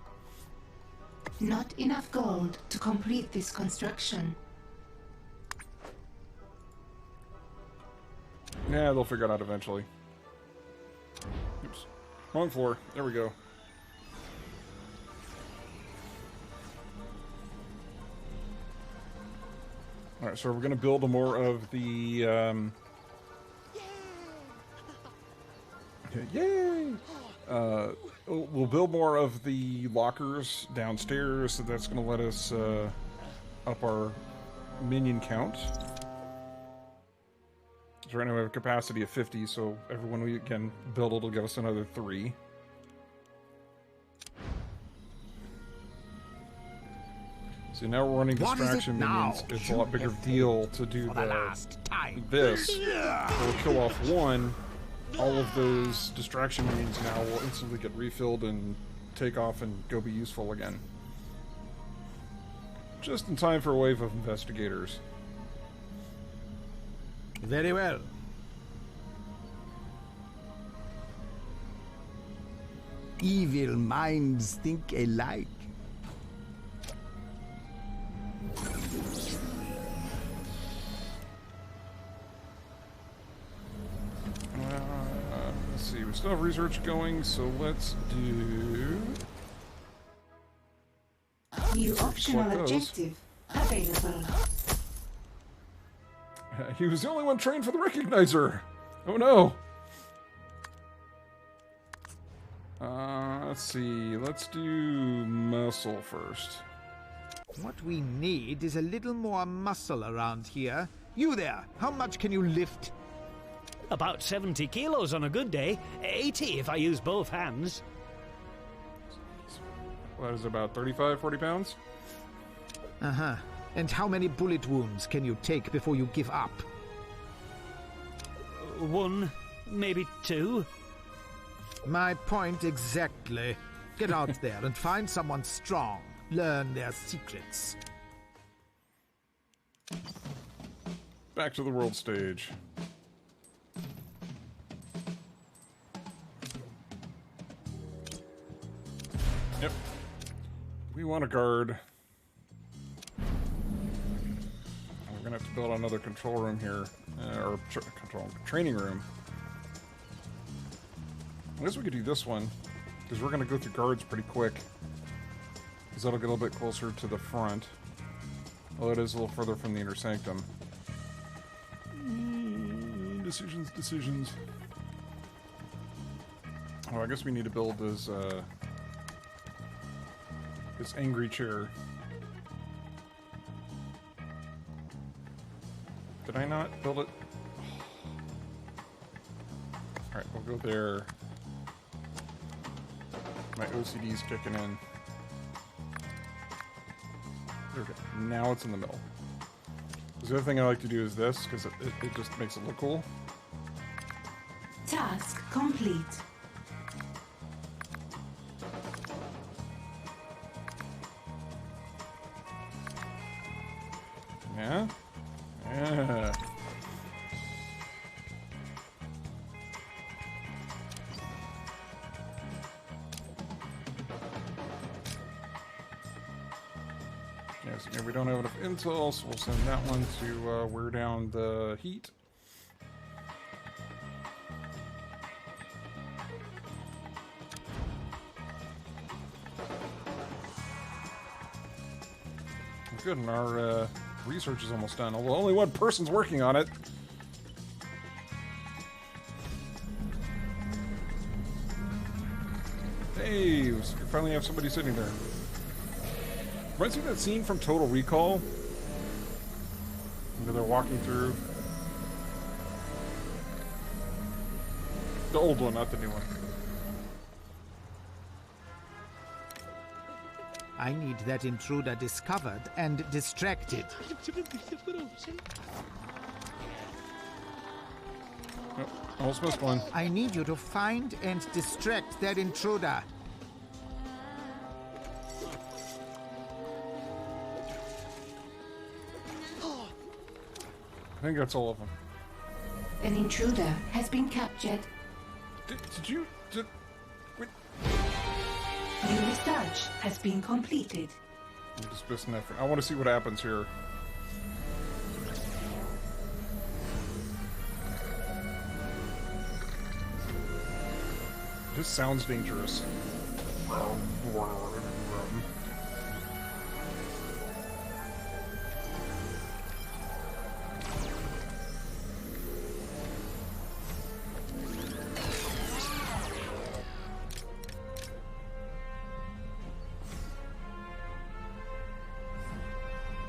Not enough gold to complete this construction. Yeah, they'll figure it out eventually. Oops. Wrong floor. There we go. Alright, so we're going to build more of the... Yay! We'll build more of the lockers downstairs, so that's going to let us up our minion count. So right now we have a capacity of 50, so every one we can build it'll give us another 3. So now we're running distraction minions. It's a lot bigger deal to do this. We'll kill off one. All of those distraction minions now will instantly get refilled and take off and go be useful again. Just in time for a wave of investigators. Very well. Evil minds think alike. Let's see. see, we still have research going, so let's do... New optional Select those. objective available. He was the only one trained for the recognizer! Oh no! Let's see, let's do muscle first. What we need is a little more muscle around here. You there, how much can you lift? About 70 kilos on a good day, 80 if I use both hands. That is about 35, 40 pounds? Uh-huh. And how many bullet wounds can you take before you give up? 1, maybe 2. My point exactly. Get out there and find someone strong. Learn their secrets. Back to the world stage. Yep. We want a guard. We're gonna have to build another control room here, or training room. I guess we could do this one, because we're gonna go through guards pretty quick. Because that'll get a little bit closer to the front. Although it is a little further from the inner sanctum. Decisions. Oh, I guess we need to build this angry chair. Did I not build it? Alright, we'll go there. My OCD's kicking in. There we go. Now it's in the middle. The other thing I like to do is this, because it just makes it look cool. Task complete. Yeah? Yeah. Yes, again, we don't have enough intel, so we'll send that one to wear down the heat. Good, and our research is almost done. Although only one person's working on it. Hey, we finally have somebody sitting there. Reminds me of that scene from Total Recall. Where they're walking through. The old one, not the new one. I need that intruder discovered and distracted. Oh, almost missed one. I need you to find and distract that intruder. I think that's all of them. An intruder has been captured. Did you... wait. New research has been completed. I'm just missing effort. I want to see what happens here. This sounds dangerous.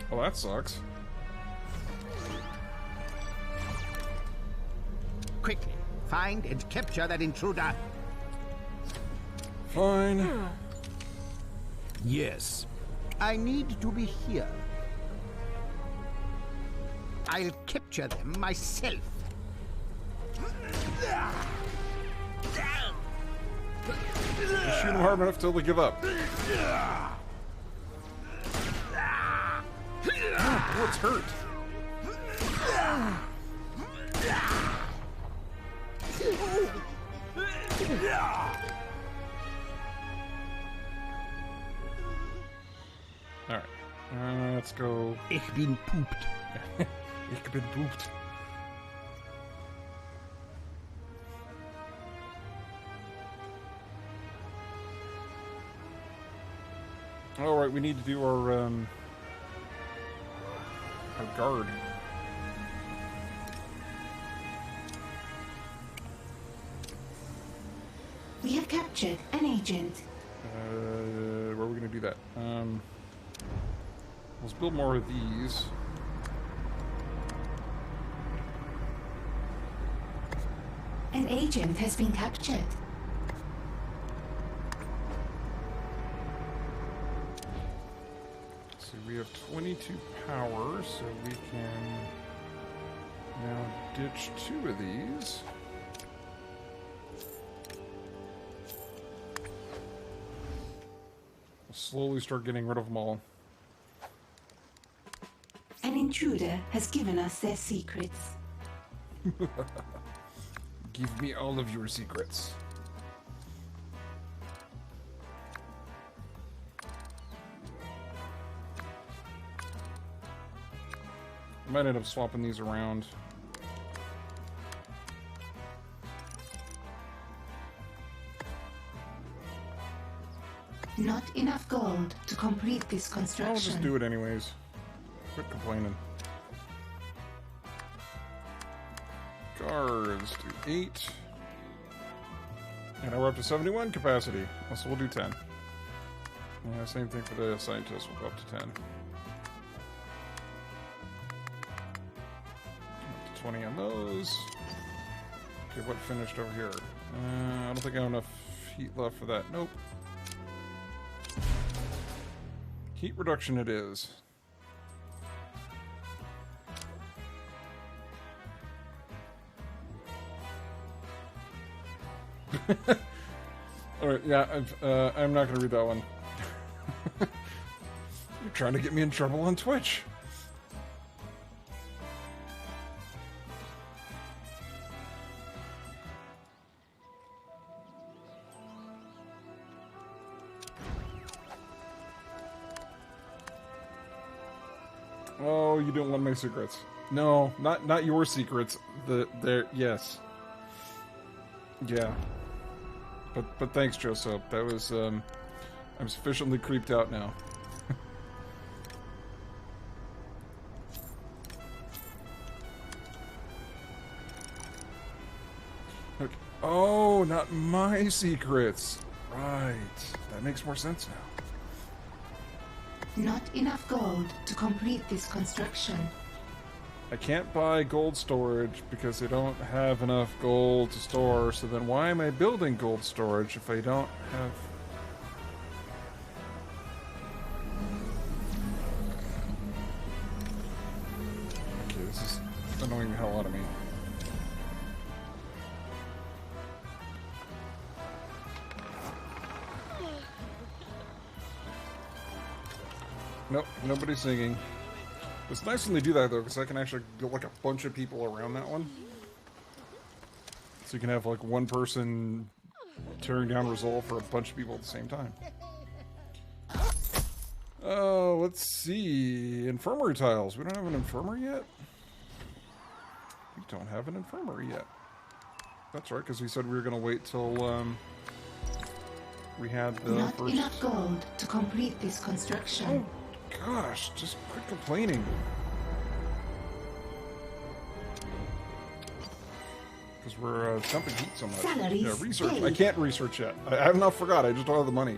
Well, that sucks. Quickly, find and capture that intruder. Fine. Yes. I need to be here. I'll capture them myself. Just shoot them hard enough till they give up. Oh, it's hurt. Alright. Let's go. Ich bin pooped. Ich bin pooped. All right, we need to do our guard. We have captured an agent. Where are we gonna do that? Let's build more of these. An agent has been captured. So we have 22 power, so we can now ditch 2 of these. We'll slowly start getting rid of them all. An intruder has given us their secrets. Give me all of your secrets. I might end up swapping these around. Not enough gold to complete this construction. I'll just do it anyways. Quit complaining. Guards do 8. And now we're up to 71 capacity. So we'll do 10. Yeah, same thing for the scientists. We'll go up to 10. Up to 20 on those. Okay, what finished over here? I don't think I have enough heat left for that. Nope. Heat reduction it is. Alright, yeah, I'm not gonna read that one. You're trying to get me in trouble on Twitch. Oh, you don't want my secrets. No, not your secrets. Yes. Yeah. But thanks, Joseph. That was, I'm sufficiently creeped out now. Okay. Oh, not my secrets. Right. That makes more sense now. Not enough gold to complete this construction. I can't buy gold storage because I don't have enough gold to store, so then why am I building gold storage if I don't have... Okay, this is annoying the hell out of me. Nope, nobody's singing. It's nice when they do that, though, because I can actually get, like, a bunch of people around that one. So you can have, like, one person tearing down Resolve for a bunch of people at the same time. Oh, let's see. Infirmary tiles. We don't have an infirmary yet? We don't have an infirmary yet. That's right, because we said we were going to wait till, we had the Not first... enough gold to complete this construction. Gosh, just quit complaining. Because we're dumping heat so much. Salaries Yeah, research. paid. I can't research yet. I have not forgot. I just don't have the money.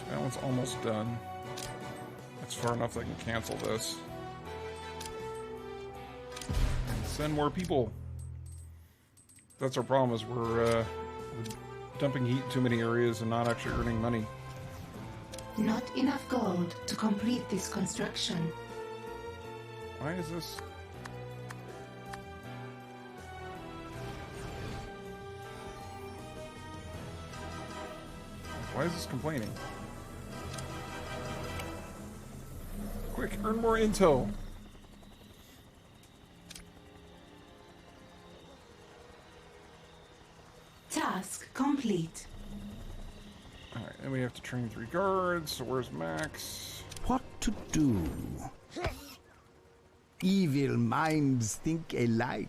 That one's almost done. It's far enough that I can cancel this. And send more people. That's our problem, is we're dumping heat in too many areas and not actually earning money. Not enough gold to complete this construction. Why is this? Why is this complaining? Quick, earn more intel. Task complete. Alright, And we have to train 3 guards, so where's Max? What to do? Evil minds think alike.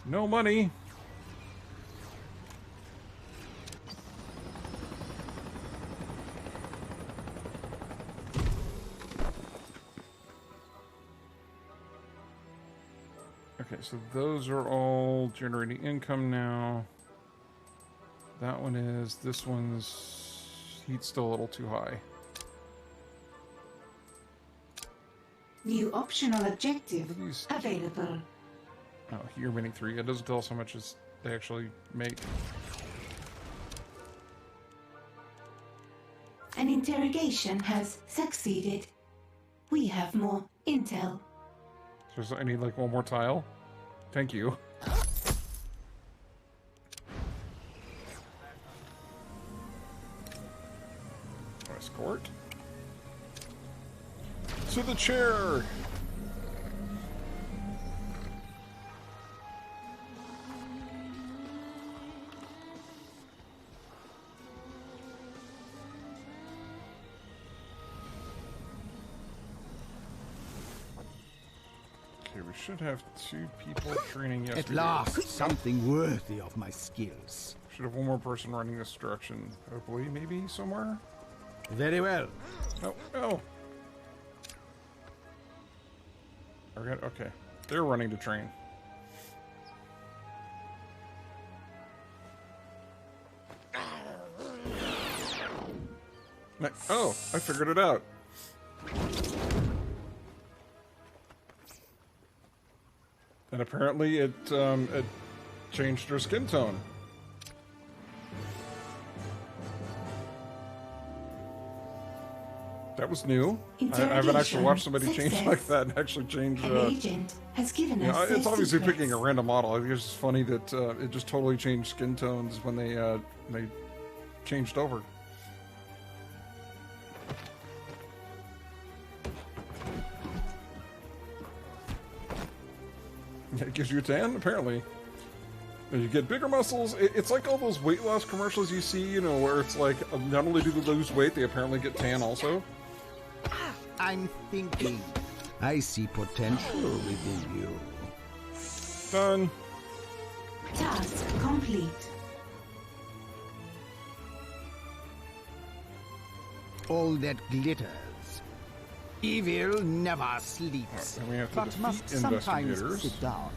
No money. Okay, so those are all generating income now. That one is. This one's heat's still a little too high. New optional objective What are these? available. Oh, here mini 3. It doesn't tell us how much they actually make. An interrogation has succeeded. We have more intel. So I need like one more tile. Thank you. Escort. To the chair! Okay, we should have 2 people training yesterday. At last, something worthy of my skills. Should have one more person running this direction. Hopefully, maybe somewhere? Very well. No, no. Okay. They're running to train. Oh, I figured it out. And apparently it changed her skin tone. That was new. I haven't actually watched somebody change like that and actually change. An agent has given You know, us it's their obviously secrets. picking a random model. I think it's just funny that it just totally changed skin tones when they changed over. It gives you a tan, apparently. You get bigger muscles. It's like all those weight loss commercials you see, you know, where it's like not only do they lose weight, they apparently get tan also. I'm thinking. I see potential within you. Done. Task complete. All that glitters. Evil never sleeps, And we have to but defeat must sometimes investigators. sit down.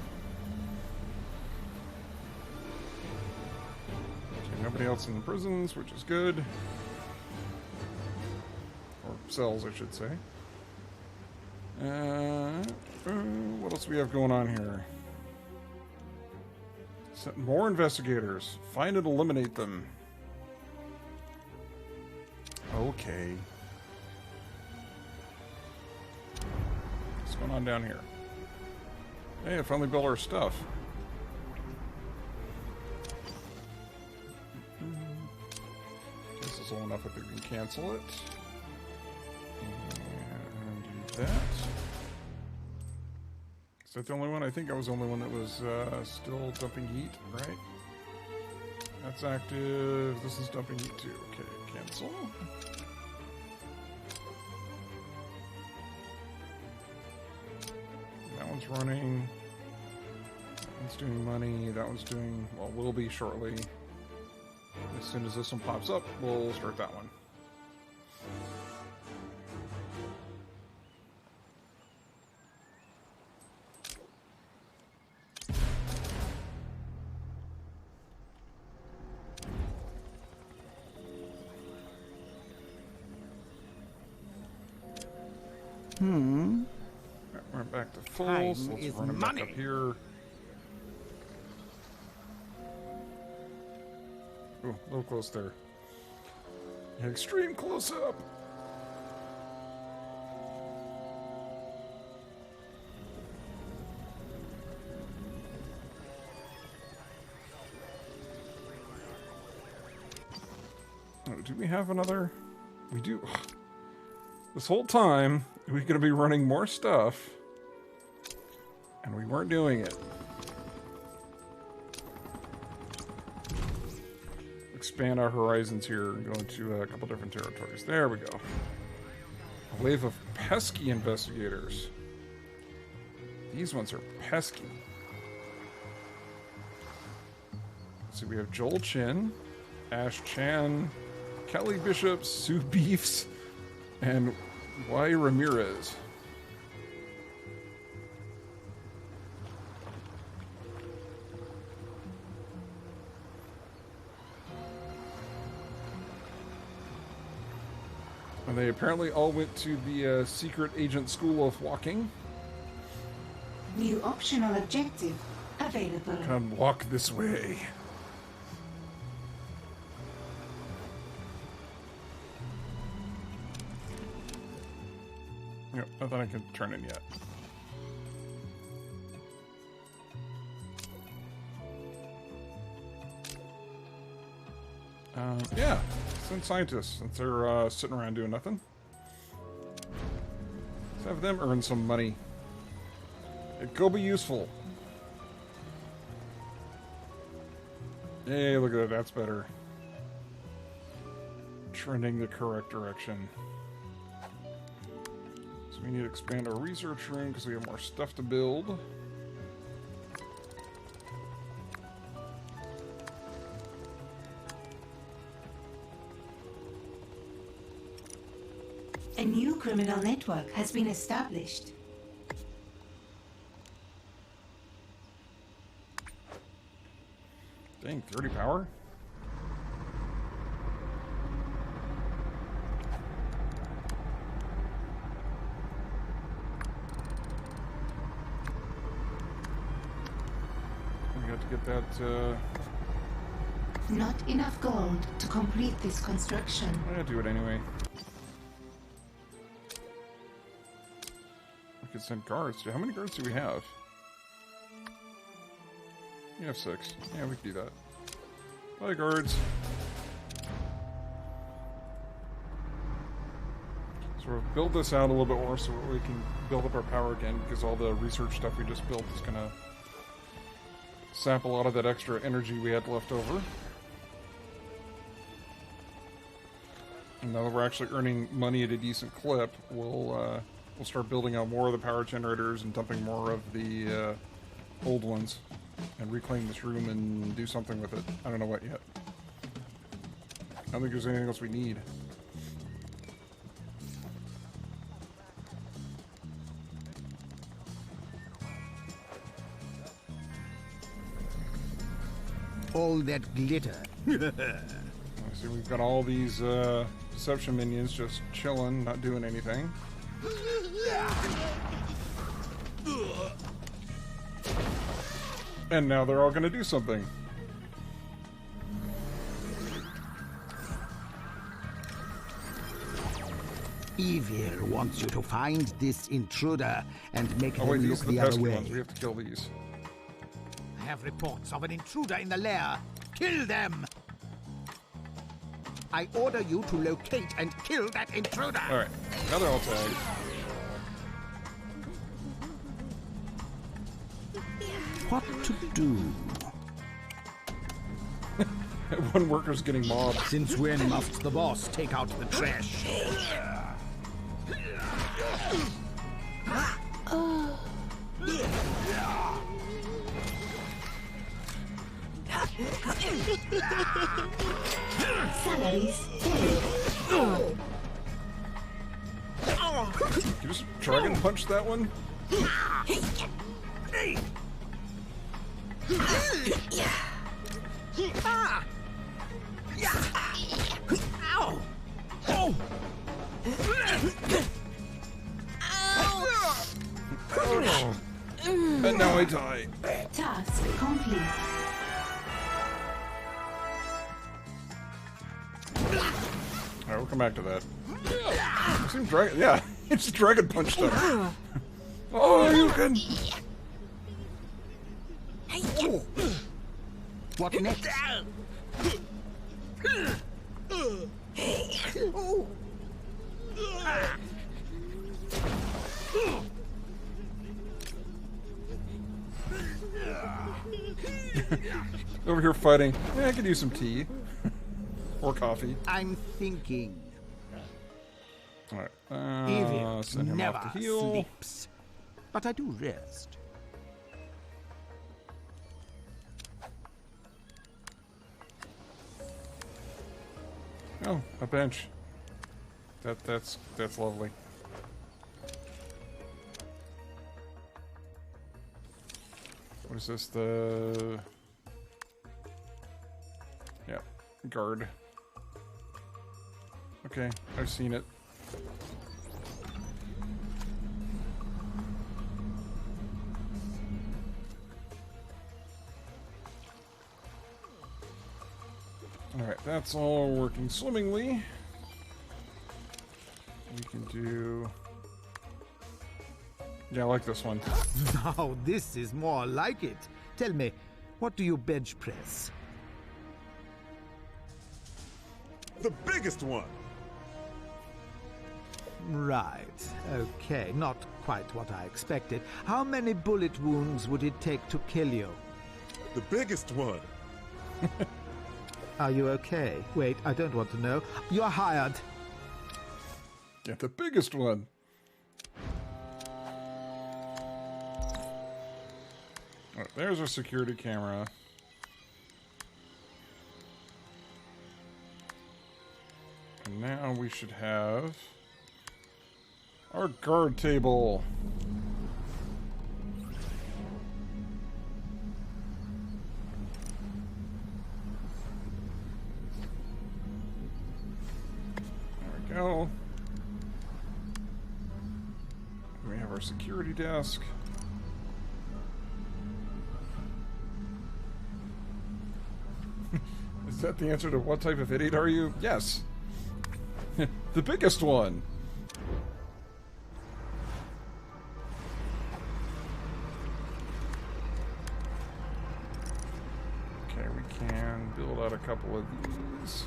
Okay, nobody else in the prisons, which is good. Or cells, I should say. What else do we have going on here? More investigators. Find and eliminate them. Okay. What's going on down here? Hey, I finally built our stuff. This is all enough if we can cancel it. And do that. Is that the only one? I think I was the only one that was still dumping heat, right? That's active. This is dumping heat too. Okay, cancel. That one's running. That one's doing money. That one's doing, well, will be shortly. As soon as this one pops up, we'll start that one. We're back to full, Time so let's is run it back money. up here. Ooh, a little close there. Extreme close up. Oh, do we have another? We do. This whole time, we're going to be running more stuff, and we weren't doing it. expand our horizons here and go into a couple different territories. There we go. A wave of pesky investigators. These ones are pesky. Let's see, we have Joel Chin, Ash Chan, Kelly Bishop, Sue Beefs, and Y. Ramirez. And they apparently all went to the Secret Agent School of Walking. New optional objective available. Come walk this way. Yep, nothing I can turn in yet. Yeah, send scientists since they're sitting around doing nothing. Let's have them earn some money. It go be useful. Hey, look at that, that's better. Trending the correct direction. So we need to expand our research room because we have more stuff to build. A new criminal network has been established. Dang, 30 power? We got to get that, Not enough gold to complete this construction. I'm gonna do it anyway. We could send guards. How many guards do we have? We have 6. Yeah, we can do that. Bye, guards. So we'll build this out a little bit more so we can build up our power again, because all the research stuff we just built is gonna sap a lot of that extra energy we had left over. And now that we're actually earning money at a decent clip, we'll start building out more of the power generators and dumping more of the old ones and reclaim this room and do something with it. I don't know what yet. I don't think there's anything else we need. All that glitter. See, we've got all these deception minions just chilling, not doing anything. And now they're all going to do something. Evil wants you to find this intruder and make Oh them wait, look these are the the other pesky way. ones. We have to kill these. I have reports of an intruder in the lair. Kill them! I order you to locate and kill that intruder. Alright, now they're all tagged. What to do? One worker's getting mobbed. Since when must the boss take out the trash? Salaries You just dragon punch that one? And now I die. task complete. Alright, we'll come back to that. Seems dragon. Yeah, it's dragon punch them. Oh, you can. What next? Over here fighting. Yeah, I could use some tea. or coffee. I'm thinking. All right. Evil Send him never off to heal. Sleeps. But I do rest. Oh, a bench. That's lovely. What is this? The yeah, guard. Okay, I've seen it. Alright, that's all working swimmingly. We can do... Yeah, I like this one. Now this is more like it. Tell me, what do you bench press? The biggest one! Right. Okay, not quite what I expected. How many bullet wounds would it take to kill you? The biggest one! Are you okay? Wait, I don't want to know. You're hired. Get the biggest one. Alright, there's our security camera. And now we should have our guard table. There we go. We have our security desk. Is that the answer to what type of idiot are you? Yes. The biggest one. Okay, we can build out a couple of these.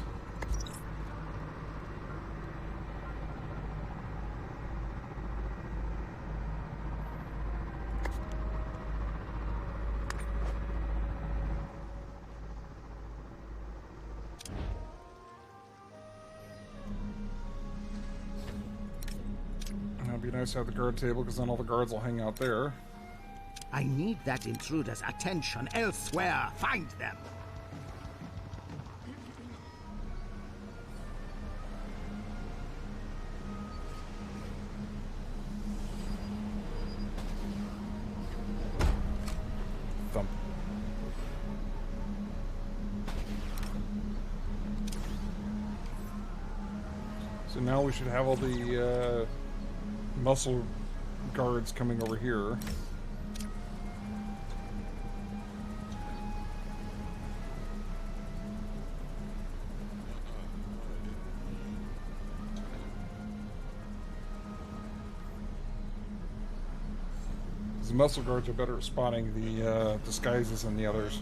It'd be nice to have the guard table, because then all the guards will hang out there. I need that intruder's attention elsewhere. Find them. Thump. So now we should have all the muscle guards coming over here. The muscle guards are better at spotting the disguises than the others.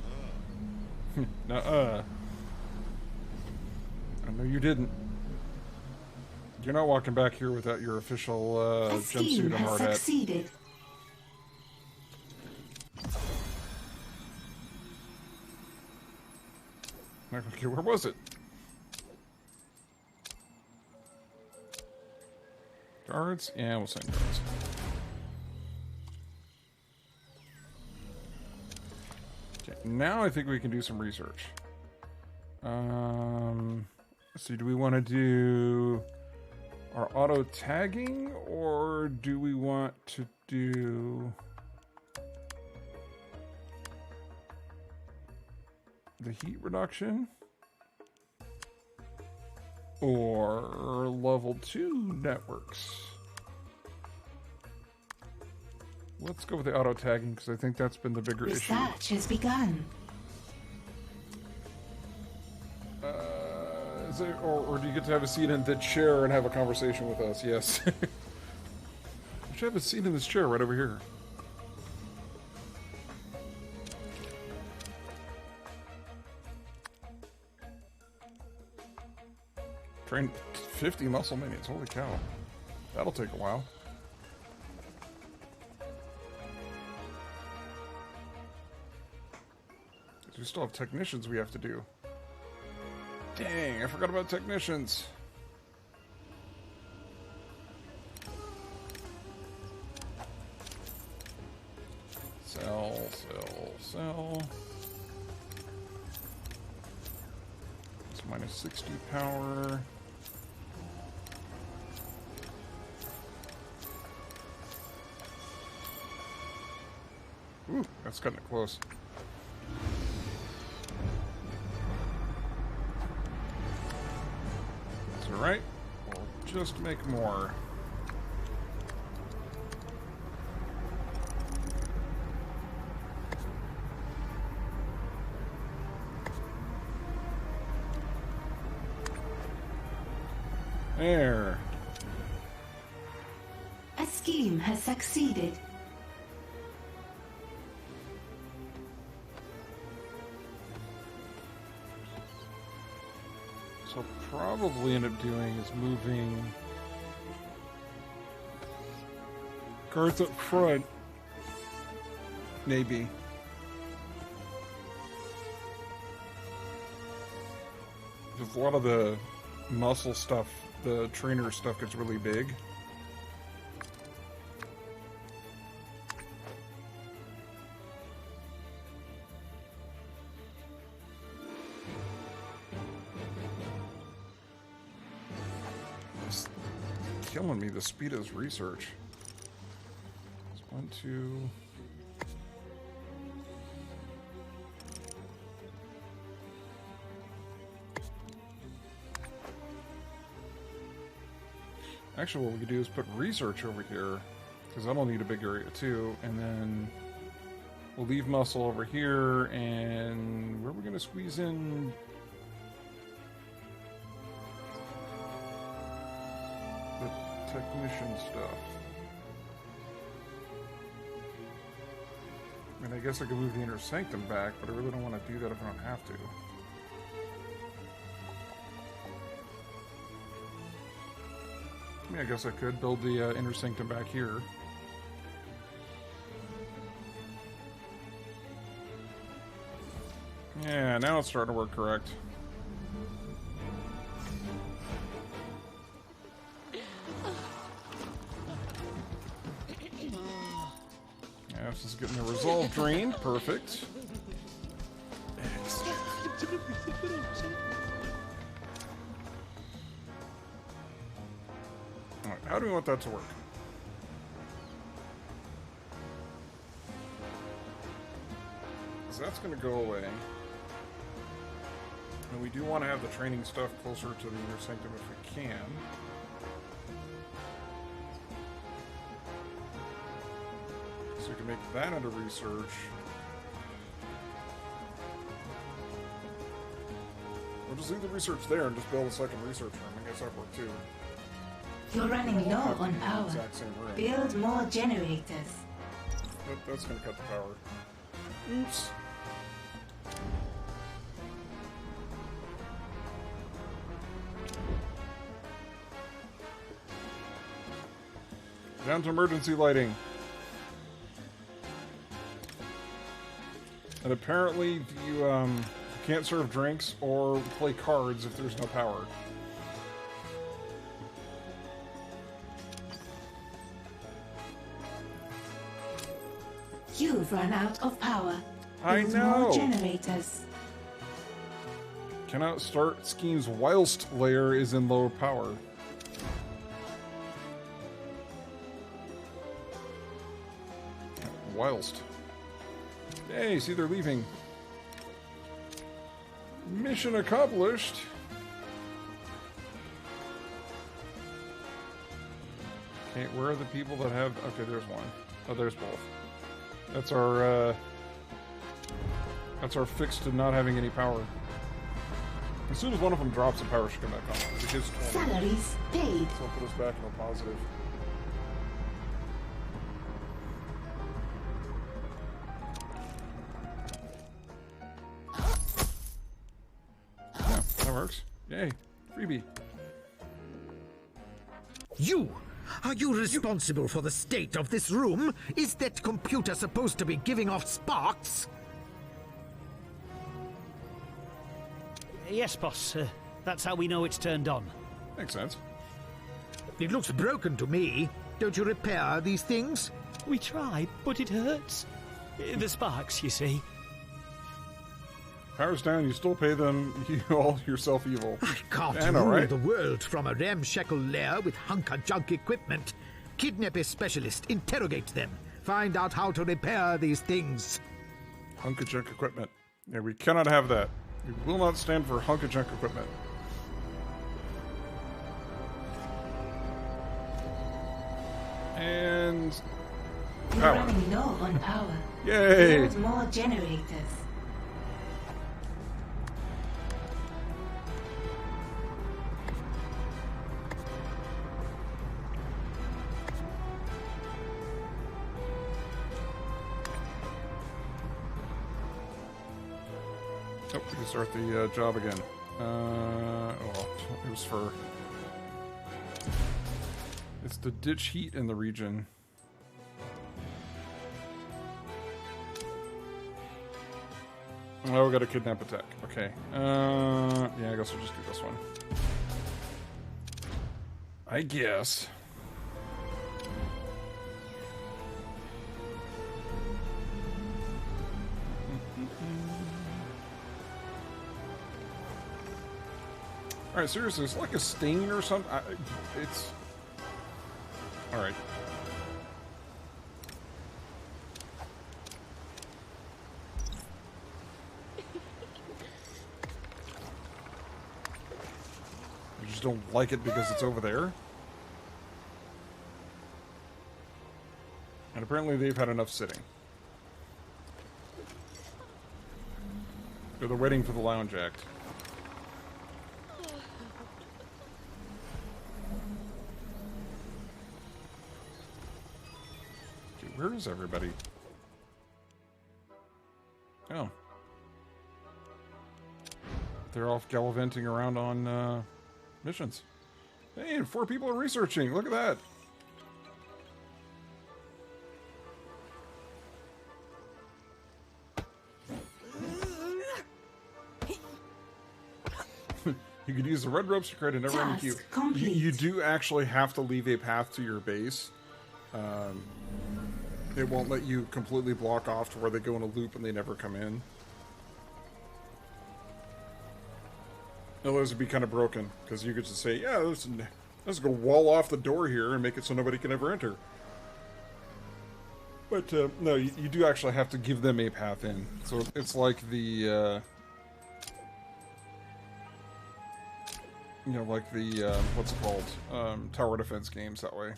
Nuh-uh. I know you didn't. You're not walking back here without your official A scheme jumpsuit and has hard hat. succeeded. Okay, where was it? Guards? Yeah, we'll send guards. Okay, now I think we can do some research. Let's see, do we want to do our auto tagging, or do we want to do the heat reduction, or level 2 networks? Let's go with the auto tagging, because I think that's been the bigger issue. Research has begun. Is there, or do you get to have a seat in the chair and have a conversation with us? Yes. You should have a seat in this chair right over here. Train 50 muscle minions. Holy cow. That'll take a while. We still have technicians we have to do. Dang, I forgot about technicians. Sell, sell, sell. It's minus 60 power. Ooh, that's cutting it close. That's alright. We'll just make more. There. A scheme has succeeded. So probably end up doing is moving guards up front. Maybe. Because a lot of the muscle stuff, the trainer stuff gets really big. It's killing me, the speed of this research. It's 1, 2... Actually, what we could do is put research over here, because that'll need a big area too, and then we'll leave muscle over here, and where are we going to squeeze in? The technician stuff. I mean, I guess I could move the inner sanctum back, but I really don't want to do that if I don't have to. I guess I could build the inner sanctum back here. Yeah, now it's starting to work correct. Yeah, this is getting the resolve drained. Perfect. How do we want that to work? Because that's going to go away. And we do want to have the training stuff closer to the inner sanctum if we can. So we can make that into research. We'll just leave the research there and just build a second research room. I guess that worked too. You're running low on power. Exact same room. Build more generators. That's going to cut the power. Oops. Down to emergency lighting. And apparently you can't serve drinks or play cards if there's no power. You've run out of power. I Build know. more generators. Cannot start schemes whilst layer is in low power. Whilst. Hey, see, they're leaving. Mission accomplished. Okay, where are the people that have... Okay, there's one. Oh, there's both. That's our fix to not having any power. As soon as one of them drops, the power should come back on. It gives 20. Salaries paid. So I'll put us back in a positive. Yeah, that works. Yay. Freebie. You! Are you responsible for the state of this room? Is that computer supposed to be giving off sparks? Yes, boss. That's how we know it's turned on. Makes sense. It looks broken to me. Don't you repair these things? We tried, but it hurts. The sparks, you see. Power's down, you still pay them, you all yourself evil. I can't I know, rule right? the world from a ramshackle lair with hunker-junk equipment. Kidnap a specialist, interrogate them, find out how to repair these things. Hunk-of-junk equipment. Yeah, we cannot have that. We will not stand for hunk-of-junk equipment. And... We're power. running low on power. Yay! Build more generators. Oh, we can start the job again. Oh, it was for... It's the ditch heat in the region. Oh, we gotta kidnap a tech. Okay. Yeah, I guess we'll just do this one. I guess. Alright, seriously, it's like a stain or something. It's... Alright. You just don't like it because it's over there? And apparently they've had enough sitting. They're waiting for the lounge act. Where is everybody? Oh. They're off gallivanting around on missions. Hey, 4 people are researching. Look at that. You could use the red ropes to create a never-ending queue. You do actually have to leave a path to your base. It won't let you completely block off to where they go in a loop and they never come in. Otherwise it'd be kind of broken, because you could just say, yeah, let's go wall off the door here and make it so nobody can ever enter. But, no, you do actually have to give them a path in. So it's like the, you know, like the, what's it called? Tower defense games that way.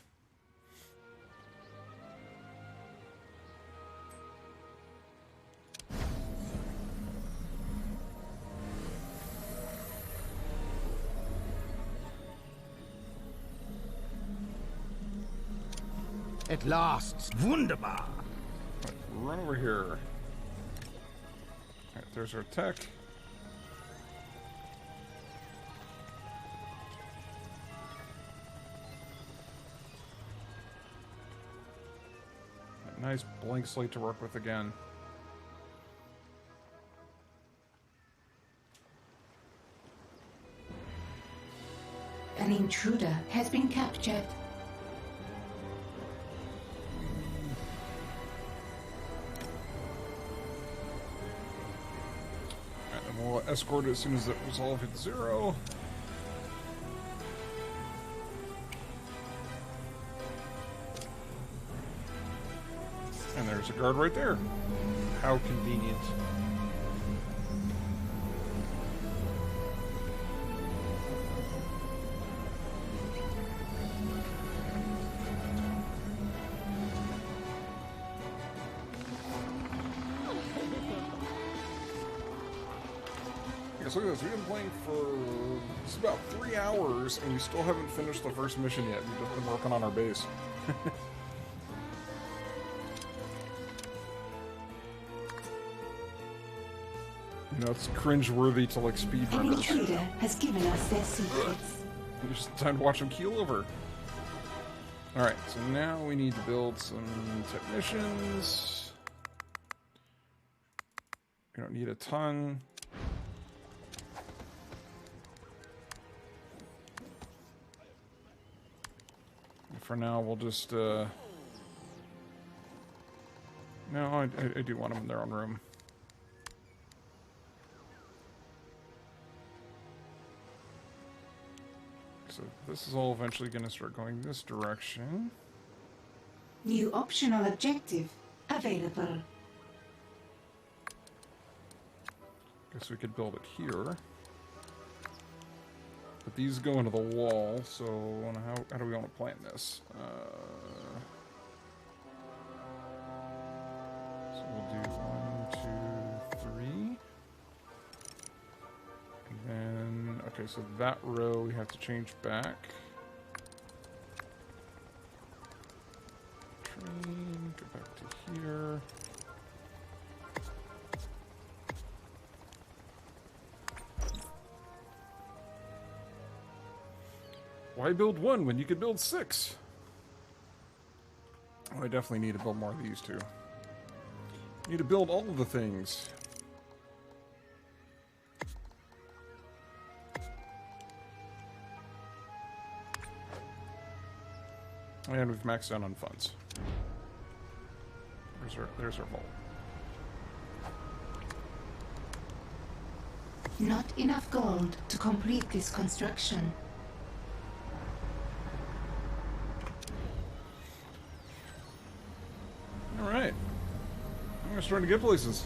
At last, wunderbar. Right, run over here. Alright, there's our tech. A nice blank slate to work with again. An intruder has been captured. We'll escort it as soon as that resolve hits 0. And there's a guard right there. How convenient. Look at this, we've been playing for just about 3 hours and we still haven't finished the first mission yet. We've just been working on our base. You know, it's cringe-worthy to like An speedrunners. intruder has given us their secrets. It's just time to watch them keel over. Alright, so now we need to build some technicians. We don't need a ton. for now, we'll just, No, I do want them in their own room. So this is all eventually going to start going this direction. New optional objective available. Guess we could build it here. But these go into the wall, so how do we want to plan this? So we'll do 1, 2, 3. And then, okay, so that row we have to change back. Train, go back to here. Why build 1 when you could build 6? Oh, I definitely need to build more of these too. Need to build all of the things. And we've maxed out on funds. There's our vault. Not enough gold to complete this construction. Alright. We're starting to get places.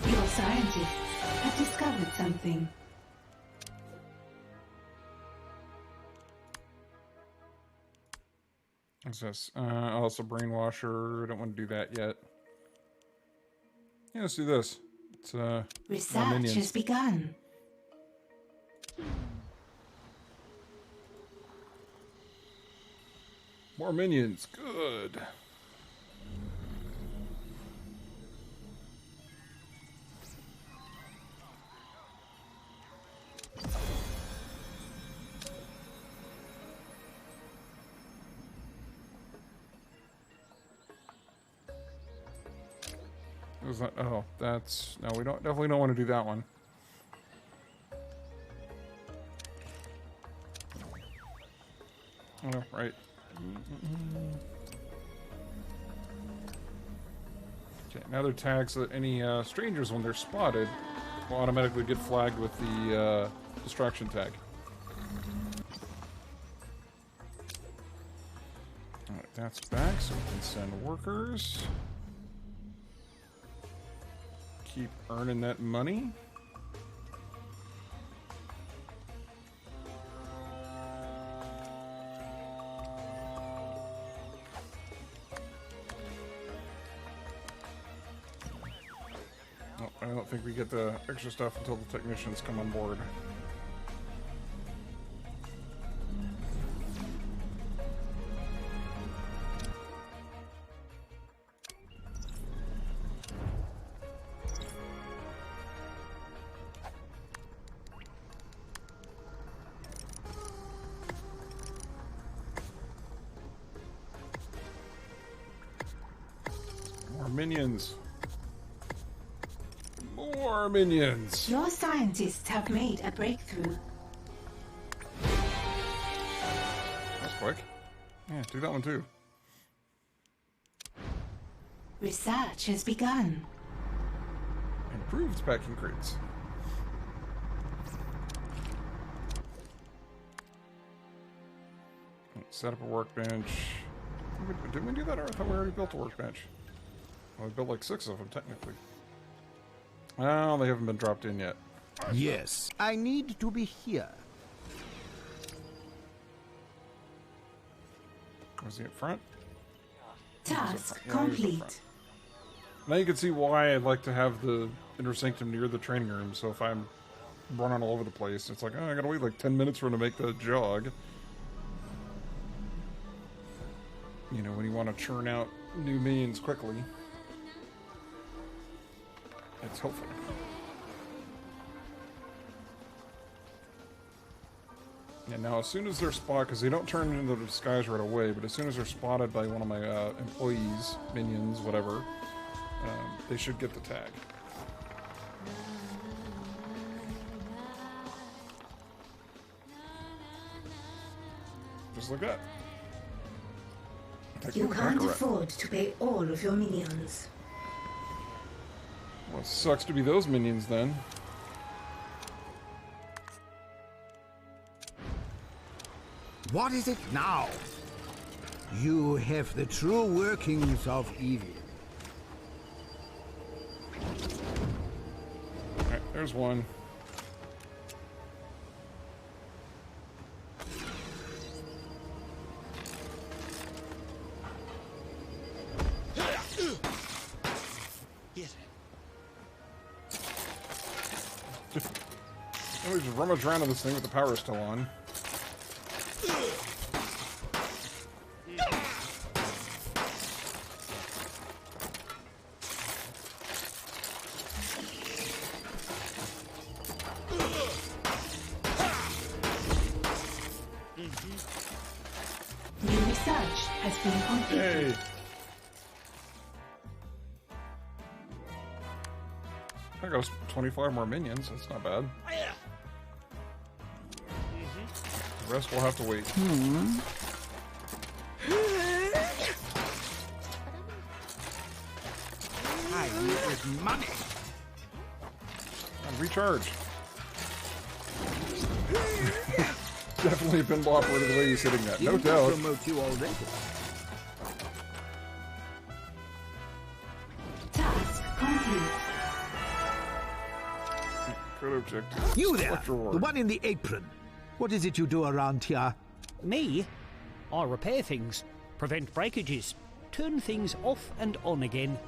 Your scientists have discovered something. What's this? Also brainwasher. I don't want to do that yet. Yeah, let's do this. It's more Research minions. has begun. More minions. Good. What was that? Oh, that's no. We definitely don't want to do that one. Oh, right. Okay, now they're tagged so that any strangers, when they're spotted, will automatically get flagged with the distraction tag. Alright, that's back, so we can send workers. Keep earning that money. Oh, I don't think we get the extra stuff until the technicians come on board. More minions. More minions. Your scientists have made a breakthrough. That's quick. Yeah, do that one too. Research has begun. Improved packing crates. Set up a workbench. Didn't we do that? Or I thought we already built a workbench. Well, we built like 6 of them, technically. Well, they haven't been dropped in yet. Yes, I need to be here. Was he up front? Task Yeah, he was up complete. front. Now you can see why I'd like to have the inner sanctum near the training room, so if I'm running all over the place, it's like, oh, I gotta wait like 10 minutes for him to make the jog. You know, when you want to churn out new minions quickly. It's helpful. Yeah, now as soon as they're spotted, because they don't turn into the disguise right away, but as soon as they're spotted by one of my employees, minions, whatever, they should get the tag. Just like that. You can't afford to pay all of your minions. Well, it sucks to be those minions then. What is it now? You have the true workings of evil. Alright, there's one. We just rummage around in this thing with the power still on. New research has been completed. Hey! I got 25 more minions, that's not bad. The rest will have to wait. Time is money. And recharge. Definitely a pinball operator the way he's hitting that, no doubt. Promote you already. Task complete. Good objective. You there, Select reward. the one in the apron. What is it you do around here? Me? I repair things, prevent breakages, turn things off and on again.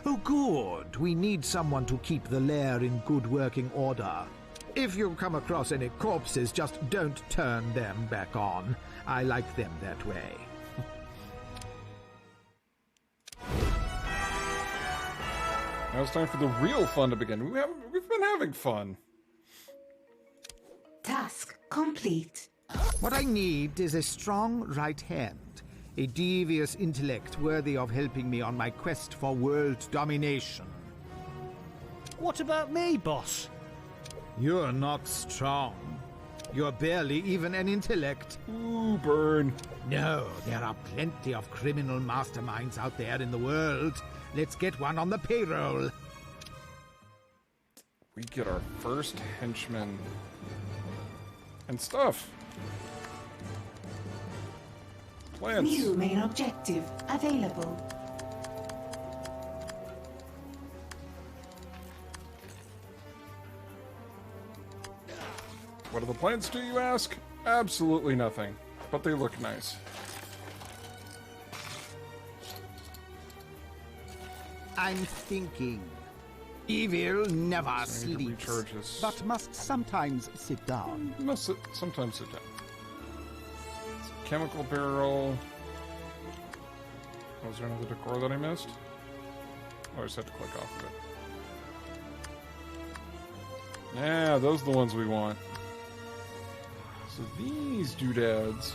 Oh, good. We need someone to keep the lair in good working order. If you come across any corpses, just don't turn them back on. I like them that way. Now it's time for the real fun to begin. We've been having fun. Task complete. What I need is a strong right hand, a devious intellect worthy of helping me on my quest for world domination. What about me, boss? You're not strong. You're barely even an intellect. Ooh, burn. No, there are plenty of criminal masterminds out there in the world. Let's get one on the payroll. We get our first henchman. And stuff. Plants. New main objective available. What do the plants do, you ask? Absolutely nothing. But they look nice. I'm thinking. Evil never I need to sleeps, recharge this. but must sometimes sit down. Must sometimes sit down. Chemical barrel. Was there another decor that I missed? Oh, I just had to click off of it. Yeah, those are the ones we want. So these doodads.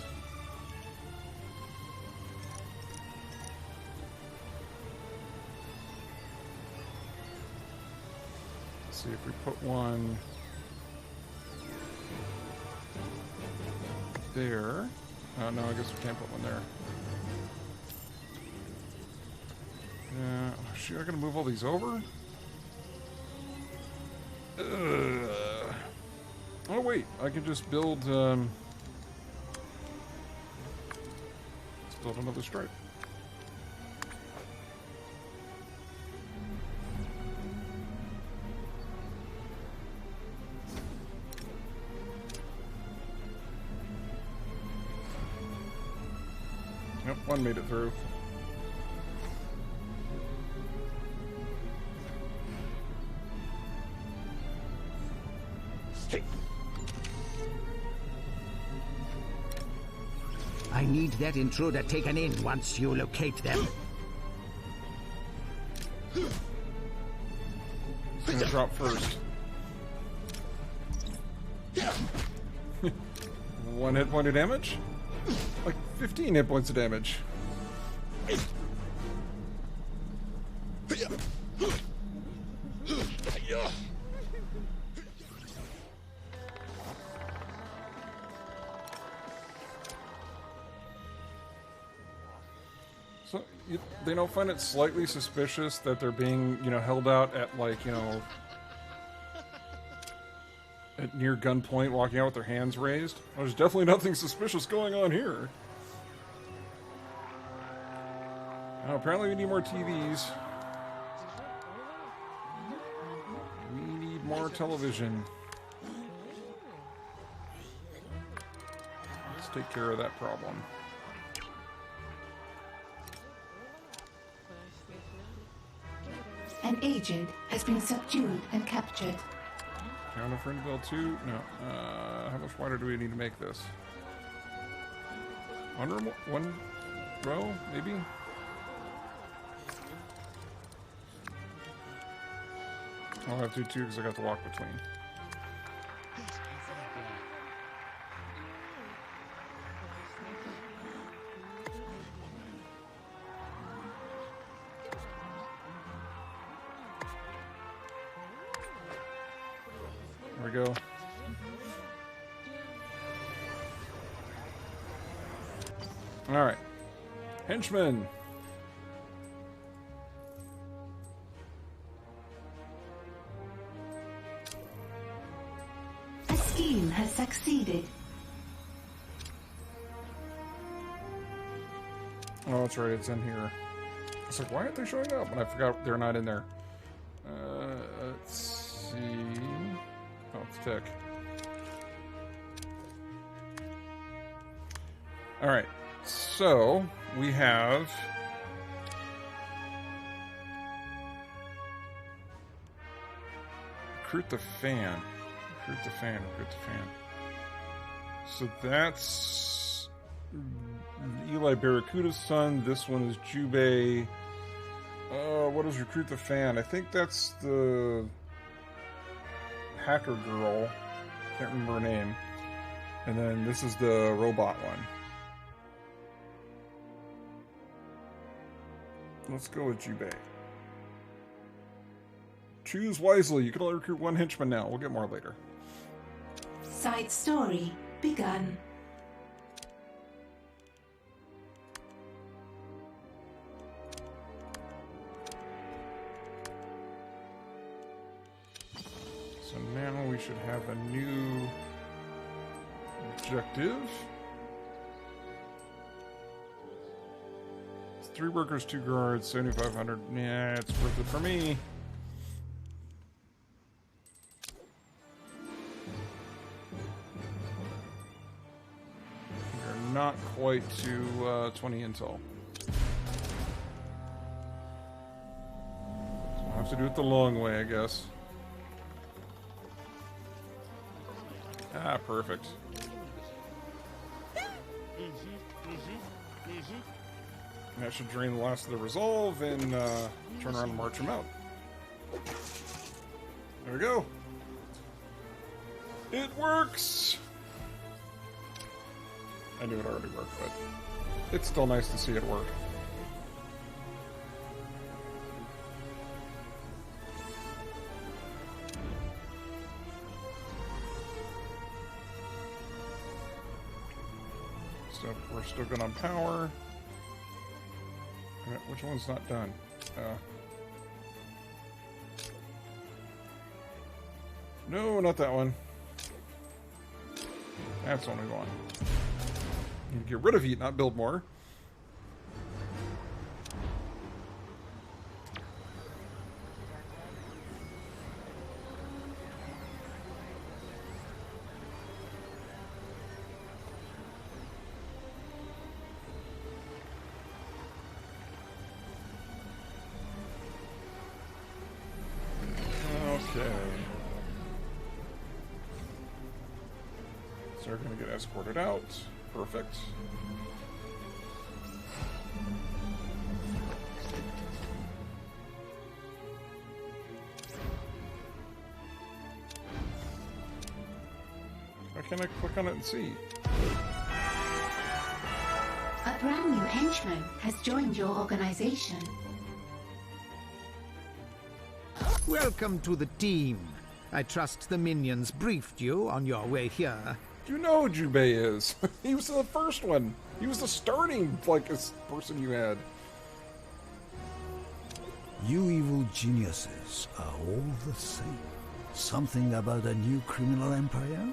Let's see if we put one there. No, I guess we can't put one there. Yeah, oh, shoot, I gotta move all these over? Ugh. Oh wait, I can just build, let's build another stripe. Yep, one made it through. I need that intruder taken in once you locate them. It's gonna drop first. One hit point of damage? Like 15 hit points of damage. So they don't find it slightly suspicious that they're being, held out at at near gunpoint, walking out with their hands raised? Well, there's definitely nothing suspicious going on here. Oh, apparently we need more TVs. We need more television. Let's take care of that problem. An agent has been subdued and captured. Count a friend bill 2? No. How much wider do we need to make this? One row, maybe? I'll have to do 2 because I got to walk between. There we go. All right. Henchman. A scheme has succeeded. Oh, that's right. It's in here. It's like, why aren't they showing up? And I forgot they're not in there. Let's see. Oh, it's Tick. All right. So we have recruit the fan. Recruit the fan. Recruit the fan. So that's Eli Barracuda's son. This one is Jubei. What is recruit the fan? I think that's the hacker girl. Can't remember her name. And then this is the robot one. Let's go with Jubei. Choose wisely. You can only recruit 1 henchman now. We'll get more later. Side story begun. So now we should have a new objective. 3 workers, 2 guards, 7,500. Yeah, it's worth it for me. We're not quite to 20 intel. So I'll have to do it the long way, I guess. Ah, perfect. That should drain the last of the resolve and turn around and march him out. There we go. It works! I knew it already worked, but it's still nice to see it work. So we're still good on power. Which one's not done? No, not that one. That's the one we want. You get rid of heat, not build more. So they're going to get escorted out. Perfect. Why can't I click on it and see? A brand new henchman has joined your organization. Welcome to the team. I trust the minions briefed you on your way here. You know who Jubei is. He was the first one. He was the starting, person you had. You evil geniuses are all the same. Something about a new criminal empire?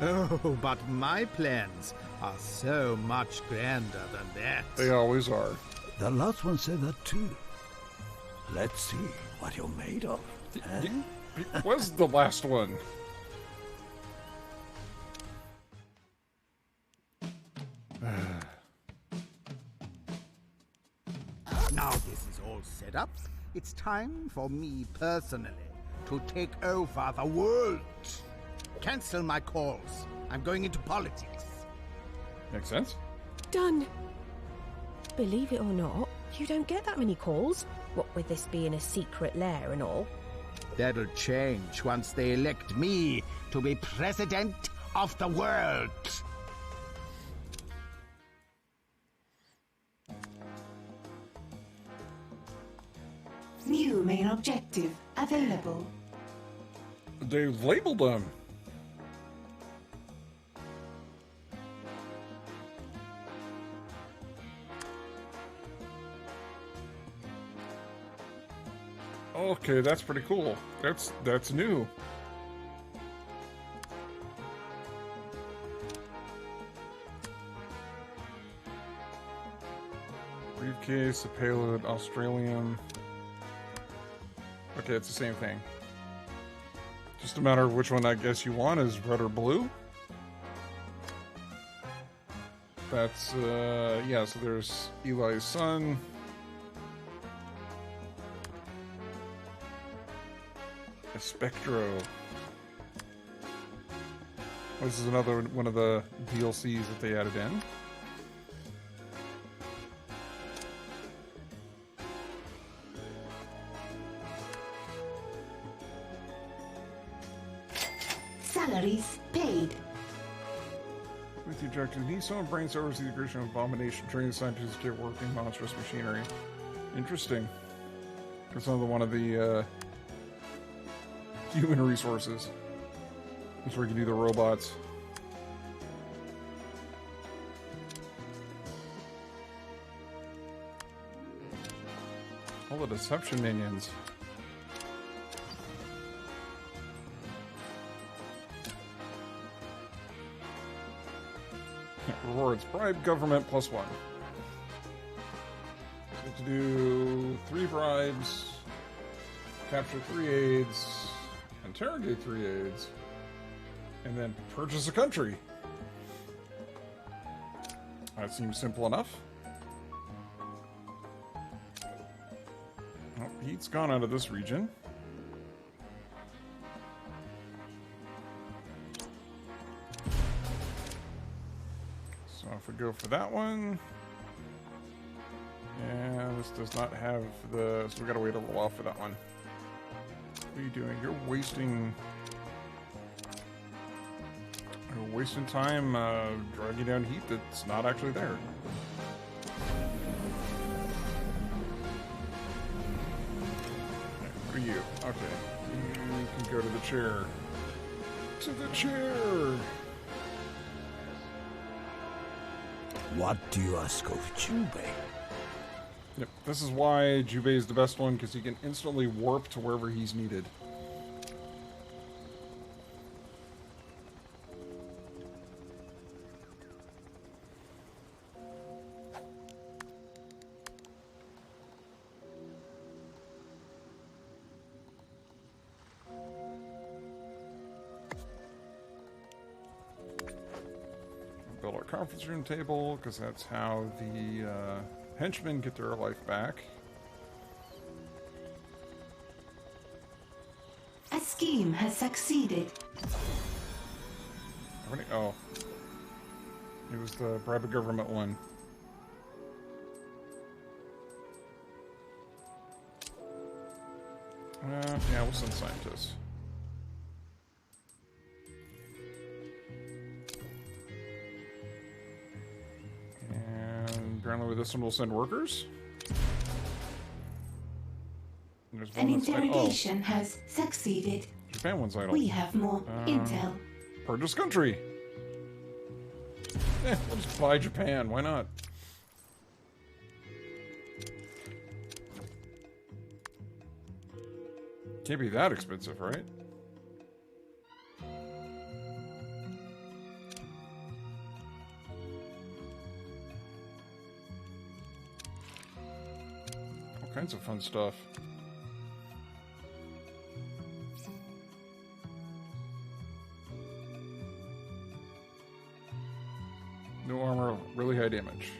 Oh, but my plans are so much grander than that. They always are. The last one said that too. Let's see what you're made of. Eh? It was the last one. Now this is all set up, it's time for me personally to take over the world. Cancel my calls. I'm going into politics. Makes sense. Done. Believe it or not, you don't get that many calls. What with this being a secret lair and all. That'll change once they elect me to be president of the world. New main objective available. They labeled them. Okay, that's pretty cool. That's new. Briefcase, a payload, Australium. Okay, it's the same thing. Just a matter of which one I guess you want is red or blue. That's, yeah, so there's Eli's son. A Spectro. This is another one of the DLCs that they added in. Salaries paid. With the objective, Nissan brains oversees the creation of Abomination, training scientists to get working monstrous machinery. Interesting. That's another one of the human resources. That's where you can do the robots. All the deception minions. Rewards. Bribe government +1. So we have to do 3 bribes, capture 3 aides, interrogate 3 aides, and then purchase a country. That seems simple enough. Oh, Pete's gone out of this region. So if we go for that one, and this does not have the, so we gotta wait a little while for that one. What are you doing? You're wasting time dragging down heat that's not actually there. What are you? Okay, you can go to the chair. To the chair. What do you ask of Jubei? Yep, this is why Jubei is the best one, because he can instantly warp to wherever he's needed. Build our conference room table, because that's how the henchmen get their life back. A scheme has succeeded. Oh. It was the bribe a government one. Yeah, we'll send scientists. And apparently with this one we'll send workers. There's one An that's interrogation has succeeded. Japan one's idle. We have more intel. Purchase country. We'll just buy Japan. Why not? Can't be that expensive, right? All kinds of fun stuff. No armor, really high damage.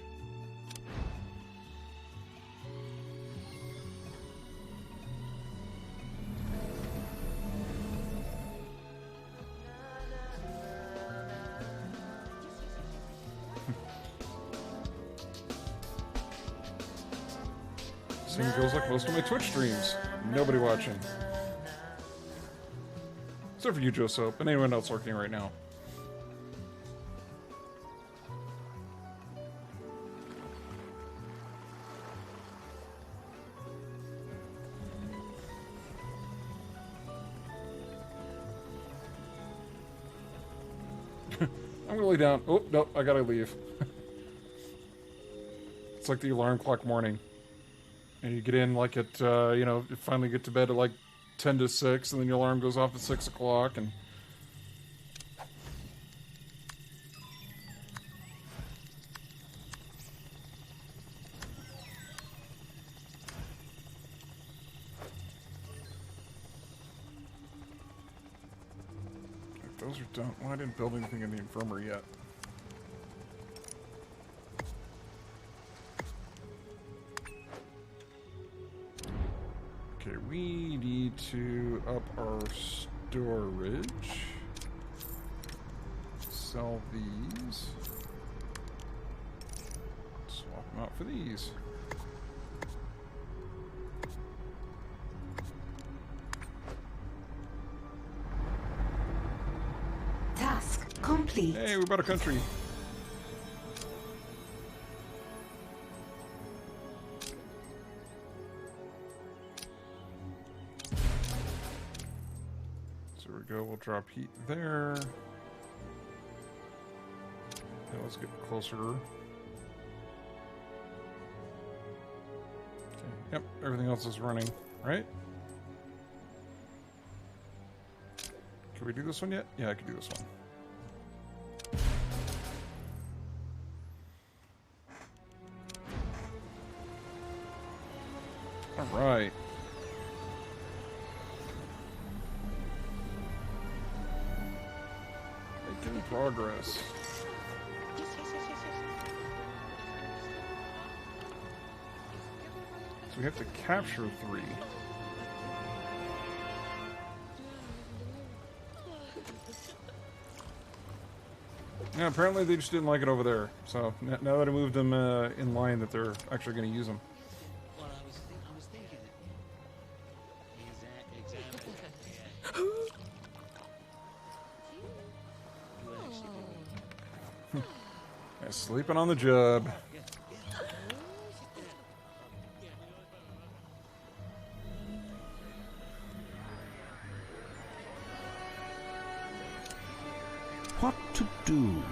Same feels like most of my Twitch streams. Nobody watching. Except for you, Joe Soap, and anyone else lurking right now. I'm really down. Oh, no, I gotta leave. It's like the alarm clock morning. And you get in like at, you know, you finally get to bed at like 10 to 6, and then your alarm goes off at 6 o'clock, and... Those are done. Well, I didn't build anything in the infirmary yet. Okay, we need to up our storage. Sell these. Swap them out for these. Task complete. Hey, we bought a country. So we go, we'll drop heat there. Okay, let's get closer. Okay, yep, everything else is running, right? Can we do this one yet? Yeah, I can do this one. All right. Making progress. So we have to capture 3. Yeah, apparently they just didn't like it over there. So now that I moved them in line, that they're actually going to use them. Well, I was thinking it. Exactly. Yeah. You actually did it. Yeah, sleeping on the job. What to do?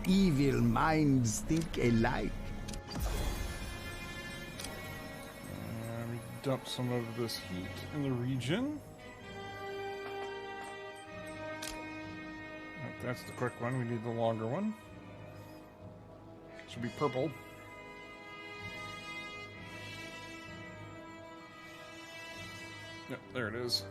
Evil minds think alike. And dump some of this heat in the region. That's the quick one. We need the longer one. Should be purple. Yep, there it is.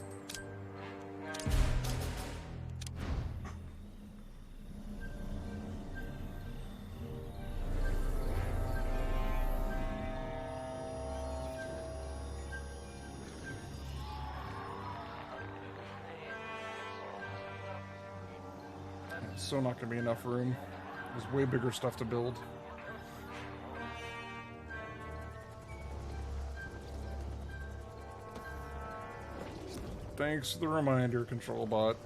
So not going to be enough room. There's way bigger stuff to build. Thanks for the reminder, Control Bot.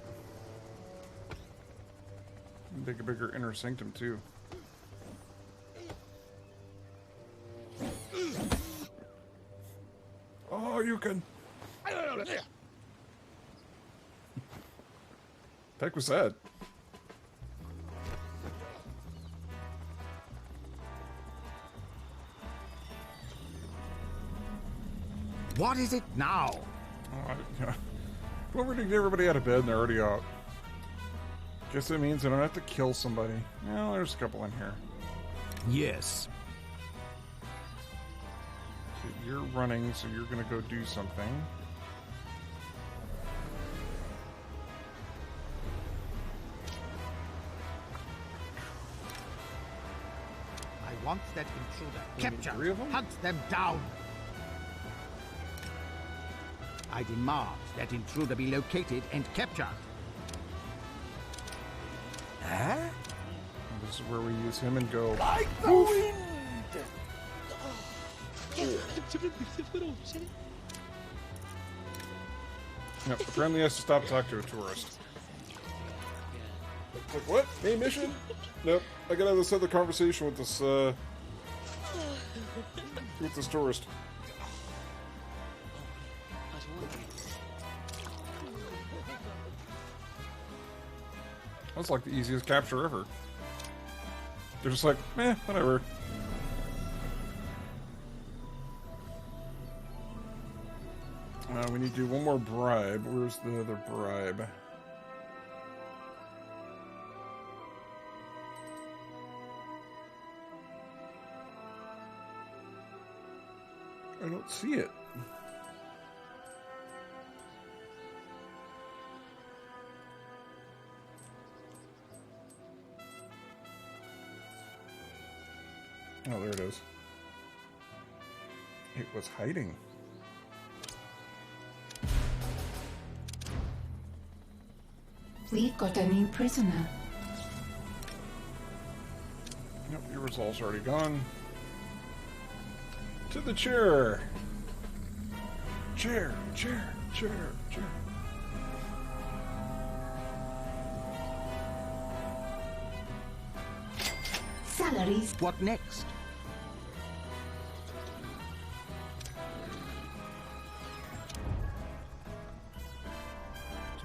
Make a bigger inner sanctum too. Oh, you can. Heck was that? What is it now? Whoever did get everybody out of bed and they're already out. Guess that means I don't have to kill somebody. Well, there's a couple in here. Yes. Okay, you're running, so you're gonna go do something. I want that intruder Only 3 of them? captured. Hunt them down. I demand that intruder be located and captured. And this is where we use him and go. Like the wind! Yep, apparently he has to stop and talk to a tourist. Like, what? Main mission? Nope. I gotta have this other conversation with this, tourist. That's like the easiest capture ever. They're just like, whatever. We need to do one more bribe. Where's the other bribe? I don't see it. Oh, there it is. It was hiding. We've got a new prisoner. Yep, your results already gone. To the chair. Chair, chair, chair, chair. Salaries. What next?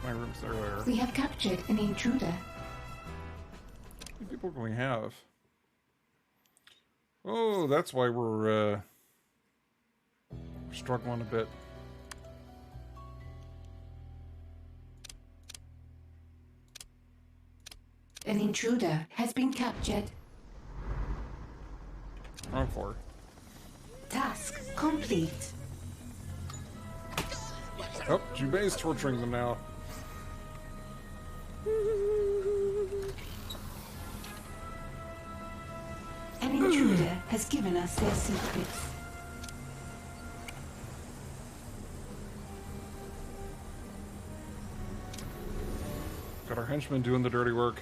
My room's there. We have captured an intruder. How many people can we have? Oh, that's why we're struggling a bit. An intruder has been captured. Wrong floor. Task complete. Oh, Jubei's torturing them now. An intruder has given us their secrets. Got our henchmen doing the dirty work.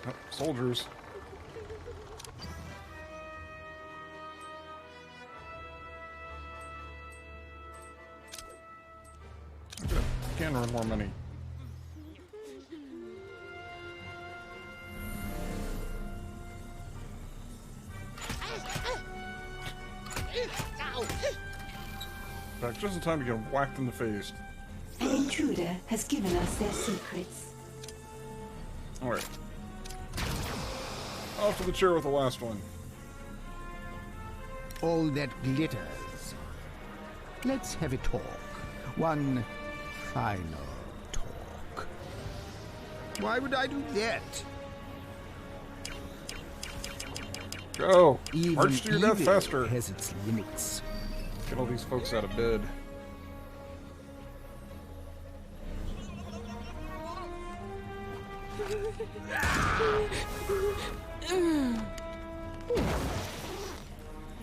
Oh, soldiers. Okay, can earn more money. Back just in time to get whacked in the face. An intruder has given us their secrets. Alright. Off to the chair with the last one. All that glitters. Let's have a talk. One final talk. Why would I do that? Go! Even March to your death evil faster! has its limits. Get all these folks out of bed.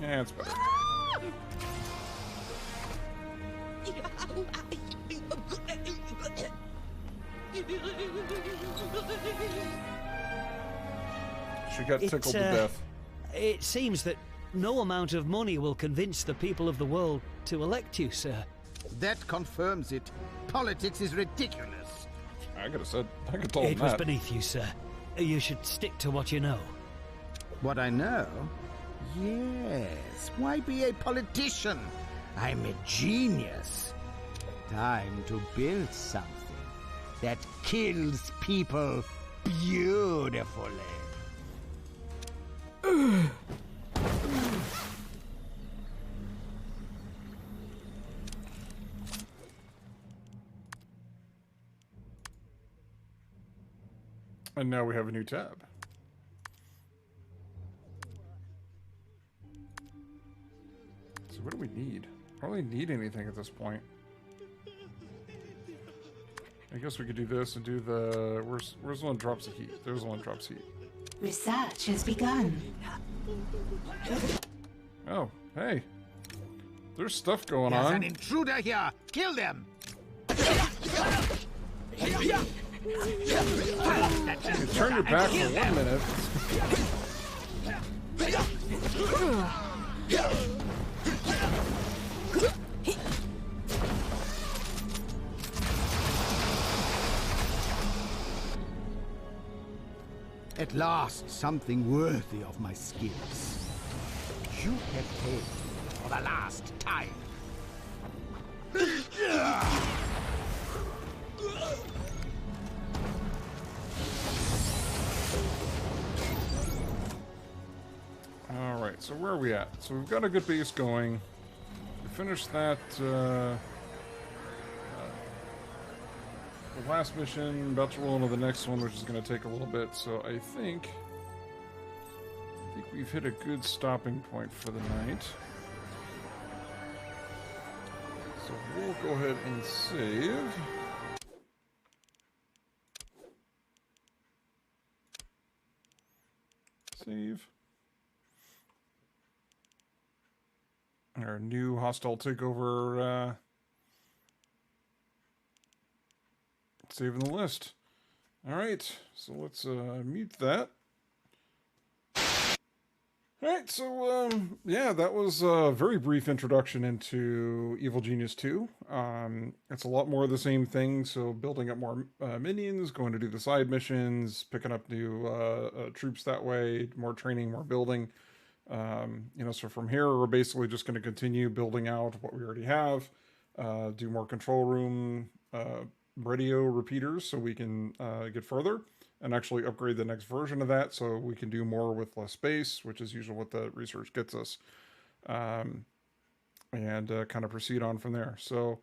Yeah, it's better. She got tickled to death. It seems that no amount of money will convince the people of the world to elect you, sir. That confirms it. Politics is ridiculous. I could have said, I could have told It him was that. beneath you, sir. You should stick to what you know. What I know? Yes. Why be a politician? I'm a genius. Time to build something that kills people beautifully. And now we have a new tab. So what do we need? I don't really need anything at this point. I guess we could do this and do the... Where's the one that drops the heat? There's the one that drops heat. Research has begun. Oh, hey. There's stuff going There's on. an intruder here! Kill them! You turn your back for 1 minute. At last, something worthy of my skills. You have failed me for the last time. Alright, so where are we at? So we've got a good base going. We finished that, the last mission, about to roll into the next one, which is going to take a little bit, so I think we've hit a good stopping point for the night. So we'll go ahead and save. Save. Our new hostile takeover, saving the list. Alright, so let's mute that. Alright, so yeah, that was a very brief introduction into Evil Genius 2. It's a lot more of the same thing, so building up more minions, going to do the side missions, picking up new troops that way, more training, more building. You know, so from here, we're basically just going to continue building out what we already have, do more control room, radio repeaters so we can get further and actually upgrade the next version of that so we can do more with less space, which is usually what the research gets us, and kind of proceed on from there. So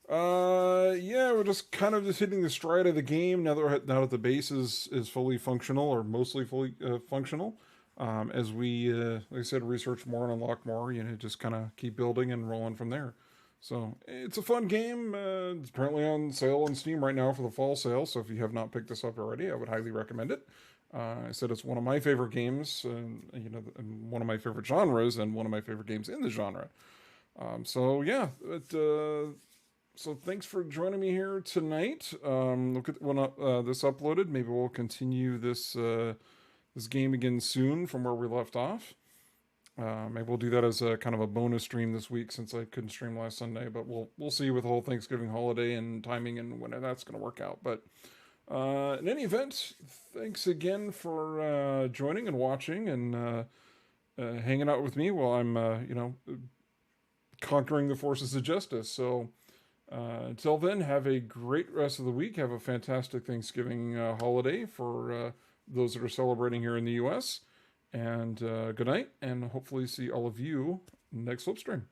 yeah, we're just kind of just hitting the stride of the game now that the base is fully functional, or mostly fully functional. As we, like I said, research more and unlock more, you know, just kind of keep building and rolling from there. So it's a fun game. It's apparently on sale on Steam right now for the fall sale. So if you have not picked this up already, I would highly recommend it. I said it's one of my favorite games, and you know, one of my favorite genres, and one of my favorite games in the genre. So yeah, so thanks for joining me here tonight. Look at when this uploaded. Maybe we'll continue this this game again soon from where we left off. Maybe we'll do that as a kind of a bonus stream this week since I couldn't stream last Sunday, but we'll see with the whole Thanksgiving holiday and timing and when that's going to work out. But in any event, thanks again for joining and watching and hanging out with me while I'm you know, conquering the forces of justice. So until then, have a great rest of the week. Have a fantastic Thanksgiving holiday for those that are celebrating here in the US. And good night, and hopefully see all of you next Slipstream.